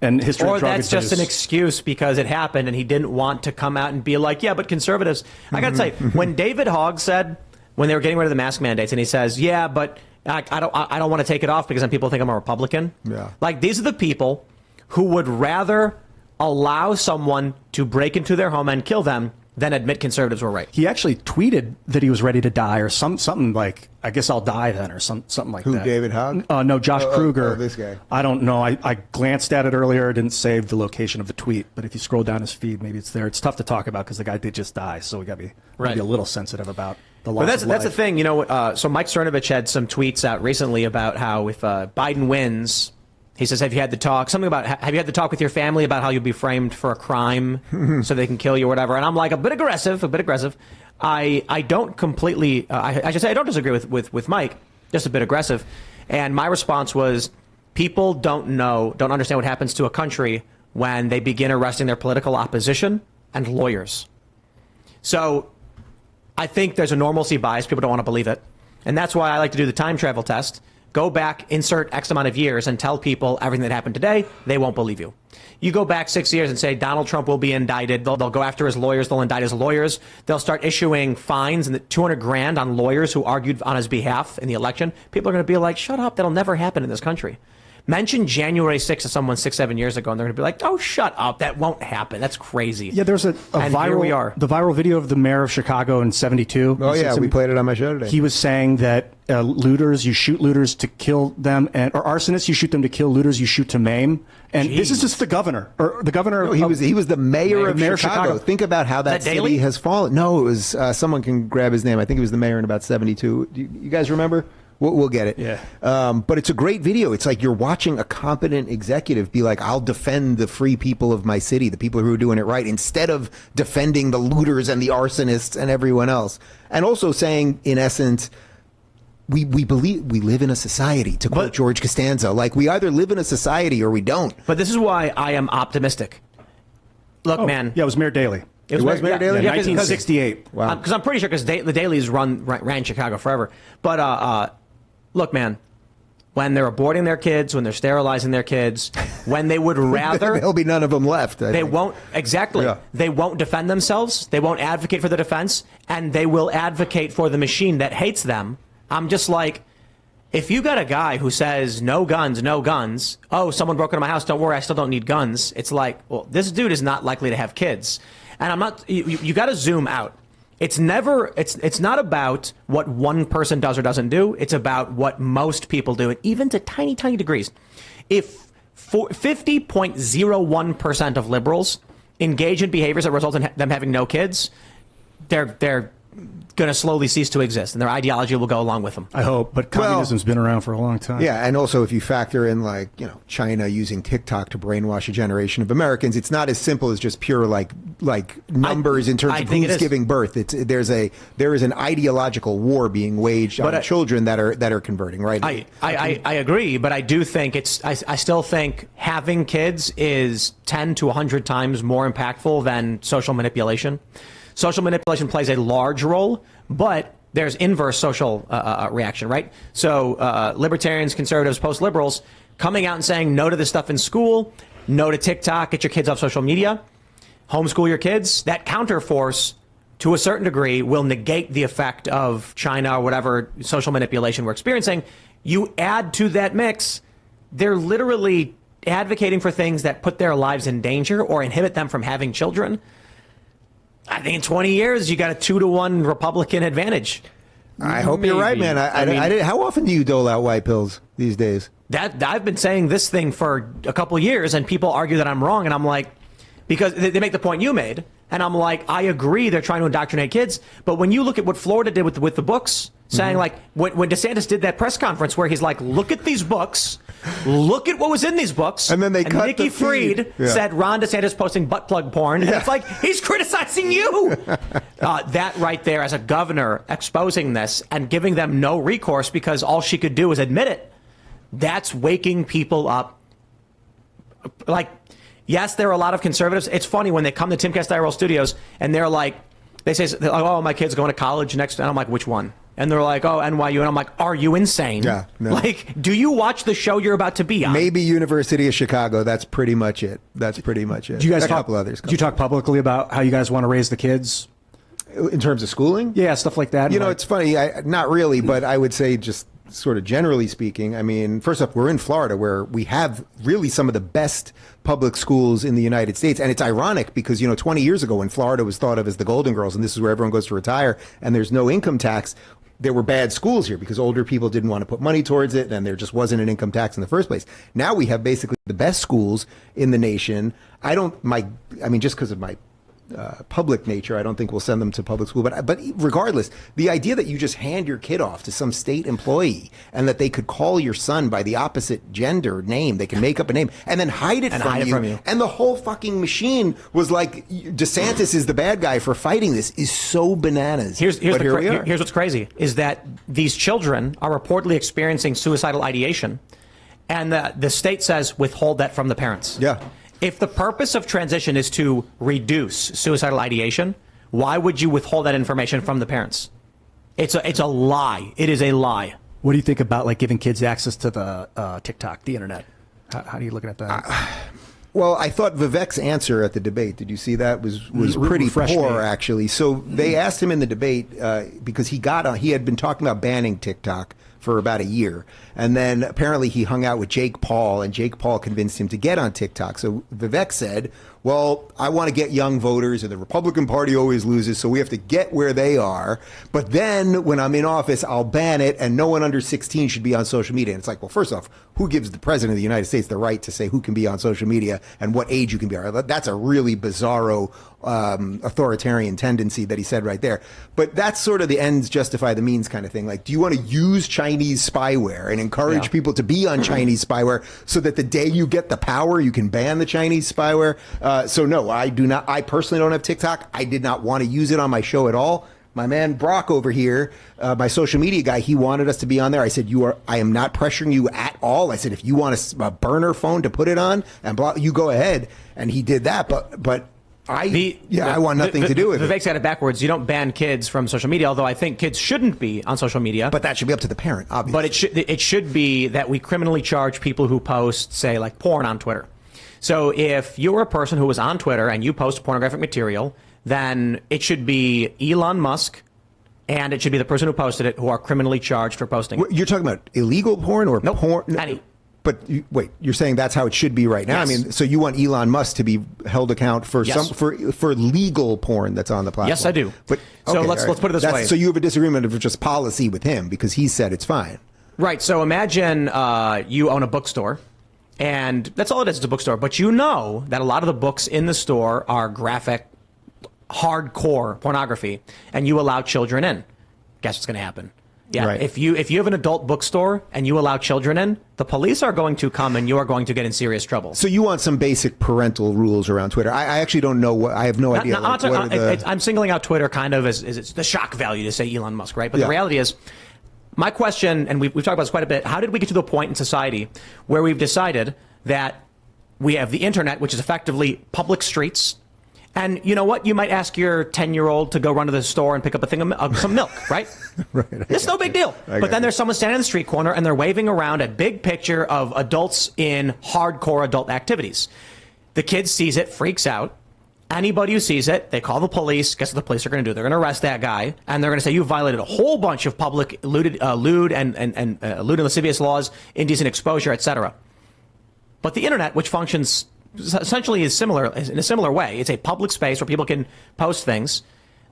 And history of drug abuse. Or that's just an excuse because it happened and he didn't want to come out and be like, yeah, but conservatives. I got to say, when David Hogg said, when they were getting rid of the mask mandates, and he says, yeah, but I don't want to take it off because then people think I'm a Republican. Yeah. Like, these are the people who would rather allow someone to break into their home and kill them than admit conservatives were right. He actually tweeted that he was ready to die, or something like, I guess I'll die then, or something like that. Who, David Hogg? No, Josh Kruger. This guy. I don't know. I glanced at it earlier. I didn't save the location of the tweet, but if you scroll down his feed, maybe it's there. It's tough to talk about because the guy did just die, so we got to be a little sensitive about the loss of life. That's the thing, so Mike Cernovich had some tweets out recently about how if Biden wins, he says, have you had the talk? Something about, have you had the talk with your family about how you'll be framed for a crime so they can kill you or whatever? And I'm like, a bit aggressive. I don't completely, I should say I don't disagree with Mike, just a bit aggressive. And my response was, people don't understand what happens to a country when they begin arresting their political opposition and lawyers. So I think there's a normalcy bias. People don't want to believe it. And that's why I like to do the time travel test. Go back, insert X amount of years, and tell people everything that happened today. They won't believe you. You go back 6 years and say Donald Trump will be indicted. They'll go after his lawyers. They'll indict his lawyers. They'll start issuing fines and $200,000 on lawyers who argued on his behalf in the election. People are going to be like, shut up. That'll never happen in this country. Mention January 6th to someone 6-7 years ago, and they're going to be like, oh, shut up. That won't happen. That's crazy. Yeah, there's a viral, here we are. The viral video of the mayor of Chicago in 72. Oh, yeah, we played it on my show today. He was saying that looters, you shoot looters to kill them, or arsonists, you shoot them to kill, looters, you shoot to maim. And this is just the governor. Or the governor he was the mayor of Chicago. Think about how that city has fallen. No, it was, someone can grab his name. I think he was the mayor in about 72. You guys remember? We'll get it. Yeah. But it's a great video. It's like you're watching a competent executive be like, I'll defend the free people of my city, the people who are doing it right, instead of defending the looters and the arsonists and everyone else. And also saying, in essence, we believe we live in a society, to quote George Costanza. Like, we either live in a society or we don't. But this is why I am optimistic. Look, man. Yeah, it was Mayor Daley. It was Mayor Daley? Yeah, 1968. Wow. Because I'm pretty sure the Dailies ran Chicago forever. But look, man, when they're aborting their kids, when they're sterilizing their kids, when they would rather... There'll be none of them left. They won't, exactly. Yeah. They won't defend themselves. They won't advocate for the defense. And they will advocate for the machine that hates them. I'm just like, if you got a guy who says, no guns, no guns, oh, someone broke into my house, don't worry, I still don't need guns. It's like, well, this dude is not likely to have kids. And I'm not, you got to zoom out. It's not about what one person does or doesn't do. It's about what most people do, and even to tiny, tiny degrees. If 50.01% of liberals engage in behaviors that result in them having no kids, they're going to slowly cease to exist, and their ideology will go along with them. I hope, but communism's been around for a long time. Yeah, and also if you factor in China using TikTok to brainwash a generation of Americans, it's not as simple as just pure like numbers in terms of who's giving birth. There is an ideological war being waged on children that are converting. Right? I agree, but I do think I still think having kids is 10 to 100 times more impactful than social manipulation. Social manipulation plays a large role, but there's inverse social reaction, right? So libertarians, conservatives, post-liberals coming out and saying no to this stuff in school, no to TikTok, get your kids off social media, homeschool your kids. That counterforce, to a certain degree, will negate the effect of China or whatever social manipulation we're experiencing. You add to that mix, they're literally advocating for things that put their lives in danger or inhibit them from having children. I think in 20 years, you got a 2-to-1 Republican advantage. I hope you're right, man. How often do you dole out white pills these days? I've been saying this thing for a couple of years, and people argue that I'm wrong, and I'm like, because they make the point you made, and I'm like, I agree they're trying to indoctrinate kids, but when you look at what Florida did with the books, saying like, when DeSantis did that press conference where he's like, look at these books, look at what was in these books, and then Nikki Fried said Ron DeSantis posting butt plug porn, and it's like, he's criticizing you. That right there, as a governor, exposing this and giving them no recourse because all she could do is admit it, that's waking people up. Like, yes, there are a lot of conservatives. It's funny when they come to Tim Castiel Studios and they're like, they say, oh, my kid's going to college next. And I'm like, which one? And they're like, oh, NYU. And I'm like, are you insane? Yeah. No. Like, do you watch the show you're about to be on? Maybe University of Chicago. That's pretty much it. Do you guys couple others? Do you talk publicly about how you guys want to raise the kids? In terms of schooling? Yeah, stuff like that. It's funny. Not really, but I would say just sort of generally speaking, I mean, first up, we're in Florida where we have really some of the best public schools in the United States. And it's ironic because, 20 years ago when Florida was thought of as the Golden Girls and this is where everyone goes to retire and there's no income tax, there were bad schools here because older people didn't want to put money towards it and there just wasn't an income tax in the first place. Now we have basically the best schools in the nation. Just because of my public nature, I don't think we'll send them to public school. But regardless, the idea that you just hand your kid off to some state employee and that they could call your son by the opposite gender name, they can make up a name and then hide it from you. And the whole fucking machine was like, DeSantis is the bad guy for fighting this is so bananas. Here's what's crazy is that these children are reportedly experiencing suicidal ideation, and the state says withhold that from the parents. Yeah. If the purpose of transition is to reduce suicidal ideation, why would you withhold that information from the parents? It's a lie. It is a lie. What do you think about like giving kids access to the TikTok, the internet? How do you look at that? Well, I thought Vivek's answer at the debate, did you see that, was pretty poor, actually. So they asked him in the debate, because he had been talking about banning TikTok for about a year. And then apparently he hung out with Jake Paul, and Jake Paul convinced him to get on TikTok. So Vivek said, well, I want to get young voters, and the Republican Party always loses, so we have to get where they are. But then when I'm in office, I'll ban it, and no one under 16 should be on social media. And it's like, well, first off, who gives the president of the United States the right to say who can be on social media and what age you can be on? That's a really bizarro authoritarian tendency that he said right there. But that's sort of the ends justify the means kind of thing. Like, do you want to use Chinese spyware and encourage people to be on Chinese spyware so that the day you get the power, you can ban the Chinese spyware? So no, I do not. I personally don't have TikTok. I did not want to use it on my show at all. My man Brock over here, my social media guy, he wanted us to be on there. I said, I am not pressuring you at all. I said, if you want a burner phone to put it on and block, you go ahead. And he did that. But I want nothing to do with it. Vivek's got it backwards. You don't ban kids from social media, although I think kids shouldn't be on social media. But that should be up to the parent, obviously. But it should be that we criminally charge people who post, say, like porn on Twitter. So if you're a person who was on Twitter and you post pornographic material, then it should be Elon Musk and it should be the person who posted it who are criminally charged for posting it. You're talking about illegal porn or porn? Any. But wait, you're saying that's how it should be right now? Yes. I mean, so you want Elon Musk to be held account for for legal porn that's on the platform? Yes, I do. But so let's put it this way. So you have a disagreement of just policy with him because he said it's fine. Right. So imagine you own a bookstore And that's all it is. It's a bookstore. But you know that a lot of the books in the store are graphic, hardcore pornography, and you allow children in. Guess what's going to happen? Yeah, right. if you have an adult bookstore and you allow children in, the police are going to come and you are going to get in serious trouble. So you want some basic parental rules around Twitter? I actually don't know what. I have no idea. I'm singling out Twitter kind of as it's the shock value to say Elon Musk, right? But the reality is, my question, and we've talked about this quite a bit, how did we get to the point in society where we've decided that we have the internet, which is effectively public streets? And you know what? You might ask your 10-year-old to go run to the store and pick up a thing of some milk, right? Right. It's no big deal. But then there's someone standing in the street corner and they're waving around a big picture of adults in hardcore adult activities. The kid sees it, freaks out. Anybody who sees it, they call the police. Guess what the police are going to do? They're going to arrest that guy, and they're going to say you violated a whole bunch of public lewd and lascivious laws, indecent exposure, etc. But the internet, which functions essentially is in a similar way, it's a public space where people can post things.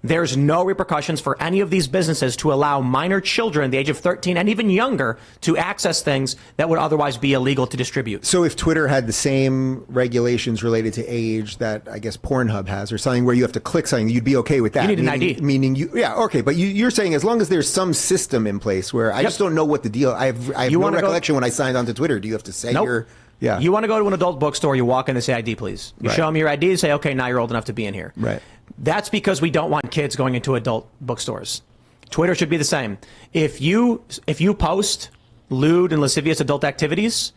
There's no repercussions for any of these businesses to allow minor children, the age of 13 and even younger, to access things that would otherwise be illegal to distribute. So if Twitter had the same regulations related to age that I guess Pornhub has, or something where you have to click something, you'd be okay with that. You need an ID. Meaning okay, but you're saying as long as there's some system in place where I just don't know what the deal. I have no recollection when I signed on to Twitter. Do you have to say your... Yeah. You want to go to an adult bookstore, you walk in and say ID, please. You show them your ID and say, okay, now you're old enough to be in here. Right. That's because we don't want kids going into adult bookstores. Twitter should be the same. If you post lewd and lascivious adult activities,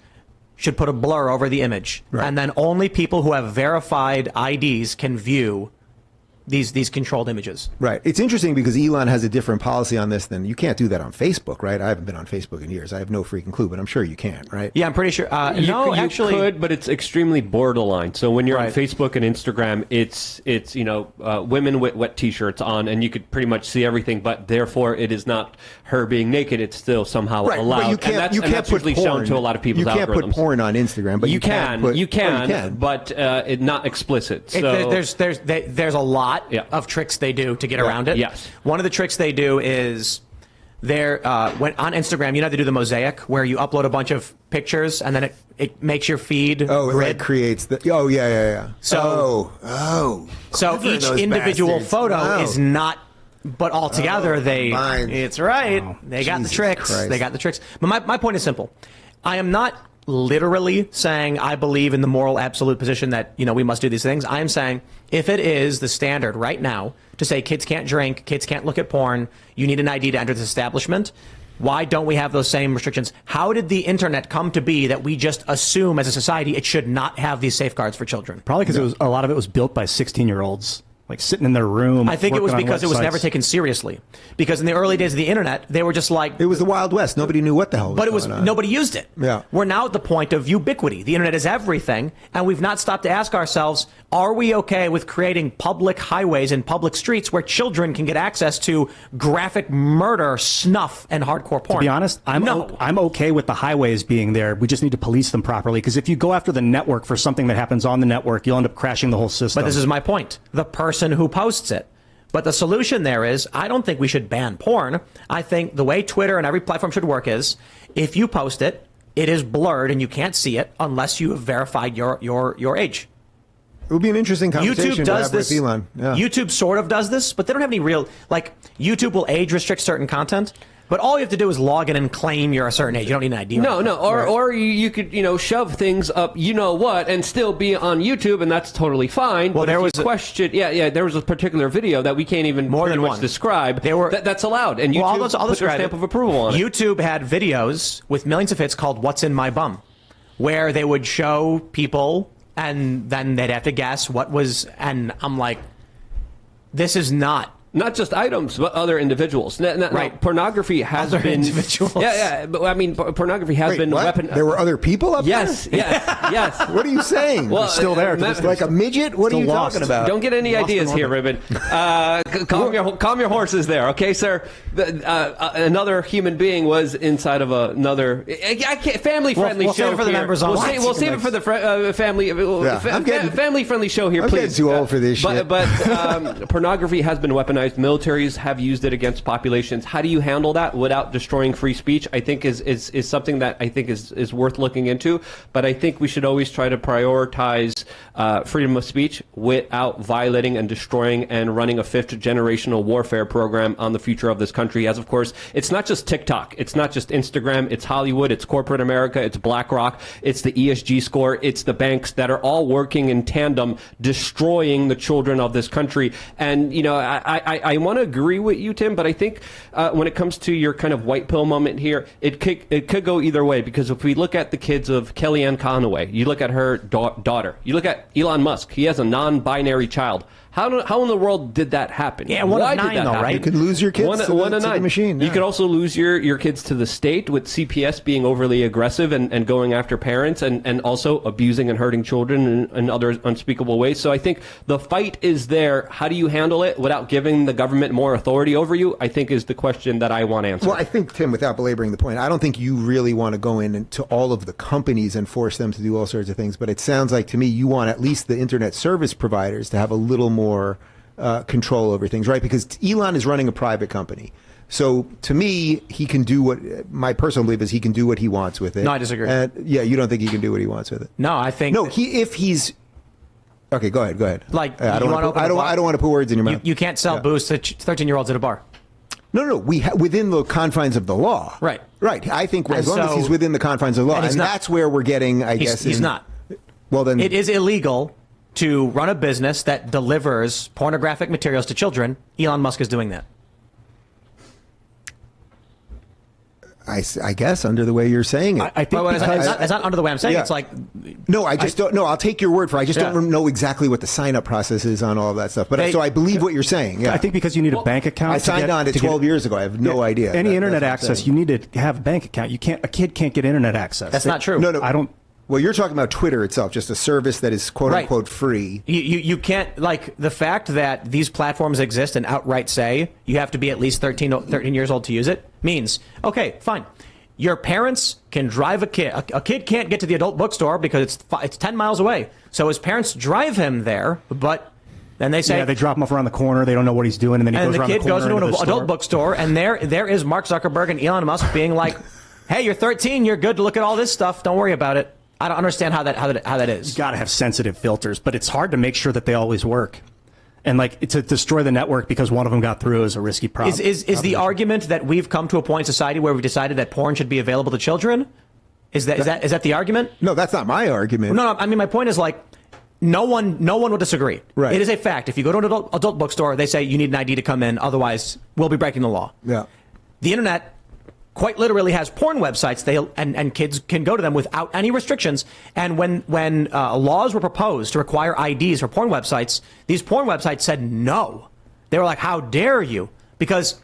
should put a blur over the image. Right. And then only people who have verified IDs can view these controlled images. Right. It's interesting because Elon has a different policy on this than you can't do that on Facebook, right? I haven't been on Facebook in years. I have no freaking clue, but I'm sure you can, right? Yeah, I'm pretty sure. You actually could, but it's extremely borderline. So when you're on Facebook and Instagram, it's women with wet T-shirts on, and you could pretty much see everything. But therefore, it is not her being naked. It's still somehow allowed. But you can't, you can't put usually porn, shown to a lot of people's algorithms. You can't put porn on Instagram, but you can, but not explicit. So there's a lot of tricks they do to get around it. Yes. One of the tricks they do is when on Instagram, you know how to do the mosaic where you upload a bunch of pictures and then it makes your feed grid. It like creates the. Oh yeah. So so each individual photo is not. But altogether, it's right. Wow. They got the tricks. Christ. They got the tricks. But my point is simple. I am not literally saying I believe in the moral absolute position that, we must do these things. I am saying if it is the standard right now to say kids can't drink, kids can't look at porn, you need an ID to enter this establishment, why don't we have those same restrictions? How did the internet come to be that we just assume as a society it should not have these safeguards for children? Probably because a lot of it was built by 16-year-olds. Like sitting in their room. I think it was because it was never taken seriously. Because in the early days of the internet, they were just like... It was the Wild West. Nobody knew what the hell was going on. Nobody used it. Yeah. We're now at the point of ubiquity. The internet is everything. And we've not stopped to ask ourselves, are we okay with creating public highways and public streets where children can get access to graphic murder, snuff, and hardcore porn? To be honest, I'm okay with the highways being there. We just need to police them properly. Because if you go after the network for something that happens on the network, you'll end up crashing the whole system. But this is my point. The person who posts it. But the solution there is, I don't think we should ban porn. I think the way Twitter and every platform should work is, if you post it, it is blurred and you can't see it unless you have verified your age. It would be an interesting conversation YouTube does this. With Elon. Yeah. YouTube sort of does this, but they don't have any real, YouTube will age restrict certain content. But all you have to do is log in and claim you're a certain age. You don't need an ID. Or you could shove things up, and still be on YouTube, and that's totally fine. Well, there was a question. There was a particular video that we can't even describe. That's allowed, and YouTube put their stamp of approval on it. YouTube had videos with millions of hits called "What's in My Bum," where they would show people, and then they'd have to guess what was. And I'm like, this is not. Not just items, but other individuals. Right. Pornography has been... individuals. Yeah. But, pornography has been weaponized. There were other people up there? Yes. What are you saying? Well, still there. Like a midget? What are you talking about? Don't get any ideas here, Ribbon. Calm your horses there, okay, sir? Another human being was inside of another... family-friendly show. We'll save it for the members on. We'll save it for the family-friendly show here, please. I'm getting too old for this shit. But pornography has been weaponized organized militaries have used it against populations. How do you handle that without destroying free speech? I think is something that I think is worth looking into. But I think we should always try to prioritize freedom of speech without violating and destroying and running a fifth generational warfare program on the future of this country. As of course, it's not just TikTok, it's not just Instagram, it's Hollywood, it's corporate America, it's BlackRock, it's the ESG score, it's the banks that are all working in tandem, destroying the children of this country. And, you know, I want to agree with you, Tim, but I think when it comes to your kind of white pill moment here, it could go either way, because if we look at the kids of Kellyanne Conway, you look at her daughter, you look at Elon Musk, he has a non-binary child. How in the world did that happen? Yeah, one Why of nine, did that though, happen? right? You could lose your kids One to of the nine. machine. You Yeah. could also lose your kids to the state, with CPS being overly aggressive and going after parents and also abusing and hurting children in other unspeakable ways. So I think the fight is there. How do you handle it without giving the government more authority over you, I think, is the question that I want to answer. Well, I think, Tim, without belaboring the point, I don't think you really want to go into all of the companies and force them to do all sorts of things. But it sounds like to me you want at least the internet service providers to have a little more control over things, right? Because Elon is running a private company. So to me, he can do what, my personal belief is he can do what he wants with it. No, I disagree. Yeah, you don't think he can do what he wants with it? No, I think... No, if he's... Okay, go ahead. Like, I don't want to put words in your mouth. You can't sell booze to 13-year-olds at a bar. No. Within the confines of the law. Right. I think as long as he's within the confines of the law. And that's where we're getting, I guess... He's not. Well, then... It is illegal to run a business that delivers pornographic materials to children. Elon Musk is doing that. I guess under the way you're saying it. I think it's not under the way I'm saying. Yeah. It's like... No, I just don't know. I'll take your word for it. I just don't know exactly what the sign-up process is on all of that stuff. But so I believe what you're saying. Yeah. I think because you need a bank account. I signed on 12 years ago. I have no idea. Any internet access, you need to have a bank account. A kid can't get internet access. That's not true. No. I don't... Well, you're talking about Twitter itself, just a service that is quote-unquote free. You can't, like, the fact that these platforms exist and outright say you have to be at least 13 years old to use it means, okay, fine. Your parents can drive a kid. A kid can't get to the adult bookstore because it's 10 miles away. So his parents drive him there, but then they say... Yeah, they drop him off around the corner. They don't know what he's doing, and then he goes around the corner. And the kid goes into an adult bookstore, and there is Mark Zuckerberg and Elon Musk being like, hey, you're 13, you're good to look at all this stuff, don't worry about it. I don't understand how that is. You got to have sensitive filters, but it's hard to make sure that they always work. And like to destroy the network because one of them got through is a risky problem. Is the argument that we've come to a point in society where we decided that porn should be available to children? Is that the argument? No, that's not my argument. No, I mean my point is like no one will disagree. Right. It is a fact. If you go to an adult bookstore, they say you need an ID to come in, otherwise we'll be breaking the law. Yeah. The internet quite literally has porn websites. And kids can go to them without any restrictions. And when laws were proposed to require IDs for porn websites, these porn websites said no. They were like, "How dare you?" Because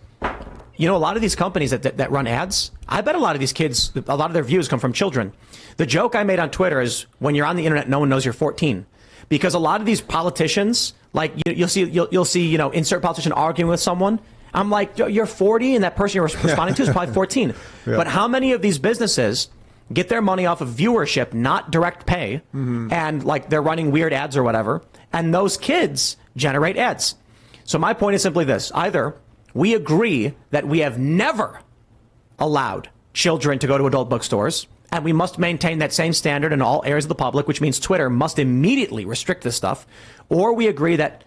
you know a lot of these companies that run ads. I bet a lot of these kids, a lot of their views come from children. The joke I made on Twitter is when you're on the internet, no one knows you're 14, because a lot of these politicians, like you'll see insert politician arguing with someone. I'm like, you're 40 and that person you're responding to is probably 14. Yeah. But how many of these businesses get their money off of viewership, not direct pay, and like they're running weird ads or whatever, and those kids generate ads? So my point is simply this. Either we agree that we have never allowed children to go to adult bookstores, and we must maintain that same standard in all areas of the public, which means Twitter must immediately restrict this stuff, or we agree that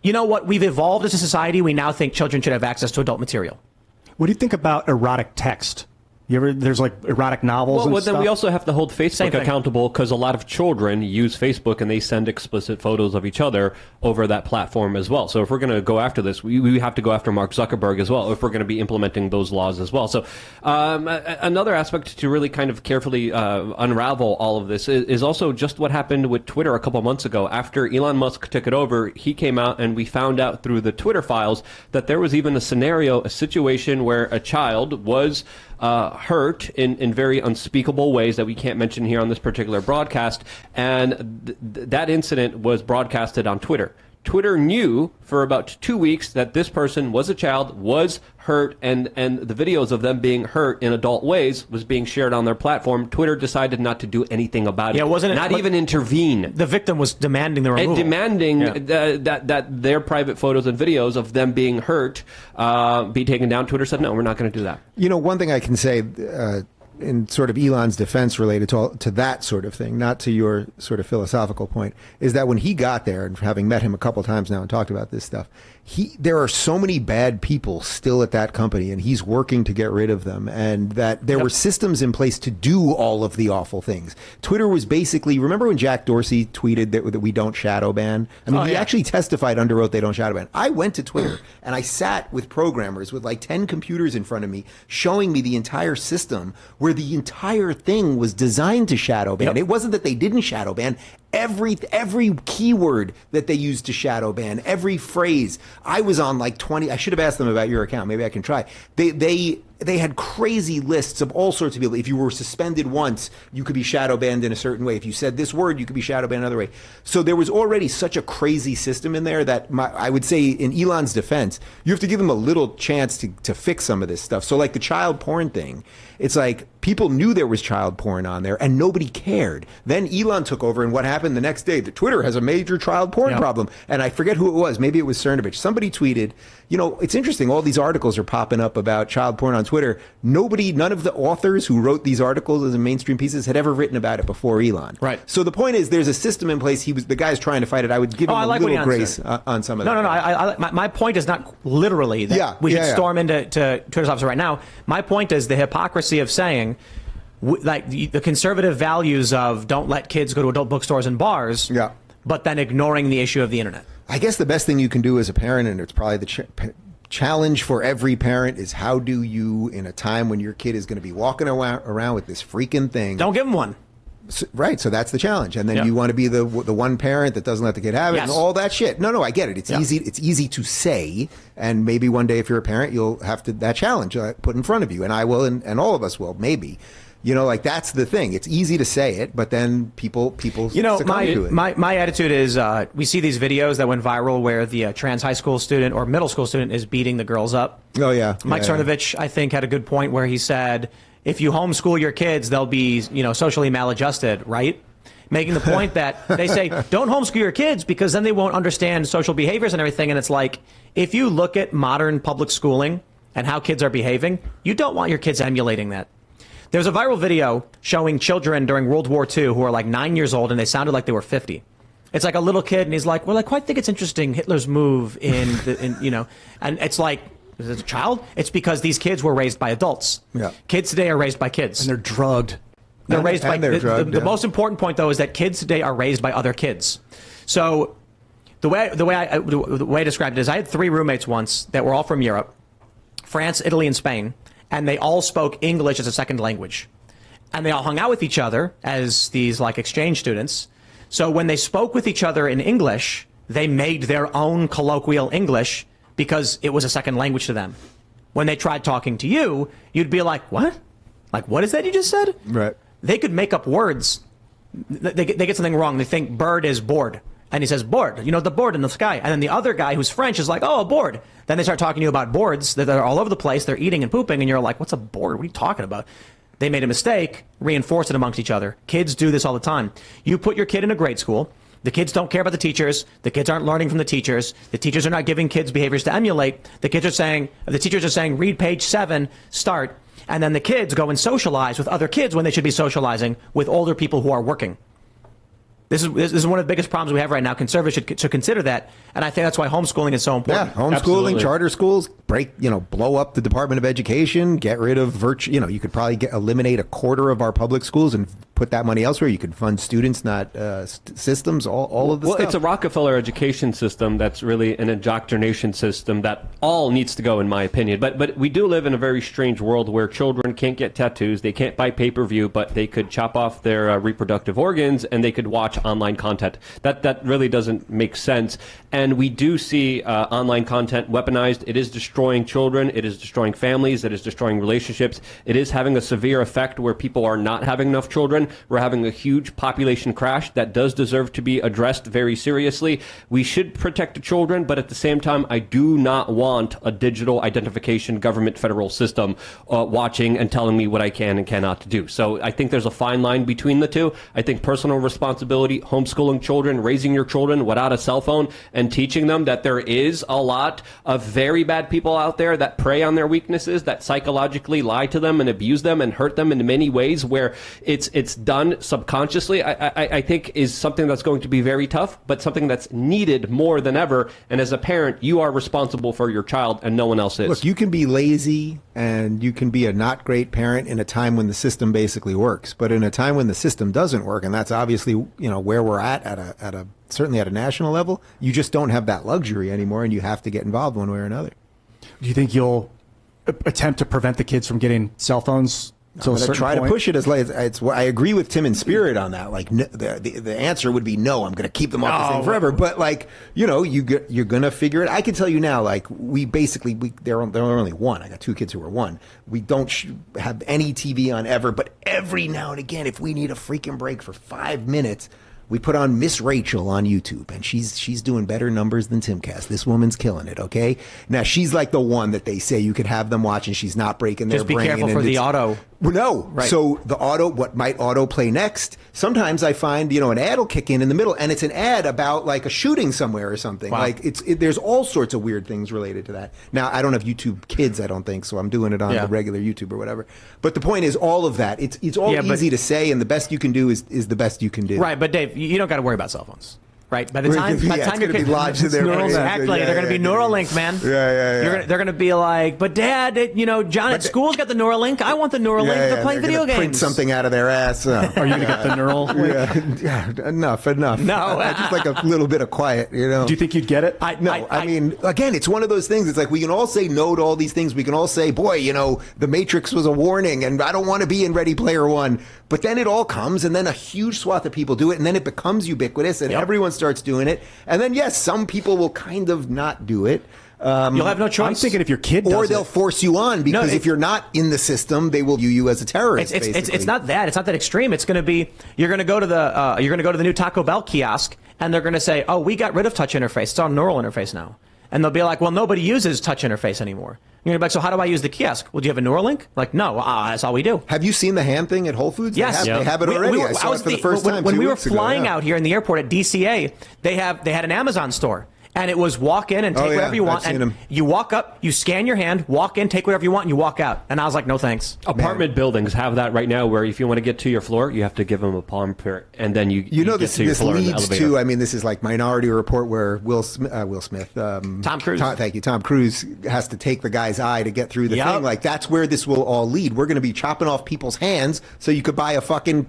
you know what? We've evolved as a society. We now think children should have access to adult material. What do you think about erotic text? There's like erotic novels and then stuff? we also have to hold Facebook accountable because a lot of children use Facebook and they send explicit photos of each other over that platform as well. So if we're going to go after this, we have to go after Mark Zuckerberg as well if we're going to be implementing those laws as well. So another aspect to really kind of carefully unravel all of this is also just what happened with Twitter a couple months ago. After Elon Musk took it over, he came out and we found out through the Twitter files that there was even a situation where a child was hurt in very unspeakable ways that we can't mention here on this particular broadcast, and that incident was broadcasted on Twitter. Twitter knew for about 2 weeks that this person was a child, was hurt, and the videos of them being hurt in adult ways was being shared on their platform. Twitter decided not to do anything about it. Yeah, wasn't it? Not even intervene. The victim was demanding the removal. And demanding that their private photos and videos of them being hurt be taken down. Twitter said, no, we're not going to do that. You know, one thing I can say in sort of Elon's defense related to that sort of thing, not to your sort of philosophical point, is that when he got there, and having met him a couple times now and talked about this stuff, there are so many bad people still at that company, and he's working to get rid of them, and that there were systems in place to do all of the awful things. Twitter was basically, remember when Jack Dorsey tweeted that we don't shadow ban? I mean, he actually testified under oath they don't shadow ban. I went to Twitter and I sat with programmers with like 10 computers in front of me showing me the entire system where the entire thing was designed to shadow ban. It wasn't that they didn't shadow ban. Every keyword that they used to shadow ban, every phrase. I was on like 20. I should have asked them about your account. Maybe I can try. They had crazy lists of all sorts of people. If you were suspended once, you could be shadow banned in a certain way. If you said this word, you could be shadow banned another way. So there was already such a crazy system in there that I would say, in Elon's defense, you have to give them a little chance to fix some of this stuff. So like the child porn thing, it's like people knew there was child porn on there and nobody cared. Then Elon took over, and what happened the next day? The Twitter has a major child porn problem. And I forget who it was. Maybe it was Cernovich. Somebody tweeted, you know, it's interesting. All these articles are popping up about child porn on Twitter. None of the authors who wrote these articles as mainstream pieces had ever written about it before Elon. Right. So the point is, there's a system in place. The guy's trying to fight it. I would give him a little grace on some of that. No. My point is not literally that we should storm into Twitter's office right now. My point is the hypocrisy of saying, like the conservative values of don't let kids go to adult bookstores and bars, but then ignoring the issue of the internet. I guess the best thing you can do as a parent, and it's probably the challenge for every parent, is how do you, in a time when your kid is going to be walking around with this freaking thing, don't give them one. Right, so that's the challenge, and then you want to be the one parent that doesn't let the kid have it, and all that shit. No, I get it. It's easy. It's easy to say, and maybe one day, if you're a parent, you'll have that challenge put in front of you, and I will, and all of us will, maybe. You know, like that's the thing. It's easy to say it, but then people succumb to it. My attitude is we see these videos that went viral where the trans high school student or middle school student is beating the girls up. Oh yeah, Mike Cernovich, I think, had a good point where he said, if you homeschool your kids, they'll be, socially maladjusted, right? Making the point that they say, don't homeschool your kids because then they won't understand social behaviors and everything. And it's like, if you look at modern public schooling and how kids are behaving, you don't want your kids emulating that. There's a viral video showing children during World War II who are like 9 years old and they sounded like they were 50. It's like a little kid and he's like, well, I quite think it's interesting Hitler's move and it's like, is it a child? It's because these kids were raised by adults. Yeah. Kids today are raised by kids. And they're drugged. They're raised by the most important point, though, is that kids today are raised by other kids. So the way I described it is I had 3 roommates once that were all from Europe, France, Italy, and Spain, and they all spoke English as a second language. And they all hung out with each other as these like exchange students. So when they spoke with each other in English, they made their own colloquial English because it was a second language to them. When they tried talking to you, you'd be like, what? Like, what is that you just said? Right. They could make up words. They get something wrong. They think bird is board. And he says board, the board in the sky. And then the other guy who's French is like, oh, a board. Then they start talking to you about boards that are all over the place. They're eating and pooping. And you're like, what's a board? What are you talking about? They made a mistake, reinforce it amongst each other. Kids do this all the time. You put your kid in a grade school. The kids don't care about the teachers. The kids aren't learning from the teachers. The teachers are not giving kids behaviors to emulate. The teachers are saying, read page 7, start. And then the kids go and socialize with other kids when they should be socializing with older people who are working. This is one of the biggest problems we have right now. Conservatives should consider that, and I think that's why homeschooling is so important. Yeah, homeschooling, absolutely. Charter schools, blow up the Department of Education, get rid of you could probably eliminate a quarter of our public schools and put that money elsewhere. You could fund students, not systems. All of the stuff. Well, it's a Rockefeller education system that's really an indoctrination system that all needs to go, in my opinion. But we do live in a very strange world where children can't get tattoos, they can't buy pay-per-view, but they could chop off their reproductive organs and they could watch online content. That really doesn't make sense. And we do see online content weaponized. It is destroying children. It is destroying families. It is destroying relationships. It is having a severe effect where people are not having enough children. We're having a huge population crash that does deserve to be addressed very seriously. We should protect the children, but at the same time, I do not want a digital identification government federal system watching and telling me what I can and cannot do. So I think there's a fine line between the two. I think personal responsibility, homeschooling children, raising your children without a cell phone, and teaching them that there is a lot of very bad people out there that prey on their weaknesses, that psychologically lie to them and abuse them and hurt them in many ways where it's done subconsciously, I think is something that's going to be very tough, but something that's needed more than ever. And as a parent, you are responsible for your child and no one else is. Look, you can be lazy and you can be a not great parent in a time when the system basically works, but in a time when the system doesn't work, and that's obviously, where we're at a certainly at a national level, you just don't have that luxury anymore, and you have to get involved one way or another. Do you think you'll attempt to prevent the kids from getting cell phones? I'm going to try to push it as late as I agree with Tim in spirit on that. Like the answer would be no. I'm going to keep them off this thing forever. But you're going to figure it. I can tell you now. Like they're only one. I got two kids who are one. We don't have any TV on ever. But every now and again, if we need a freaking break for 5 minutes, we put on Miss Rachel on YouTube, and she's doing better numbers than Timcast. This woman's killing it, okay? Now, she's like the one that they say you could have them watch, and she's not breaking their brain. Just be careful for the auto. No. Right. So what might auto play next? Sometimes I find, an ad will kick in the middle, and it's an ad about like a shooting somewhere or something. Wow. Like there's all sorts of weird things related to that. Now, I don't have YouTube Kids, I don't think, so I'm doing it on the regular YouTube or whatever. But the point is, all of that, it's all easy to say, and the best you can do is the best you can do. Right, but Dave, you don't got to worry about cell phones. Right, by the time it's going to be lodged in their brain. Exactly, they're going to be Neuralink, man. Yeah. They're going to be like, but Dad, John at school's got the Neuralink. I want the Neuralink. They're playing video games. Print something out of their ass. Are you going to get the Neuralink? Yeah, enough. No, just like a little bit of quiet. Do you think you'd get it? I mean, again, it's one of those things. It's like we can all say no to all these things. We can all say, boy, the Matrix was a warning, and I don't want to be in Ready Player One. But then it all comes, and then a huge swath of people do it, and then it becomes ubiquitous, and everyone starts doing it. And then, yes, some people will kind of not do it. You'll have no choice. I'm thinking if your kid does or they'll force you on, because if you're not in the system, they will view you as a terrorist. It's not that. It's not that extreme. It's going to be you're going to go to the new Taco Bell kiosk, and they're going to say, "Oh, we got rid of touch interface. It's all neural interface now." And they'll be like, "Well, nobody uses touch interface anymore." You're gonna be like, "So how do I use the kiosk?" "Well, do you have a Neuralink?" Like, "No, that's all we do." Have you seen the hand thing at Whole Foods? Yes, they have it already. I saw it for the first time when 2 we were weeks ago, flying out here in the airport at DCA. They had an Amazon store. And it was walk in and take whatever you want. And you walk up, you scan your hand, walk in, take whatever you want, and you walk out. And I was like, no thanks. Apartment buildings have that right now, where if you want to get to your floor, you have to give them a palm print, and then you get to your floor in the elevator. To, I mean, this is like Minority Report, where Will Smith, Tom Cruise. Thank you. Tom Cruise has to take the guy's eye to get through the thing. Like, that's where this will all lead. We're going to be chopping off people's hands so you could buy a fucking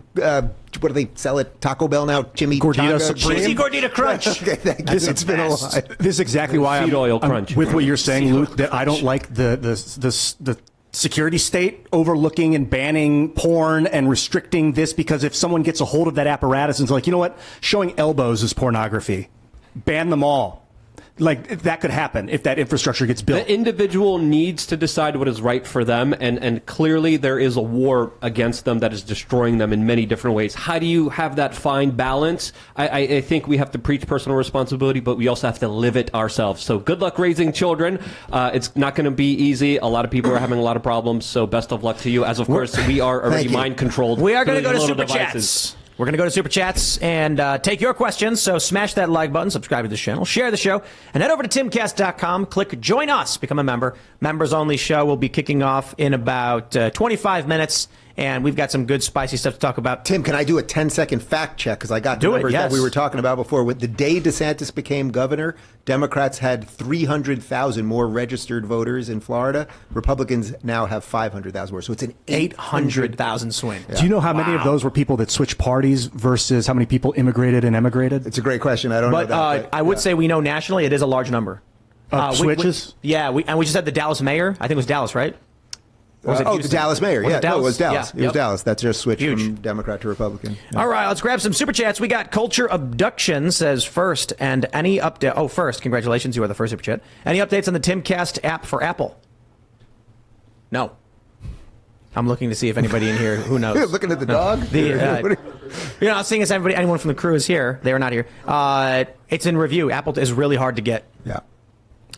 what do they sell at Taco Bell now? Jimmy Gordita Supreme? Cheesy Gordita Crunch. Okay, thank you. It's been a while. This is exactly why I'm with what you're saying, Luke, that I don't like the security state overlooking and banning porn and restricting this, because if someone gets a hold of that apparatus and is like, you know what, showing elbows is pornography, ban them all. Like, that could happen if that infrastructure gets built. The individual needs to decide what is right for them, and clearly there is a war against them that is destroying them in many different ways. How do you have that fine balance? I think we have to preach personal responsibility, but we also have to live it ourselves. So good luck raising children. It's not going to be easy. A lot of people are having a lot of problems, so best of luck to you. As of course, we are already mind-controlled. We are going to go to Super Chats. We're going to go to Super Chats and take your questions. So smash that like button, subscribe to this channel, share the show, and head over to timcast.com. Click Join Us, become a member. Members only show will be kicking off in about 25 minutes. And we've got some good spicy stuff to talk about. Tim, can I do a 10-second fact check? Because I got the numbers that we were talking about before. With the day DeSantis became governor, Democrats had 300,000 more registered voters in Florida. Republicans now have 500,000 more. So it's an 800,000 swing. Yeah. Do you know how many of those were people that switched parties versus how many people immigrated and emigrated? It's a great question. I don't know that. I would say we know nationally it is a large number. Switches? We just had the Dallas mayor. I think it was Dallas, right? The Dallas mayor. It was Dallas. Yeah. It was Dallas. That's just switched Huge. from Democrat to Republican. Yeah. All right, let's grab some Super Chats. We got Culture Abduction says first, and any update. Oh, first, congratulations. You are the first Super Chat. Any updates on the Timcast app for Apple? No. I'm looking to see if anybody in here who knows. Looking at the dog? I was seeing if anyone from the crew is here. They are not here. It's in review. Apple is really hard to get. Yeah.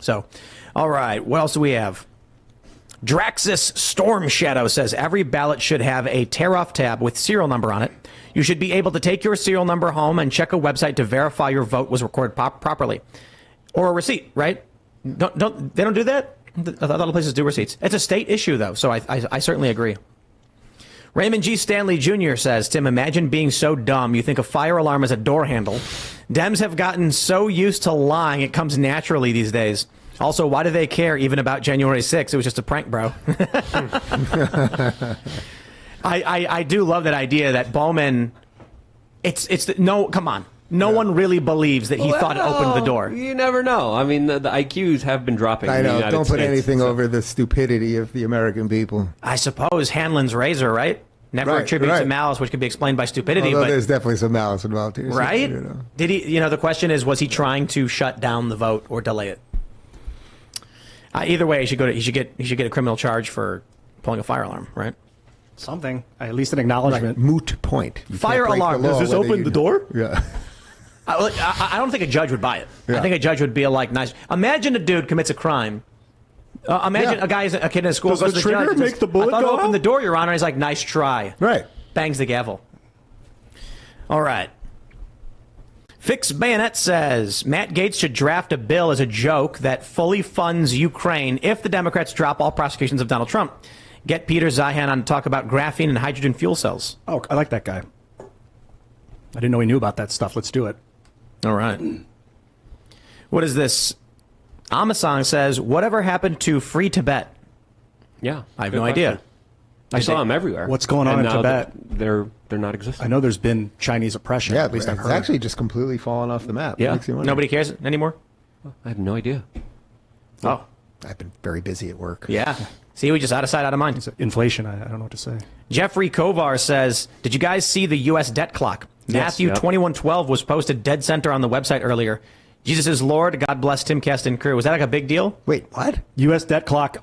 So, all right. What else do we have? Draxus Storm Shadow says every ballot should have a tear-off tab with serial number on it. You should be able to take your serial number home and check a website to verify your vote was recorded properly, or a receipt. Right? They don't do that. Other places do receipts. It's a state issue, though, so I certainly agree. Raymond G. Stanley Jr. says, Tim, imagine being so dumb you think a fire alarm is a door handle. Dems have gotten so used to lying it comes naturally these days. Also, why do they care even about January 6th? It was just a prank, bro. I do love that idea that Bowman, come on. No one really believes that he thought it opened the door. You never know. I mean, the IQs have been dropping. I know. In the United Don't put States, anything over the stupidity of the American people. I suppose Hanlon's razor, right? Never attributes to malice, which can be explained by stupidity. Although but there's definitely some malice involved here. Right? So, Did he? The question is, was he trying to shut down the vote or delay it? Either way, he should get a criminal charge for pulling a fire alarm, right? Something. At least an acknowledgement. Moot point. You Fire alarm. Does this open the door? Yeah. I don't think a judge would buy it. Yeah. I think a judge would be like, nice. Imagine a dude commits a crime. Imagine a kid in a school Does goes the to the trigger judge. make the bullet I thought go open off? the door, Your Honor. He's like, nice try. Right. Bangs the gavel. All right. Fix Bayonet says Matt Gaetz should draft a bill as a joke that fully funds Ukraine if the Democrats drop all prosecutions of Donald Trump. Get Peter Zeihan on to talk about graphene and hydrogen fuel cells. Oh, I like that guy. I didn't know he knew about that stuff. Let's do it. All right. What is this? Amasong says, whatever happened to Free Tibet? Yeah. I have no idea. I saw them everywhere. What's going on And in now Tibet? They're not existing. I know there's been Chinese oppression. Yeah, at least I've it's heard. actually just completely fallen off the map. Yeah. Makes you wonder. Nobody cares anymore? I have no idea. Oh, I've been very busy at work. yeah. See, we just out of sight, out of mind. Inflation. I don't know what to say. Jeffrey Kovar says, did you guys see the U.S. debt clock? Matthew Yep. 2112 was posted dead center on the website earlier. Jesus is Lord. God bless Timcast and crew. Was that like a big deal? Wait, what? U.S. Debt Clock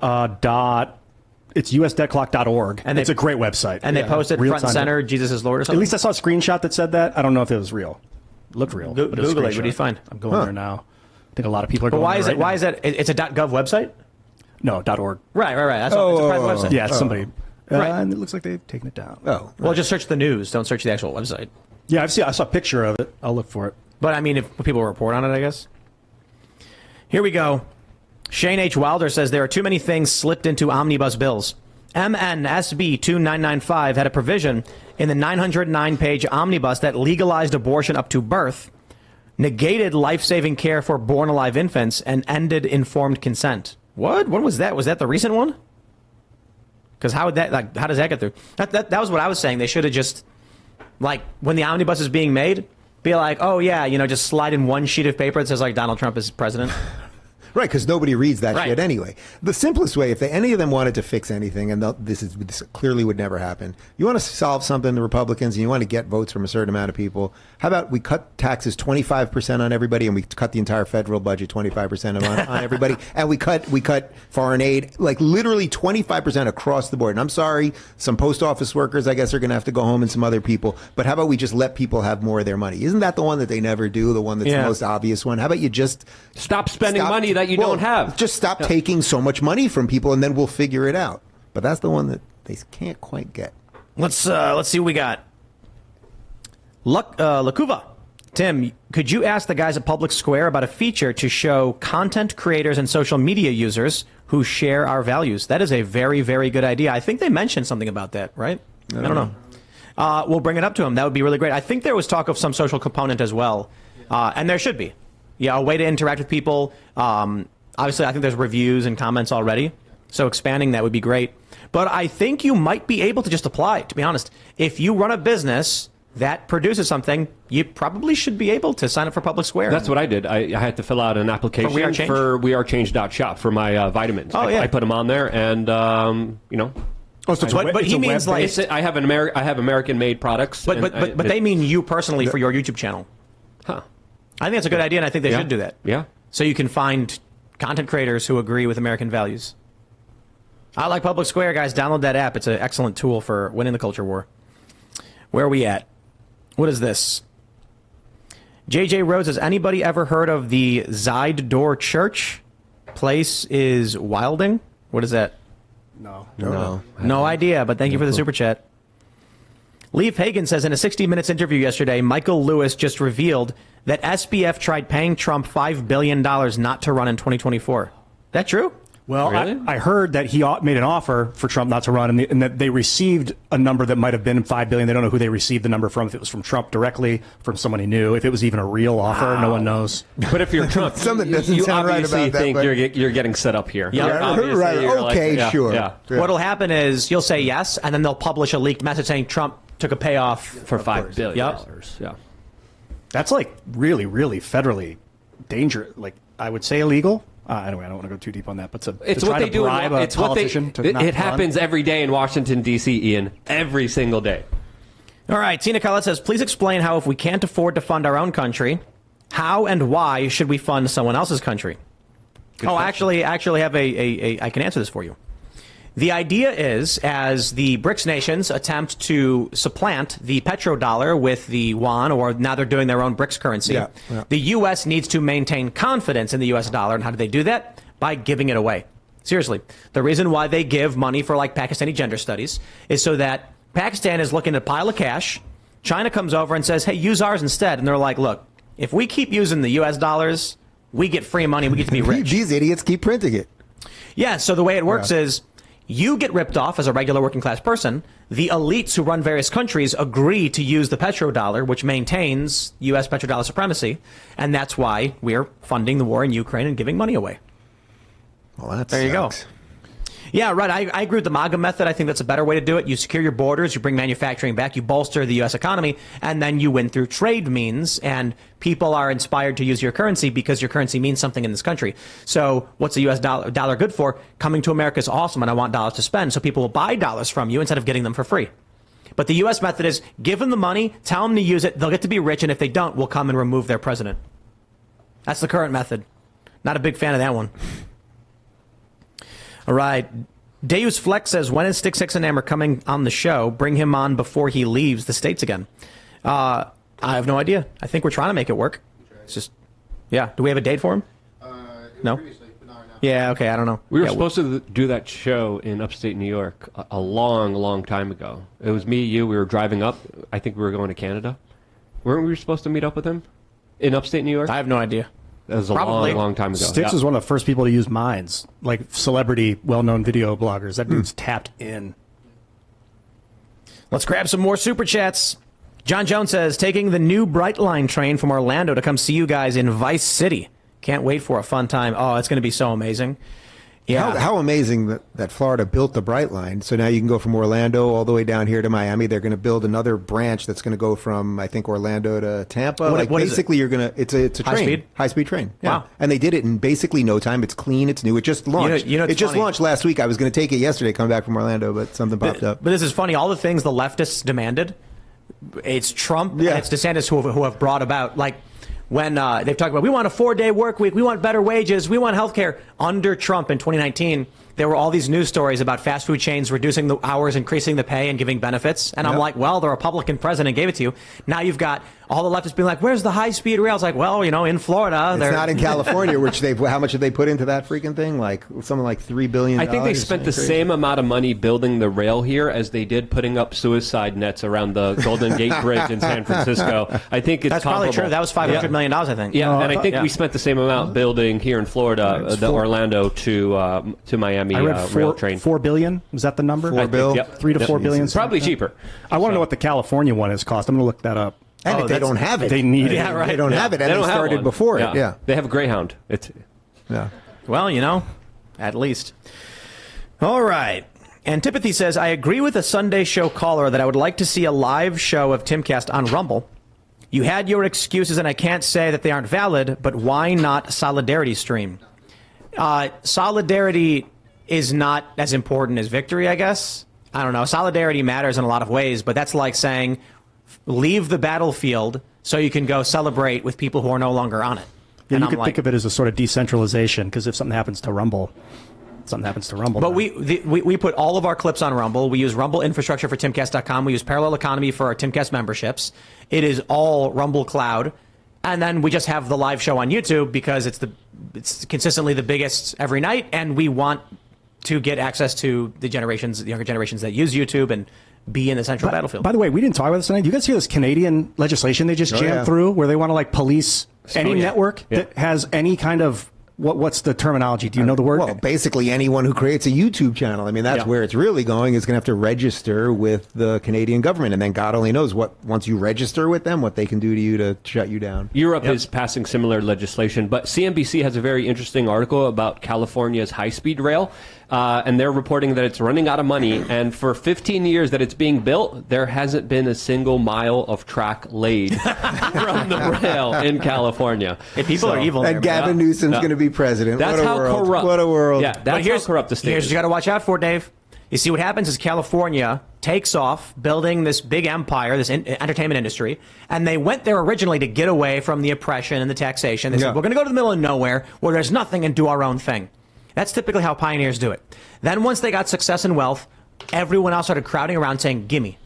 it's usdebtclock.org. And it's a great website. And they posted Real front and time center, debt. Jesus is Lord or At something? least I saw a screenshot that said that. I don't know if it was real. It looked real. but was a Google it. What do you screenshot. find? I'm going there now. I think a lot of people are But going why is there it? right Why now. is that? It's a .gov website? No, .org. Right. That's it's a private website. Yeah, it's somebody. Right. And it looks like they've taken it down. Oh. Well, just search the news. Don't search the actual website. Yeah, I saw a picture of it. I'll look for it. But, I mean, if people report on it, I guess. Here we go. Shane H. Wilder says there are too many things slipped into omnibus bills. MNSB 2995 had a provision in the 909-page omnibus that legalized abortion up to birth, negated life-saving care for born-alive infants, and ended informed consent. What? When was that? Was that the recent one? Because how does that get through? That was what I was saying. They should have just, like, when the omnibus is being made, be like, oh, yeah, just slide in one sheet of paper that says, like, Donald Trump is president. Right, because nobody reads that Right. shit anyway. The simplest way, if any of them wanted to fix anything, and this clearly would never happen, you want to solve something, the Republicans, and you want to get votes from a certain amount of people, how about we cut taxes 25% on everybody, and we cut the entire federal budget 25% on everybody, and we cut foreign aid, like literally 25% across the board. And I'm sorry, some post office workers, I guess, are going to have to go home, and some other people, but how about we just let people have more of their money? Isn't that the one that they never do, the one that's the most obvious one? How about you just Stop spending money that you don't have. Just stop taking so much money from people, and then we'll figure it out. But that's the one that they can't quite get. Let's see what we got. Lakuva. Tim, could you ask the guys at Public Square about a feature to show content creators and social media users who share our values? That is a very, very good idea. I think they mentioned something about that, right? I don't know. We'll bring it up to them. That would be really great. I think there was talk of some social component as well, and there should be. Yeah, a way to interact with people. Obviously, I think there's reviews and comments already, so expanding that would be great. But I think you might be able to just apply, to be honest. If you run a business that produces something, you probably should be able to sign up for Public Square. That's what I did. I had to fill out an application for WeAreChange.shop for my vitamins. Oh, yeah. I put them on there, and Oh, so but he means like, I have American-made products. but they mean you personally for your YouTube channel. Huh. I think that's a good idea, and I think they should do that. Yeah. So you can find content creators who agree with American values. I like Public Square, guys. Download that app. It's an excellent tool for winning the culture war. Where are we at? What is this? JJ Rhodes, has anybody ever heard of the Zide Door Church? Place is Wilding. What is that? No idea, but thank you for the super chat. Leaf Hagen says, in a 60 Minutes interview yesterday, Michael Lewis just revealed that SBF tried paying Trump $5 billion not to run in 2024. That true? Well, Really? I heard that he made an offer for Trump not to run, and that they received a number that might have been $5 billion. They don't know who they received the number from, if it was from Trump directly, from someone he knew, if it was even a real offer. No one knows. But if you're Trump, Something doesn't you sound right obviously about that, think but- you're getting set up here. Yeah, Obviously, right. you're like, Okay, yeah, sure. Yeah. What'll happen is you'll say yes, and then they'll publish a leaked message saying Trump took a payoff For $5 billion. Yep. Yeah. That's like really, really federally dangerous. Like, I would say illegal. Anyway, I don't want to go too deep on that, but It's to what try they to do. bribe a It's what they. politician to It not run. happens every day in Washington D.C. Ian, every single day. All right, Tina Collette says, please explain how if we can't afford to fund our own country, how and why should we fund someone else's country? Actually have I can answer this for you. The idea is, as the BRICS nations attempt to supplant the petrodollar with the yuan, or now they're doing their own BRICS currency, the U.S. needs to maintain confidence in the U.S. dollar. And how do they do that? By giving it away. Seriously. The reason why they give money for, like, Pakistani gender studies is so that Pakistan is looking at a pile of cash. China comes over and says, hey, use ours instead. And they're like, look, if we keep using the U.S. dollars, we get free money. We get to be rich. These idiots keep printing it. Yeah, so the way it works is you get ripped off as a regular working class person. The elites who run various countries agree to use the petrodollar, which maintains U.S. petrodollar supremacy. And that's why we're funding the war in Ukraine and giving money away. Well, There you go. Yeah, right. I agree with the MAGA method. I think that's a better way to do it. You secure your borders, you bring manufacturing back, you bolster the U.S. economy, and then you win through trade means, and people are inspired to use your currency because your currency means something in this country. So what's the U.S. dollar good for? Coming to America is awesome, and I want dollars to spend, so people will buy dollars from you instead of getting them for free. But the U.S. method is give them the money, tell them to use it, they'll get to be rich, and if they don't, we'll come and remove their president. That's the current method. Not a big fan of that one. All right. Deus Flex says, when is Stick Six and Hammer coming on the show? Bring him on before he leaves the States again. I have no idea. I think we're trying to make it work. It's just, yeah. Do we have a date for him? No? Yeah, okay, I don't know. We were supposed to do that show in upstate New York a long, long time ago. It was me, you, we were driving up. I think we were going to Canada. Weren't we supposed to meet up with him in upstate New York? I have no idea. That was a Probably. long, long time ago. Styx was one of the first people to use Minds, like celebrity, well-known video bloggers. That dude's tapped in. Let's grab some more super chats. John Jones says, taking the new Brightline train from Orlando to come see you guys in Vice City. Can't wait for a fun time. Oh, it's going to be so amazing. Yeah. How amazing that Florida built the Brightline. So now you can go from Orlando all the way down here to Miami. They're going to build another branch that's going to go from, I think, Orlando to Tampa. What is basically, you're going to, it's a train. High-speed train. Yeah. Wow. And they did it in basically no time. It's clean. It's new. It just launched. You know, it just funny. launched last week. I was going to take it yesterday, come back from Orlando, but something popped up. But this is funny. All the things the leftists demanded, it's Trump and it's DeSantis who have brought about, like, when they've talked about, we want a 4-day work week, we want better wages, we want health care. Under Trump in 2019, there were all these news stories about fast food chains reducing the hours, increasing the pay, and giving benefits. And I'm like, well, the Republican president gave it to you. Now you've got all the leftists being like, where's the high-speed rail? It's like, well, you know, in Florida. It's not in California, which how much did they put into that freaking thing? Like something like $3 billion. I think they spent the same amount of money building the rail here as they did putting up suicide nets around the Golden Gate Bridge in San Francisco. I think it's That's probably true. That was $500 million, I think. Yeah, and I think we spent the same amount building here in Florida, the Orlando to Miami I read rail train. $4 billion. Was that the number? $4 billion. Yep. 3 to 4 billion. Probably cheaper. I want to know what the California one has cost. I'm going to look that up. And if they don't have it. They need it. Yeah, right. They don't have it. And They they don't have started one. before it. Yeah. They have a Greyhound. Yeah. Well, you know, at least. All right. Antipathy says, I agree with the Sunday show caller that I would like to see a live show of Timcast on Rumble. You had your excuses, and I can't say that they aren't valid, but why not Solidarity stream? Solidarity is not as important as victory, I guess. I don't know. Solidarity matters in a lot of ways, but that's like saying leave the battlefield so you can go celebrate with people who are no longer on it. Yeah, And you I'm could like, think of it as a sort of decentralization, because if something happens to Rumble, something happens to Rumble. But now. we put all of our clips on Rumble. We use Rumble infrastructure for Timcast.com. We use Parallel Economy for our Timcast memberships. It is all Rumble Cloud. And then we just have the live show on YouTube because it's consistently the biggest every night, and we want to get access to the younger generations that use YouTube and be in the central battlefield. By the way, we didn't talk about this tonight. You guys hear this Canadian legislation they just jammed through where they want to like police any network that has any kind of what's the terminology? Do you know the word? Well, basically anyone who creates a YouTube channel. I mean, that's where it's really going, is going to have to register with the Canadian government. And then God only knows once you register with them, what they can do to you to shut you down. Europe is passing similar legislation, but CNBC has a very interesting article about California's high-speed rail. And they're reporting that it's running out of money. And for 15 years that it's being built, there hasn't been a single mile of track laid from the rail in California. Hey, people are evil. And Gavin Newsom's going to be president. That's what a how world. corrupt. What a world. Yeah, that's how corrupt the state Here's is. what you got to watch out for, Dave. You see what happens is California takes off building this big empire, this entertainment industry, and they went there originally to get away from the oppression and the taxation. They said, we're going to go to the middle of nowhere where there's nothing and do our own thing. That's typically how pioneers do it. Then once they got success and wealth, everyone else started crowding around saying, gimme.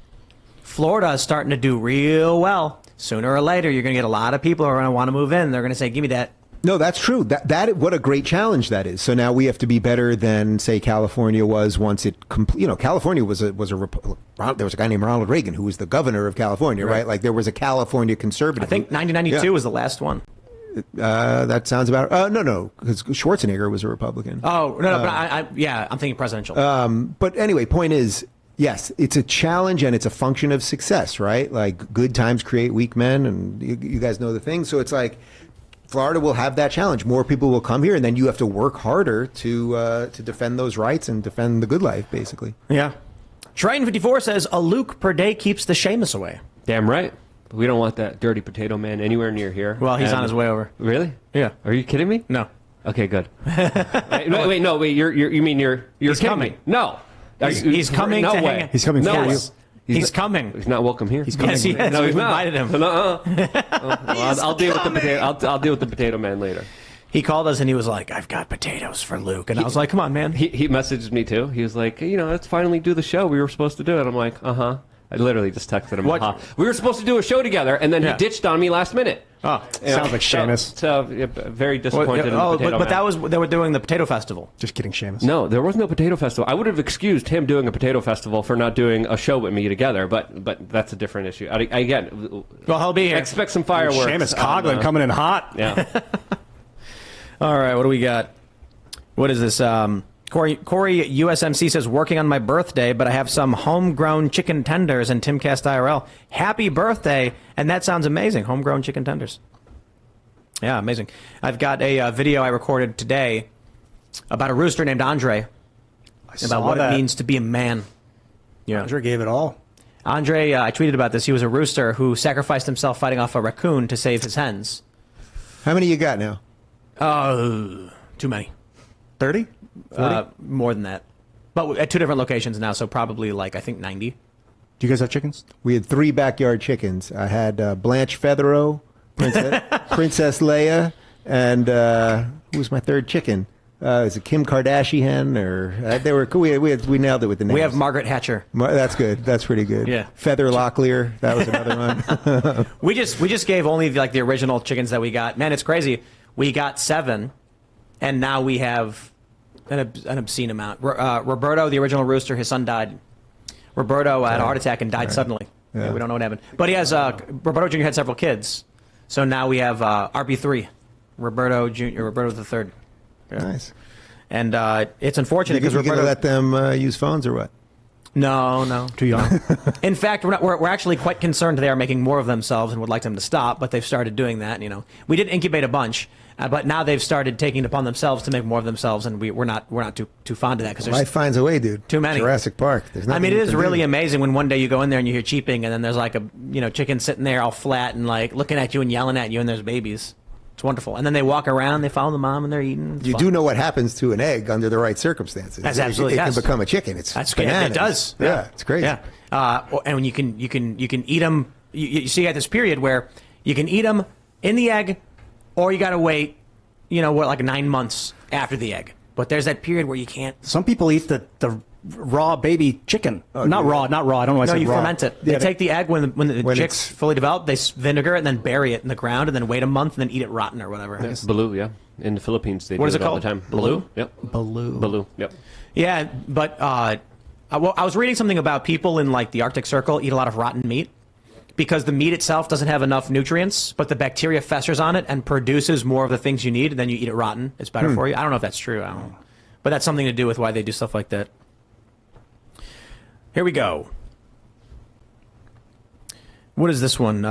Florida is starting to do real well. Sooner or later, you're going to get a lot of people who are going to want to move in. They're going to say, gimme that. No, that's true. That what a great challenge that is. So now we have to be better than, say, California was once it. California there was a guy named Ronald Reagan who was the governor of California, right? Like there was a California conservative. I think 1992 was the last one. That sounds about. No, because Schwarzenegger was a Republican. Oh no, but I'm thinking presidential. But anyway, point is, yes, it's a challenge and it's a function of success, right? Like good times create weak men, and you guys know the thing. So it's like Florida will have that challenge. More people will come here, and then you have to work harder to defend those rights and defend the good life, basically. Yeah. Train54 says a Luke per day keeps the Seamus away. Damn right. We don't want that dirty potato man anywhere near here. Well, he's on his way over. Really? Yeah. Are you kidding me? No. Okay, good. wait. You mean you're He's kidding coming. me? No. He's coming no to way. hang. He's coming no for way. you. He's coming. He's not welcome here. He's coming. Yes, he is. No, We've he's not. invited him. I'll deal with the potato. I'll deal with the potato man later. He called us and he was like, "I've got potatoes for Luke," and I was like, "Come on, man." He messaged me too. He was like, let's finally do the show. We were supposed to do it. I'm like, I literally just texted him. What? We were supposed to do a show together, and then he ditched on me last minute. Oh, Sounds like Seamus. So very disappointed in the potato but man. they were doing the potato festival. Just kidding, Seamus. No, there was no potato festival. I would have excused him doing a potato festival for not doing a show with me together, but that's a different issue. Again, Well, he'll be here. expect some fireworks. Seamus Coughlin coming in hot. Yeah. All right, what do we got? What is this? Corey USMC says, working on my birthday, but I have some homegrown chicken tenders and Timcast IRL. Happy birthday. And that sounds amazing. Homegrown chicken tenders. Yeah, amazing. I've got a video I recorded today about a rooster named Andre. About what it means to be a man. Yeah. Andre gave it all. Andre, I tweeted about this. He was a rooster who sacrificed himself fighting off a raccoon to save his hens. How many you got now? Too many. 30? More than that. But at two different locations now, so probably like, I think 90. Do you guys have chickens? We had 3 backyard chickens. I had Blanche Featherow, Princess Leia, and who was my third chicken? Is it Kim Kardashian or they were? We nailed it with the names. We have Margaret Hatcher. That's good. That's pretty good. Yeah. Feather Locklear. That was another one. We just gave only like the original chickens that we got. Man, it's crazy. We got 7, and now we have an obscene amount. Roberto, the original rooster, his son died. Roberto had a heart attack and died suddenly. Yeah, we don't know what happened. But he has Roberto Jr. had several kids, so now we have RB3, Roberto Jr. Roberto the third. Yeah. Nice. And it's unfortunate because You're Roberto. going to let them use phones or what? No. Too young. In fact, we're actually quite concerned they are making more of themselves and would like them to stop, but they've started doing that. We did incubate a bunch, but now they've started taking it upon themselves to make more of themselves, and we're not too fond of that because Life finds a way, dude. Too many. Jurassic Park. There's nothing it you is can really do. amazing when one day you go in there and you hear cheeping, and then there's like a chicken sitting there all flat and like looking at you and yelling at you, and there's babies. It's wonderful. And then they walk around, they follow the mom, and they're eating. It's You fun. do know what happens to an egg under the right circumstances. That's absolutely it yes. can become a chicken. It's That's bananas. It does. Yeah, it's crazy. Yeah. And when you can eat them. You see at this period where you can eat them in the egg, or you got to wait. Like 9 months after the egg. But there's that period where you can't. Some people eat the raw baby chicken. Not raw. I don't know why I said you raw. ferment it. They take the egg when the chick's fully developed, they vinegar it and then bury it in the ground and then wait a month and then eat it rotten or whatever. Baloo, yeah. In the Philippines, they What do is it all called? the time. Baloo? Yep. Baloo. Yep. Yeah, but I was reading something about people in like the Arctic Circle eat a lot of rotten meat because the meat itself doesn't have enough nutrients, but the bacteria festers on it and produces more of the things you need, and then you eat it rotten. It's better for you. I don't know if that's true. I don't know. But that's something to do with why they do stuff like that. Here we go. What is this one?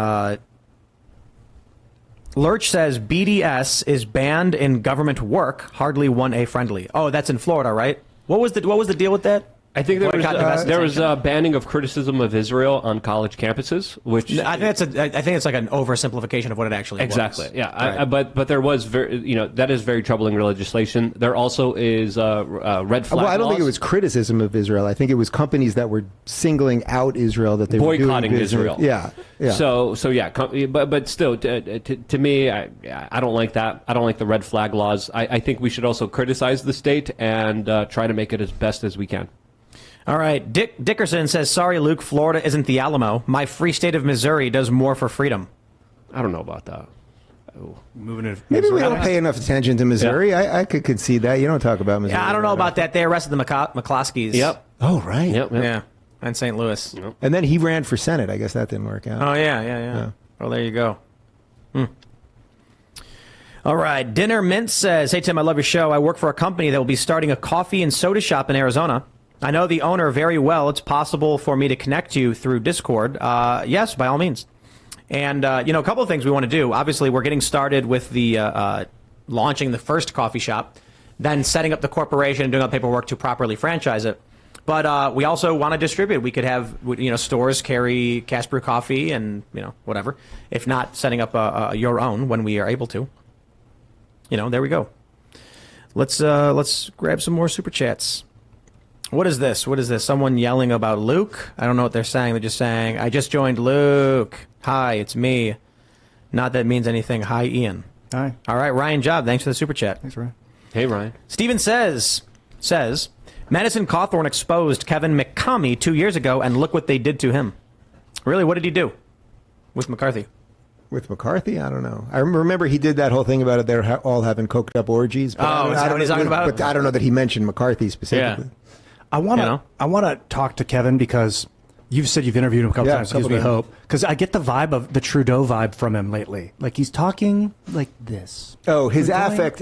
Lurch says BDS is banned in government work, hardly 1A friendly. Oh, that's in Florida, right? What was the deal with that? I think Boycott, there was a banning of criticism of Israel on college campuses, which I think it's like an oversimplification of what it actually exactly. was. Yeah, Right. but there was that is very troubling legislation. There also is red flag. Well, I don't think it laws. was criticism of Israel. I think it was companies that were singling out Israel, that they boycotting were doing Israel. Yeah. So yeah, but still, to me, I don't like that. I don't like the red flag laws. I think we should also criticize the state and try to make it as best as we can. All right. Dick Dickerson says, sorry, Luke, Florida isn't the Alamo. My free state of Missouri does more for freedom. I don't know about that. Moving to Maybe we don't pay enough attention to Missouri. Yeah. I could concede that. You don't talk about Missouri. Yeah, I don't know about that. They arrested the McCloskeys. Yep. Oh, right. Yep. Yeah. And St. Louis. Yep. And then he ran for Senate. I guess that didn't work out. Oh, yeah. Well, there you go. All right. Dinner Mint says, hey, Tim, I love your show. I work for a company that will be starting a coffee and soda shop in Arizona. I know the owner very well. It's possible for me to connect you through Discord. Yes, by all means. And, a couple of things we want to do. Obviously, we're getting started with the launching the first coffee shop, then setting up the corporation and doing all the paperwork to properly franchise it. But we also want to distribute. We could have, stores carry Cash Brew coffee and, whatever. If not, setting up your own when we are able to. There we go. Let's grab some more super chats. What is this? Someone yelling about Luke? I don't know what they're saying. They're just saying, I just joined Luke. Hi, it's me. Not that it means anything. Hi, Ian. Hi. All right, Ryan Job. Thanks for the super chat. Thanks, Ryan. Hey, Ryan. Steven says, Madison Cawthorn exposed Kevin McCarthy 2 years ago, and look what they did to him. Really, what did he do with McCarthy? With McCarthy? I don't know. I remember he did that whole thing about it. They're all having coked up orgies. But is that what he's talking about? But I don't know that he mentioned McCarthy specifically. Yeah. I want to talk to Kevin because you've said you've interviewed him a couple times. Gives me hope because I get the vibe of the Trudeau vibe from him lately. Like he's talking like this. Oh, his affect's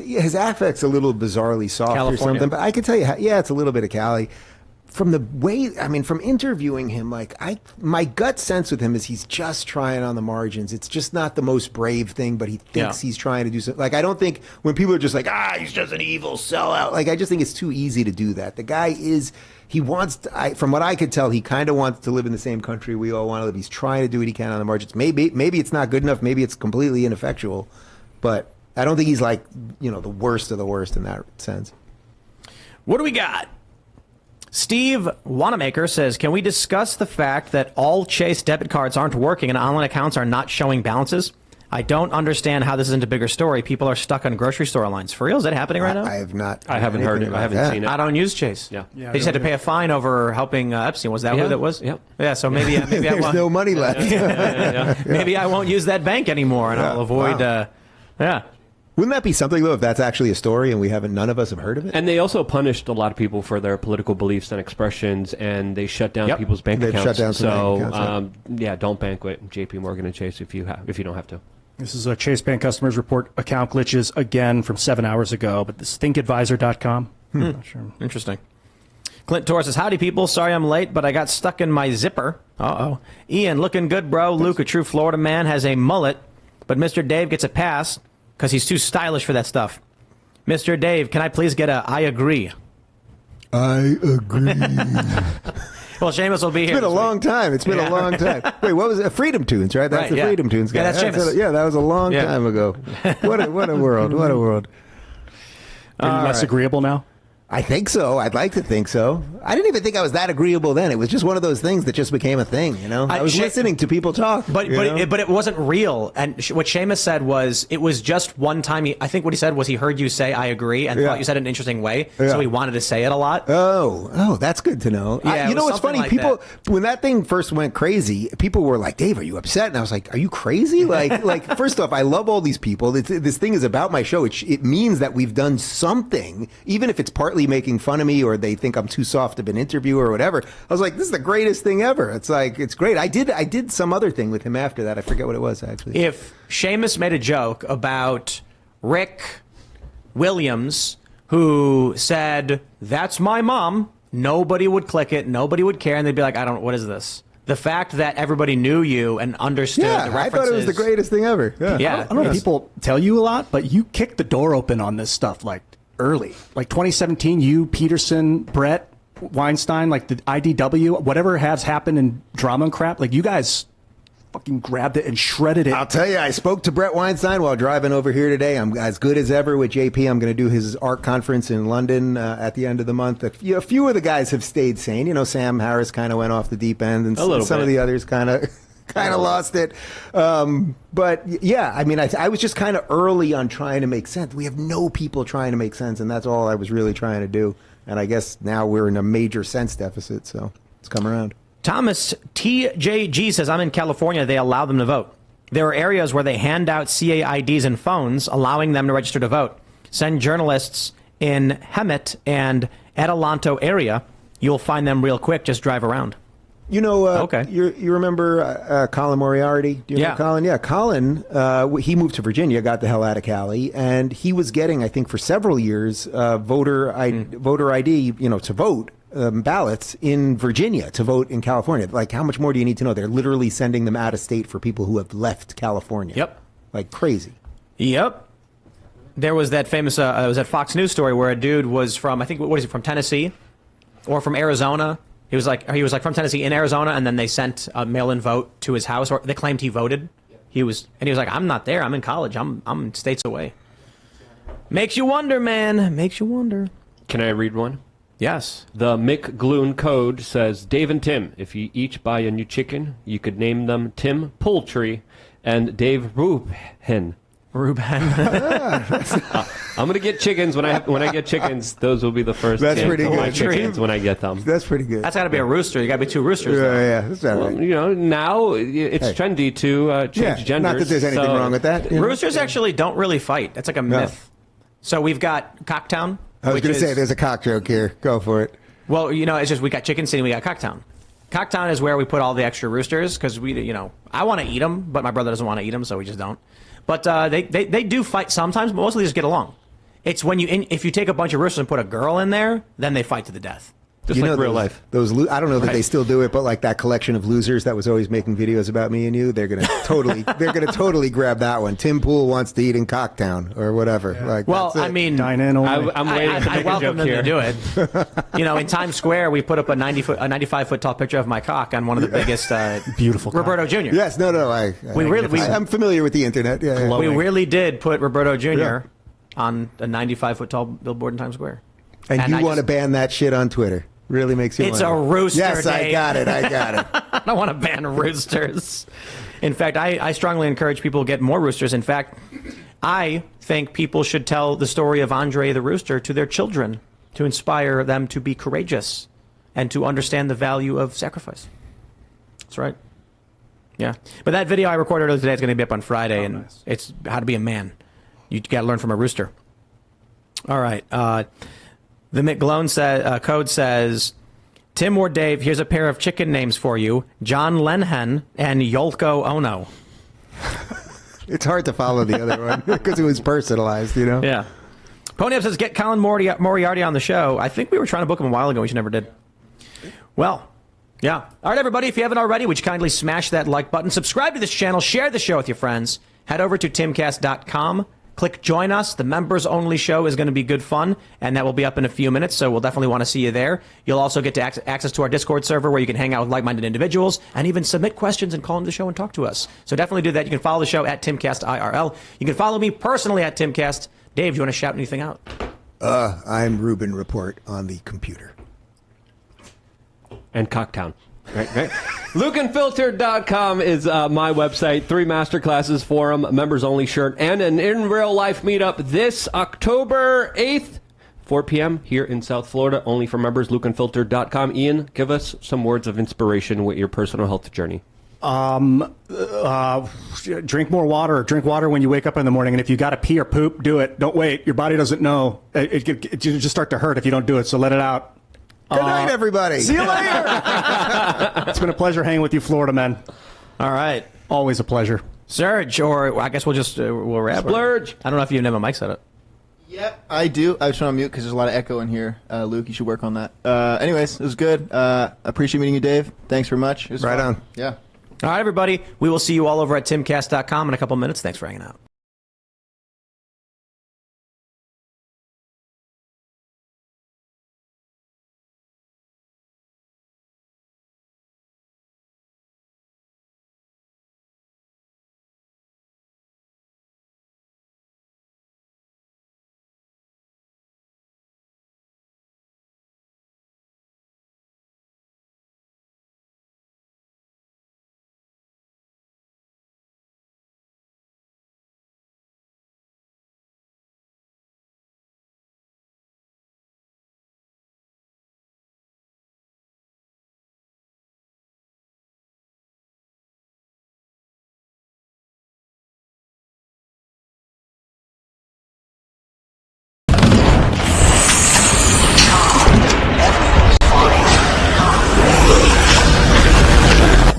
a little bizarrely soft California. or something. But I could tell you, it's a little bit of Cali. From the way, from interviewing him, my gut sense with him is he's just trying on the margins. It's just not the most brave thing, but he thinks he's trying to do something. I don't think when people are just like, he's just an evil sellout. I just think it's too easy to do that. The guy from what I could tell, he kind of wants to live in the same country we all want to live. He's trying to do what he can on the margins. Maybe it's not good enough. Maybe it's completely ineffectual. But I don't think he's the worst of the worst in that sense. What do we got? Steve Wanamaker says, can we discuss the fact that all Chase debit cards aren't working and online accounts are not showing balances? I don't understand how this isn't a bigger story. People are stuck on grocery store lines. For real? Is that happening right now? I have not. I haven't heard it. I haven't seen it. I don't use Chase. Yeah. They just had to pay a fine over helping Epstein. Was that who that was? Yep. Yeah, so maybe I There's won't. no money left. Maybe I won't use that bank anymore and I'll avoid, Wouldn't that be something, though, if that's actually a story and none of us have heard of it? And they also punished a lot of people for their political beliefs and expressions, and they shut down people's bank They've accounts. shut down some bank accounts, don't bank with J.P. Morgan and Chase if you don't have to. This is a Chase Bank customers report account glitches again from 7 hours ago, but this thinkadvisor.com. Not sure. Interesting. Clint Torres says, howdy, people. Sorry I'm late, but I got stuck in my zipper. Uh-oh. Ian, looking good, bro. Luke, a true Florida man, has a mullet, but Mr. Dave gets a pass because he's too stylish for that stuff. Mr. Dave, can I please get a I agree? I agree. Well, Seamus will be here. It's been a long time. Wait, what was it? Freedom Tunes, right? That's the Freedom Tunes guy. Yeah, that's Seamus. That was a long time ago. What a world. What a world. Are you less agreeable now? I think so. I'd like to think so. I didn't even think I was that agreeable then. It was just one of those things that just became a thing, you know? I was listening to people talk. But it wasn't real. And what Seamus said was it was just one time. I think what he said was he heard you say, I agree, and thought you said it in an interesting way. Yeah. So he wanted to say it a lot. Oh, that's good to know. Yeah, you know what's funny? Like people, when that thing first went crazy, people were like, Dave, are you upset? And I was like, are you crazy? Like first off, I love all these people. This thing is about my show. It means that we've done something, even if it's partly making fun of me or they think I'm too soft of an interviewer or whatever. I was like, this is the greatest thing ever. It's like, it's great. I did some other thing with him after that. I forget what it was, actually. If Seamus made a joke about Rick Williams, who said, that's my mom, nobody would click it, nobody would care, and they'd be like, what is this? The fact that everybody knew you and understood the references. I thought it was the greatest thing ever. Yeah. I don't know if people tell you a lot, but you kicked the door open on this stuff, like, early. Like 2017, you, Peterson, Brett, Weinstein, like the IDW, whatever has happened in drama and crap, like you guys fucking grabbed it and shredded it. I'll tell you, I spoke to Brett Weinstein while driving over here today. I'm as good as ever with JP. I'm going to do his art conference in London at the end of the month. A few of the guys have stayed sane. You know, Sam Harris kind of went off the deep end, and some of the others kind of lost it. But yeah, I mean, I was just kind of early on trying to make sense. We have no people trying to make sense, and that's all I was really trying to do. And I guess now we're in a major sense deficit, so it's come around. Thomas TJG says, I'm in California. They allow them to vote. There are areas where they hand out CAIDs and phones, allowing them to register to vote. Send journalists in Hemet and Adelanto area. You'll find them real quick. Just drive around. You know, okay. You remember Colin Moriarty? Do you know Colin? Yeah, Colin, he moved to Virginia, got the hell out of Cali, and he was getting, I think, for several years, voter ID, you know, to vote, ballots in Virginia to vote in California. Like, how much more do you need to know? They're literally sending them out of state for people who have left California. Yep. Like crazy. Yep. There was that famous, it was that Fox News story where a dude was from, I think, what is he, from Tennessee or from Arizona? He was like from Tennessee in Arizona, and then they sent a mail-in vote to his house, or they claimed he voted. He was like, I'm not there. I'm in college. I'm states away. Makes you wonder, man. Makes you wonder. Can I read one? Yes. The McGloon code says, Dave and Tim, if you each buy a new chicken, you could name them Tim Poultry and Dave Rubin. I'm gonna get chickens when I get chickens. Those will be the first. That's pretty good. My chickens when I get them. That's pretty good. That's got to be a rooster. You got to be two roosters. Yeah, that's all right. You know, now it's trendy to change genders. Not that there's anything wrong with that. Roosters actually don't really fight. That's like a myth. So we've got Cocktown. I was going to say there's a cock joke here. Go for it. Well, you know, it's just we got Chicken City, we got Cocktown. Cocktown is where we put all the extra roosters because I want to eat them, but my brother doesn't want to eat them, so we just don't. But they do fight sometimes, but mostly just get along. It's when if you take a bunch of roosters and put a girl in there, then they fight to the death. Just like real life. I don't know that they still do it, but like that collection of losers that was always making videos about me and you, they're gonna totally grab that one. Tim Pool wants to eat in Cocktown or whatever. Yeah. Like, well, I mean, dine in only. I'm waiting to make I welcome them here. to do it. You know, in Times Square, we put up a 95-foot tall picture of my cock on one of the biggest. Beautiful. Roberto Jr. Yes, no. I'm familiar with the internet. Yeah. We really did put Roberto Jr. on a 95-foot tall billboard in Times Square. And you want to ban that shit on Twitter? Really makes you. It's a rooster. Yes, Dave. I got it. I don't want to ban roosters. In fact, I strongly encourage people to get more roosters. In fact, I think people should tell the story of Andre the Rooster to their children to inspire them to be courageous and to understand the value of sacrifice. That's right. Yeah. But that video I recorded earlier today is going to be up on Friday, and it's how to be a man. You got to learn from a rooster. All right. The McGlone code says, Tim or Dave, here's a pair of chicken names for you. John Lenhen and Yolko Ono. It's hard to follow the other one because it was personalized, you know? Yeah. Pony Up says, get Colin Moriarty on the show. I think we were trying to book him a while ago. We just never did. Well, yeah. All right, everybody, if you haven't already, would you kindly smash that like button? Subscribe to this channel. Share the show with your friends. Head over to timcast.com. Click join us. The members only show is going to be good fun, and that will be up in a few minutes, so we'll definitely want to see you there. You'll also get to access to our Discord server where you can hang out with like-minded individuals and even submit questions and call into the show and talk to us. So definitely do that. You can follow the show at TimCastIRL. You can follow me personally at TimCast. Dave, do you want to shout anything out? I'm Ruben Report on the computer. And Cocktown. Right. LukeandFiltered.com is my website. 3 masterclasses, forum, members-only shirt, and an in-real-life meetup this October 8th, 4 p.m. here in South Florida, only for members. LukeandFiltered.com. Ian, give us some words of inspiration with your personal health journey. Drink more water. Drink water when you wake up in the morning. And if you got to pee or poop, do it. Don't wait. Your body doesn't know. It just start to hurt if you don't do it. So let it out. Good night, everybody. See you later. It's been a pleasure hanging with you, Florida men. All right. Always a pleasure. Surge, or I guess we'll just we'll wrap. Splurge. I don't know if you have a mic set up. Yep, I do. I was trying to mute because there's a lot of echo in here. Luke, you should work on that. Anyways, it was good. Appreciate meeting you, Dave. Thanks very much. It was Right fun. on. Yeah. All right, everybody. We will see you all over at timcast.com in a couple minutes. Thanks for hanging out.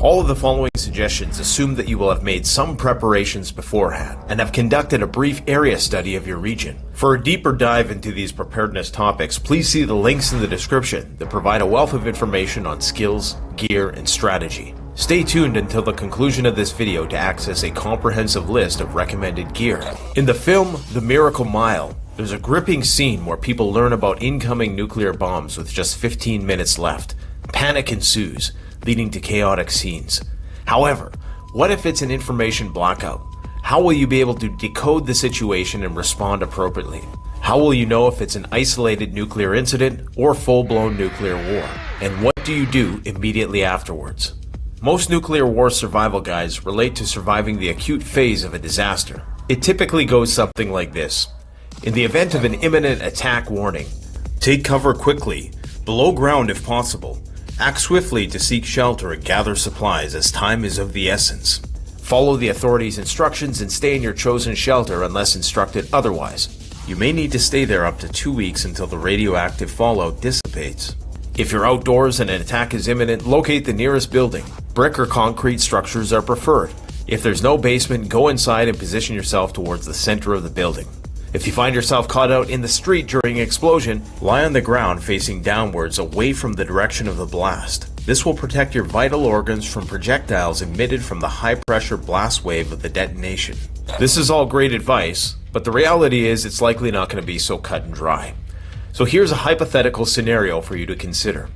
All of the following suggestions assume that you will have made some preparations beforehand and have conducted a brief area study of your region. For a deeper dive into these preparedness topics, please see the links in the description that provide a wealth of information on skills, gear, and strategy. Stay tuned until the conclusion of this video to access a comprehensive list of recommended gear. In the film The Miracle Mile, there's a gripping scene where people learn about incoming nuclear bombs with just 15 minutes left. Panic ensues, leading to chaotic scenes. However, what if it's an information blackout? How will you be able to decode the situation and respond appropriately? How will you know if it's an isolated nuclear incident or full-blown nuclear war? And what do you do immediately afterwards? Most nuclear war survival guides relate to surviving the acute phase of a disaster. It typically goes something like this. In the event of an imminent attack warning, take cover quickly, below ground if possible. Act swiftly to seek shelter and gather supplies as time is of the essence. Follow the authorities' instructions and stay in your chosen shelter unless instructed otherwise. You may need to stay there up to 2 weeks until the radioactive fallout dissipates. If you're outdoors and an attack is imminent, locate the nearest building. Brick or concrete structures are preferred. If there's no basement, go inside and position yourself towards the center of the building. If you find yourself caught out in the street during an explosion, lie on the ground facing downwards away from the direction of the blast. This will protect your vital organs from projectiles emitted from the high-pressure blast wave of the detonation. This is all great advice, but the reality is it's likely not going to be so cut and dry. So here's a hypothetical scenario for you to consider.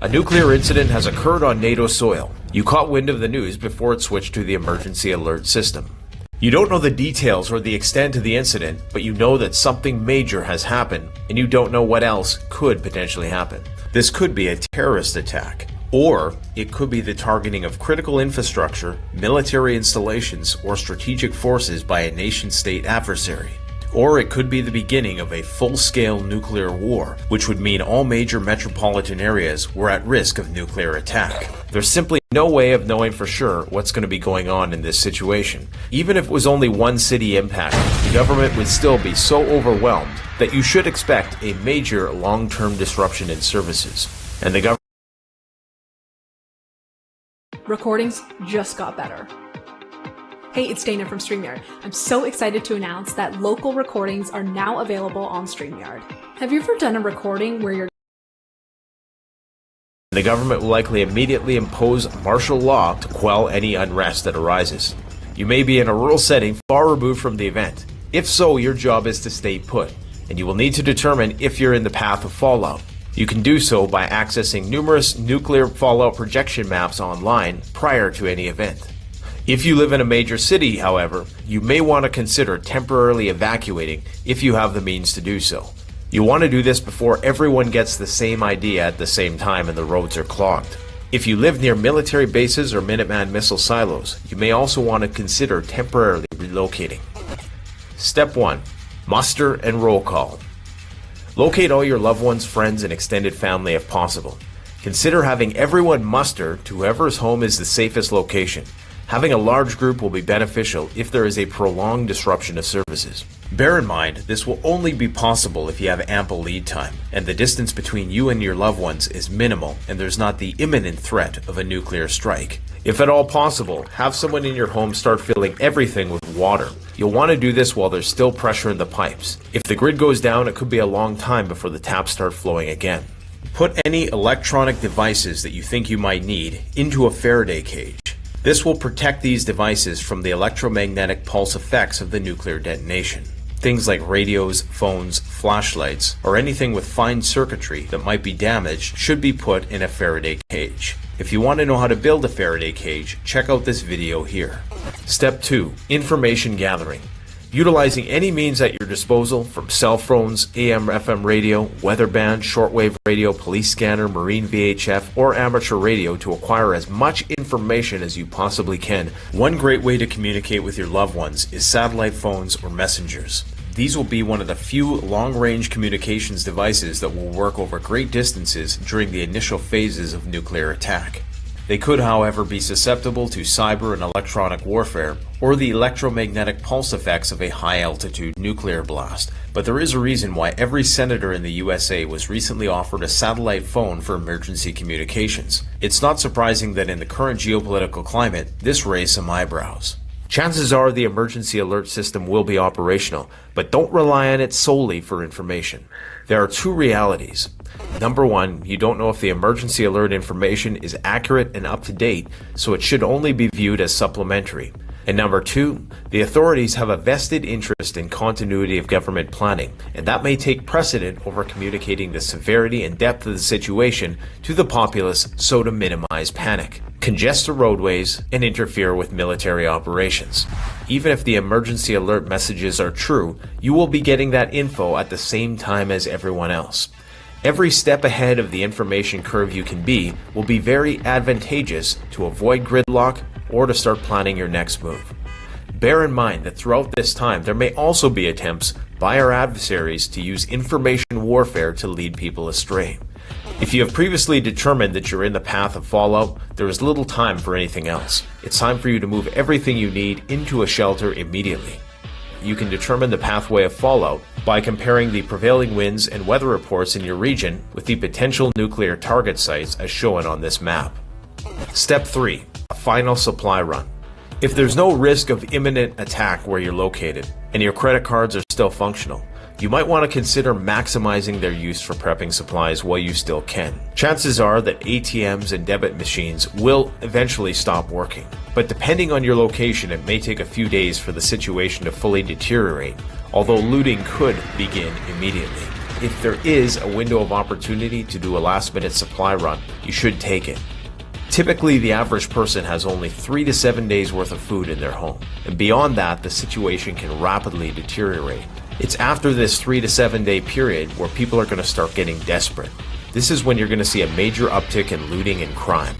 A nuclear incident has occurred on NATO soil. You caught wind of the news before it switched to the emergency alert system. You don't know the details or the extent of the incident, but you know that something major has happened, and you don't know what else could potentially happen. This could be a terrorist attack, or it could be the targeting of critical infrastructure, military installations, or strategic forces by a nation-state adversary. Or it could be the beginning of a full-scale nuclear war, which would mean all major metropolitan areas were at risk of nuclear attack. There's simply no way of knowing for sure what's going to be going on in this situation. Even if it was only one city impacted, the government would still be so overwhelmed that you should expect a major long-term disruption in services. And the government Recordings just got better. Hey, it's Dana from StreamYard. I'm so excited to announce that local recordings are now available on StreamYard. Have you ever done a recording where you're The government will likely immediately impose martial law to quell any unrest that arises. You may be in a rural setting far removed from the event. If so, your job is to stay put, and you will need to determine if you're in the path of fallout. You can do so by accessing numerous nuclear fallout projection maps online prior to any event. If you live in a major city, however, you may want to consider temporarily evacuating if you have the means to do so. You want to do this before everyone gets the same idea at the same time and the roads are clogged. If you live near military bases or Minuteman missile silos, you may also want to consider temporarily relocating. Step 1. Muster and roll call. Locate all your loved ones, friends, and extended family if possible. Consider having everyone muster to whoever's home is the safest location. Having a large group will be beneficial if there is a prolonged disruption of services. Bear in mind, this will only be possible if you have ample lead time, and the distance between you and your loved ones is minimal, and there's not the imminent threat of a nuclear strike. If at all possible, have someone in your home start filling everything with water. You'll want to do this while there's still pressure in the pipes. If the grid goes down, it could be a long time before the taps start flowing again. Put any electronic devices that you think you might need into a Faraday cage. This will protect these devices from the electromagnetic pulse effects of the nuclear detonation. Things like radios, phones, flashlights, or anything with fine circuitry that might be damaged should be put in a Faraday cage. If you want to know how to build a Faraday cage, check out this video here. Step 2. Information gathering. Utilizing any means at your disposal, from cell phones, AM/FM radio, weather band, shortwave radio, police scanner, marine VHF, or amateur radio to acquire as much information as you possibly can. One great way to communicate with your loved ones is satellite phones or messengers. These will be one of the few long-range communications devices that will work over great distances during the initial phases of nuclear attack. They could, however, be susceptible to cyber and electronic warfare or the electromagnetic pulse effects of a high-altitude nuclear blast. But there is a reason why every senator in the USA was recently offered a satellite phone for emergency communications. It's not surprising that in the current geopolitical climate, this raised some eyebrows. Chances are the emergency alert system will be operational, but don't rely on it solely for information. There are two realities. Number one, you don't know if the emergency alert information is accurate and up to date, so it should only be viewed as supplementary. And number two, the authorities have a vested interest in continuity of government planning, and that may take precedent over communicating the severity and depth of the situation to the populace so to minimize panic, congest the roadways, and interfere with military operations. Even if the emergency alert messages are true, you will be getting that info at the same time as everyone else. Every step ahead of the information curve you can be will be very advantageous to avoid gridlock or to start planning your next move. Bear in mind that throughout this time there may also be attempts by our adversaries to use information warfare to lead people astray. If you have previously determined that you're in the path of fallout, there is little time for anything else. It's time for you to move everything you need into a shelter immediately. You can determine the pathway of fallout by comparing the prevailing winds and weather reports in your region with the potential nuclear target sites as shown on this map. Step 3. A final supply run. If there's no risk of imminent attack where you're located and your credit cards are still functional, you might want to consider maximizing their use for prepping supplies while you still can. Chances are that ATMs and debit machines will eventually stop working, but depending on your location, it may take a few days for the situation to fully deteriorate, although looting could begin immediately. If there is a window of opportunity to do a last-minute supply run, you should take it. Typically, the average person has only 3 to 7 days worth of food in their home, and beyond that, the situation can rapidly deteriorate. It's after this 3 to 7 day period where people are going to start getting desperate. This is when you're going to see a major uptick in looting and crime.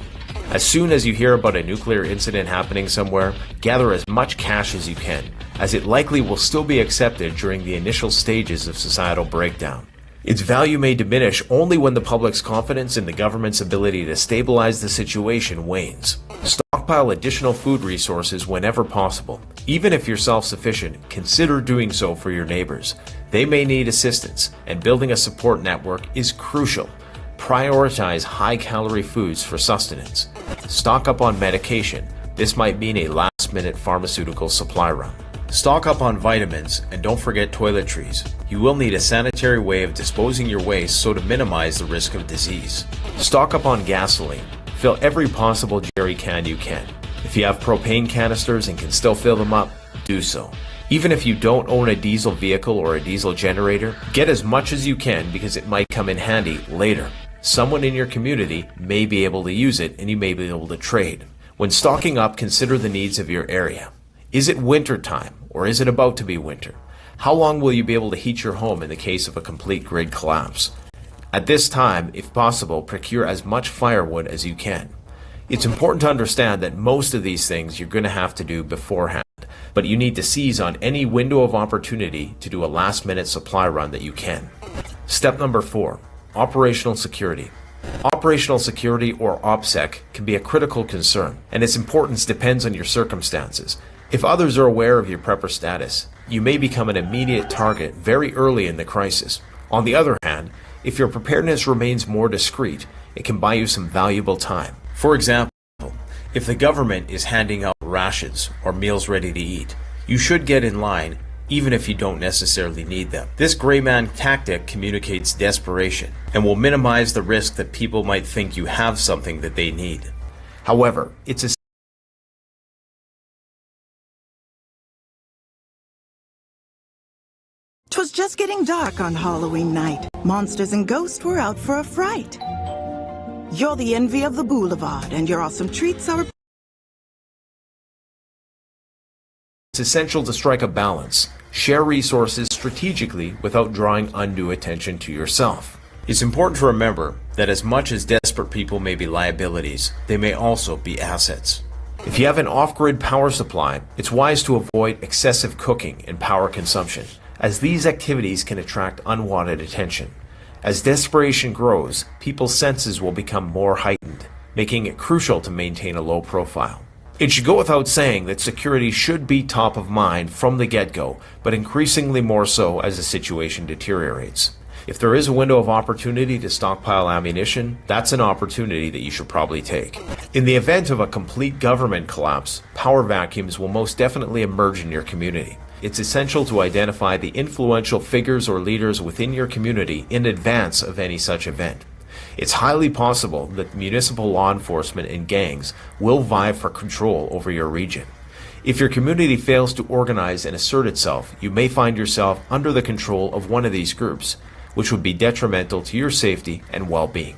As soon as you hear about a nuclear incident happening somewhere, gather as much cash as you can, as it likely will still be accepted during the initial stages of societal breakdown. Its value may diminish only when the public's confidence in the government's ability to stabilize the situation wanes. Stockpile additional food resources whenever possible. Even if you're self-sufficient, consider doing so for your neighbors. They may need assistance, and building a support network is crucial. Prioritize high-calorie foods for sustenance. Stock up on medication. This might mean a last-minute pharmaceutical supply run. Stock up on vitamins, and don't forget toiletries. You will need a sanitary way of disposing your waste so to minimize the risk of disease. Stock up on gasoline. Fill every possible jerry can you can. If you have propane canisters and can still fill them up, do so. Even if you don't own a diesel vehicle or a diesel generator, get as much as you can because it might come in handy later. Someone in your community may be able to use it and you may be able to trade. When stocking up, consider the needs of your area. Is it winter time or is it about to be winter? How long will you be able to heat your home in the case of a complete grid collapse? At this time, if possible, procure as much firewood as you can. It's important to understand that most of these things you're going to have to do beforehand, but you need to seize on any window of opportunity to do a last-minute supply run that you can. Step number 4, operational security. Operational security, or OPSEC, can be a critical concern, and its importance depends on your circumstances. If others are aware of your prepper status, you may become an immediate target very early in the crisis. On the other hand, if your preparedness remains more discreet, it can buy you some valuable time. For example, if the government is handing out rations or meals ready to eat, you should get in line even if you don't necessarily need them. This gray man tactic communicates desperation and will minimize the risk that people might think you have something that they need. However, it's 'Twas just getting dark on Halloween night. Monsters and ghosts were out for a fright. You're the envy of the boulevard, and your awesome treats are... It's essential to strike a balance. Share resources strategically without drawing undue attention to yourself. It's important to remember that as much as desperate people may be liabilities, they may also be assets. If you have an off-grid power supply, it's wise to avoid excessive cooking and power consumption, as these activities can attract unwanted attention. As desperation grows, people's senses will become more heightened, making it crucial to maintain a low profile. It should go without saying that security should be top of mind from the get-go, but increasingly more so as the situation deteriorates. If there is a window of opportunity to stockpile ammunition, that's an opportunity that you should probably take. In the event of a complete government collapse, power vacuums will most definitely emerge in your community. It's essential to identify the influential figures or leaders within your community in advance of any such event. It's highly possible that municipal law enforcement and gangs will vie for control over your region. If your community fails to organize and assert itself, you may find yourself under the control of one of these groups, which would be detrimental to your safety and well-being.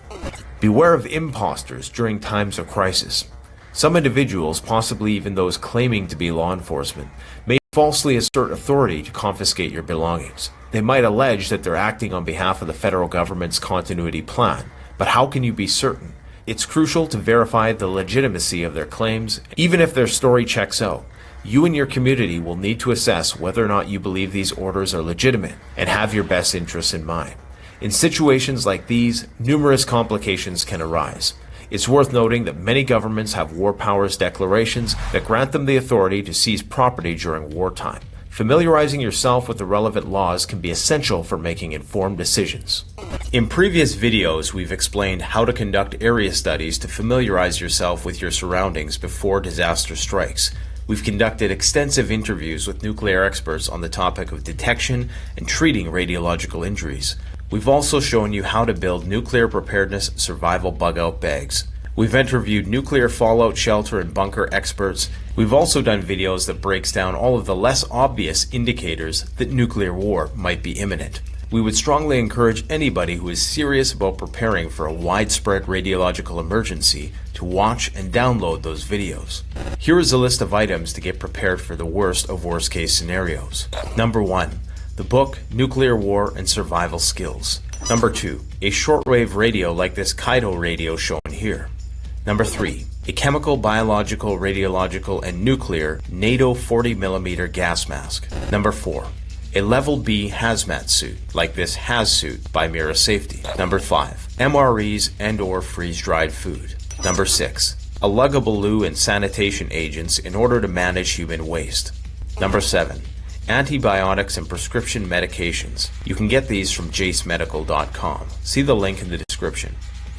Beware of imposters during times of crisis. Some individuals, possibly even those claiming to be law enforcement, may falsely assert authority to confiscate your belongings. They might allege that they're acting on behalf of the federal government's continuity plan, but how can you be certain? It's crucial to verify the legitimacy of their claims. Even if their story checks out, you and your community will need to assess whether or not you believe these orders are legitimate and have your best interests in mind. In situations like these, numerous complications can arise. It's worth noting that many governments have war powers declarations that grant them the authority to seize property during wartime. Familiarizing yourself with the relevant laws can be essential for making informed decisions. In previous videos, we've explained how to conduct area studies to familiarize yourself with your surroundings before disaster strikes. We've conducted extensive interviews with nuclear experts on the topic of detection and treating radiological injuries. We've also shown you how to build nuclear preparedness survival bug-out bags. We've interviewed nuclear fallout shelter and bunker experts. We've also done videos that breaks down all of the less obvious indicators that nuclear war might be imminent. We would strongly encourage anybody who is serious about preparing for a widespread radiological emergency to watch and download those videos. Here is a list of items to get prepared for the worst of worst case scenarios. Number 1. The book Nuclear War and Survival Skills. Number 2. A shortwave radio like this Kaido radio shown here. Number 3. A chemical, biological, radiological, and nuclear NATO 40mm gas mask. Number 4. A level B hazmat suit like this Haz suit by Mira Safety. Number 5. MREs and or freeze-dried food. Number 6. A luggable loo and sanitation agents in order to manage human waste. Number 7. Antibiotics and prescription medications. You can get these from jacemedical.com. See the link in the description.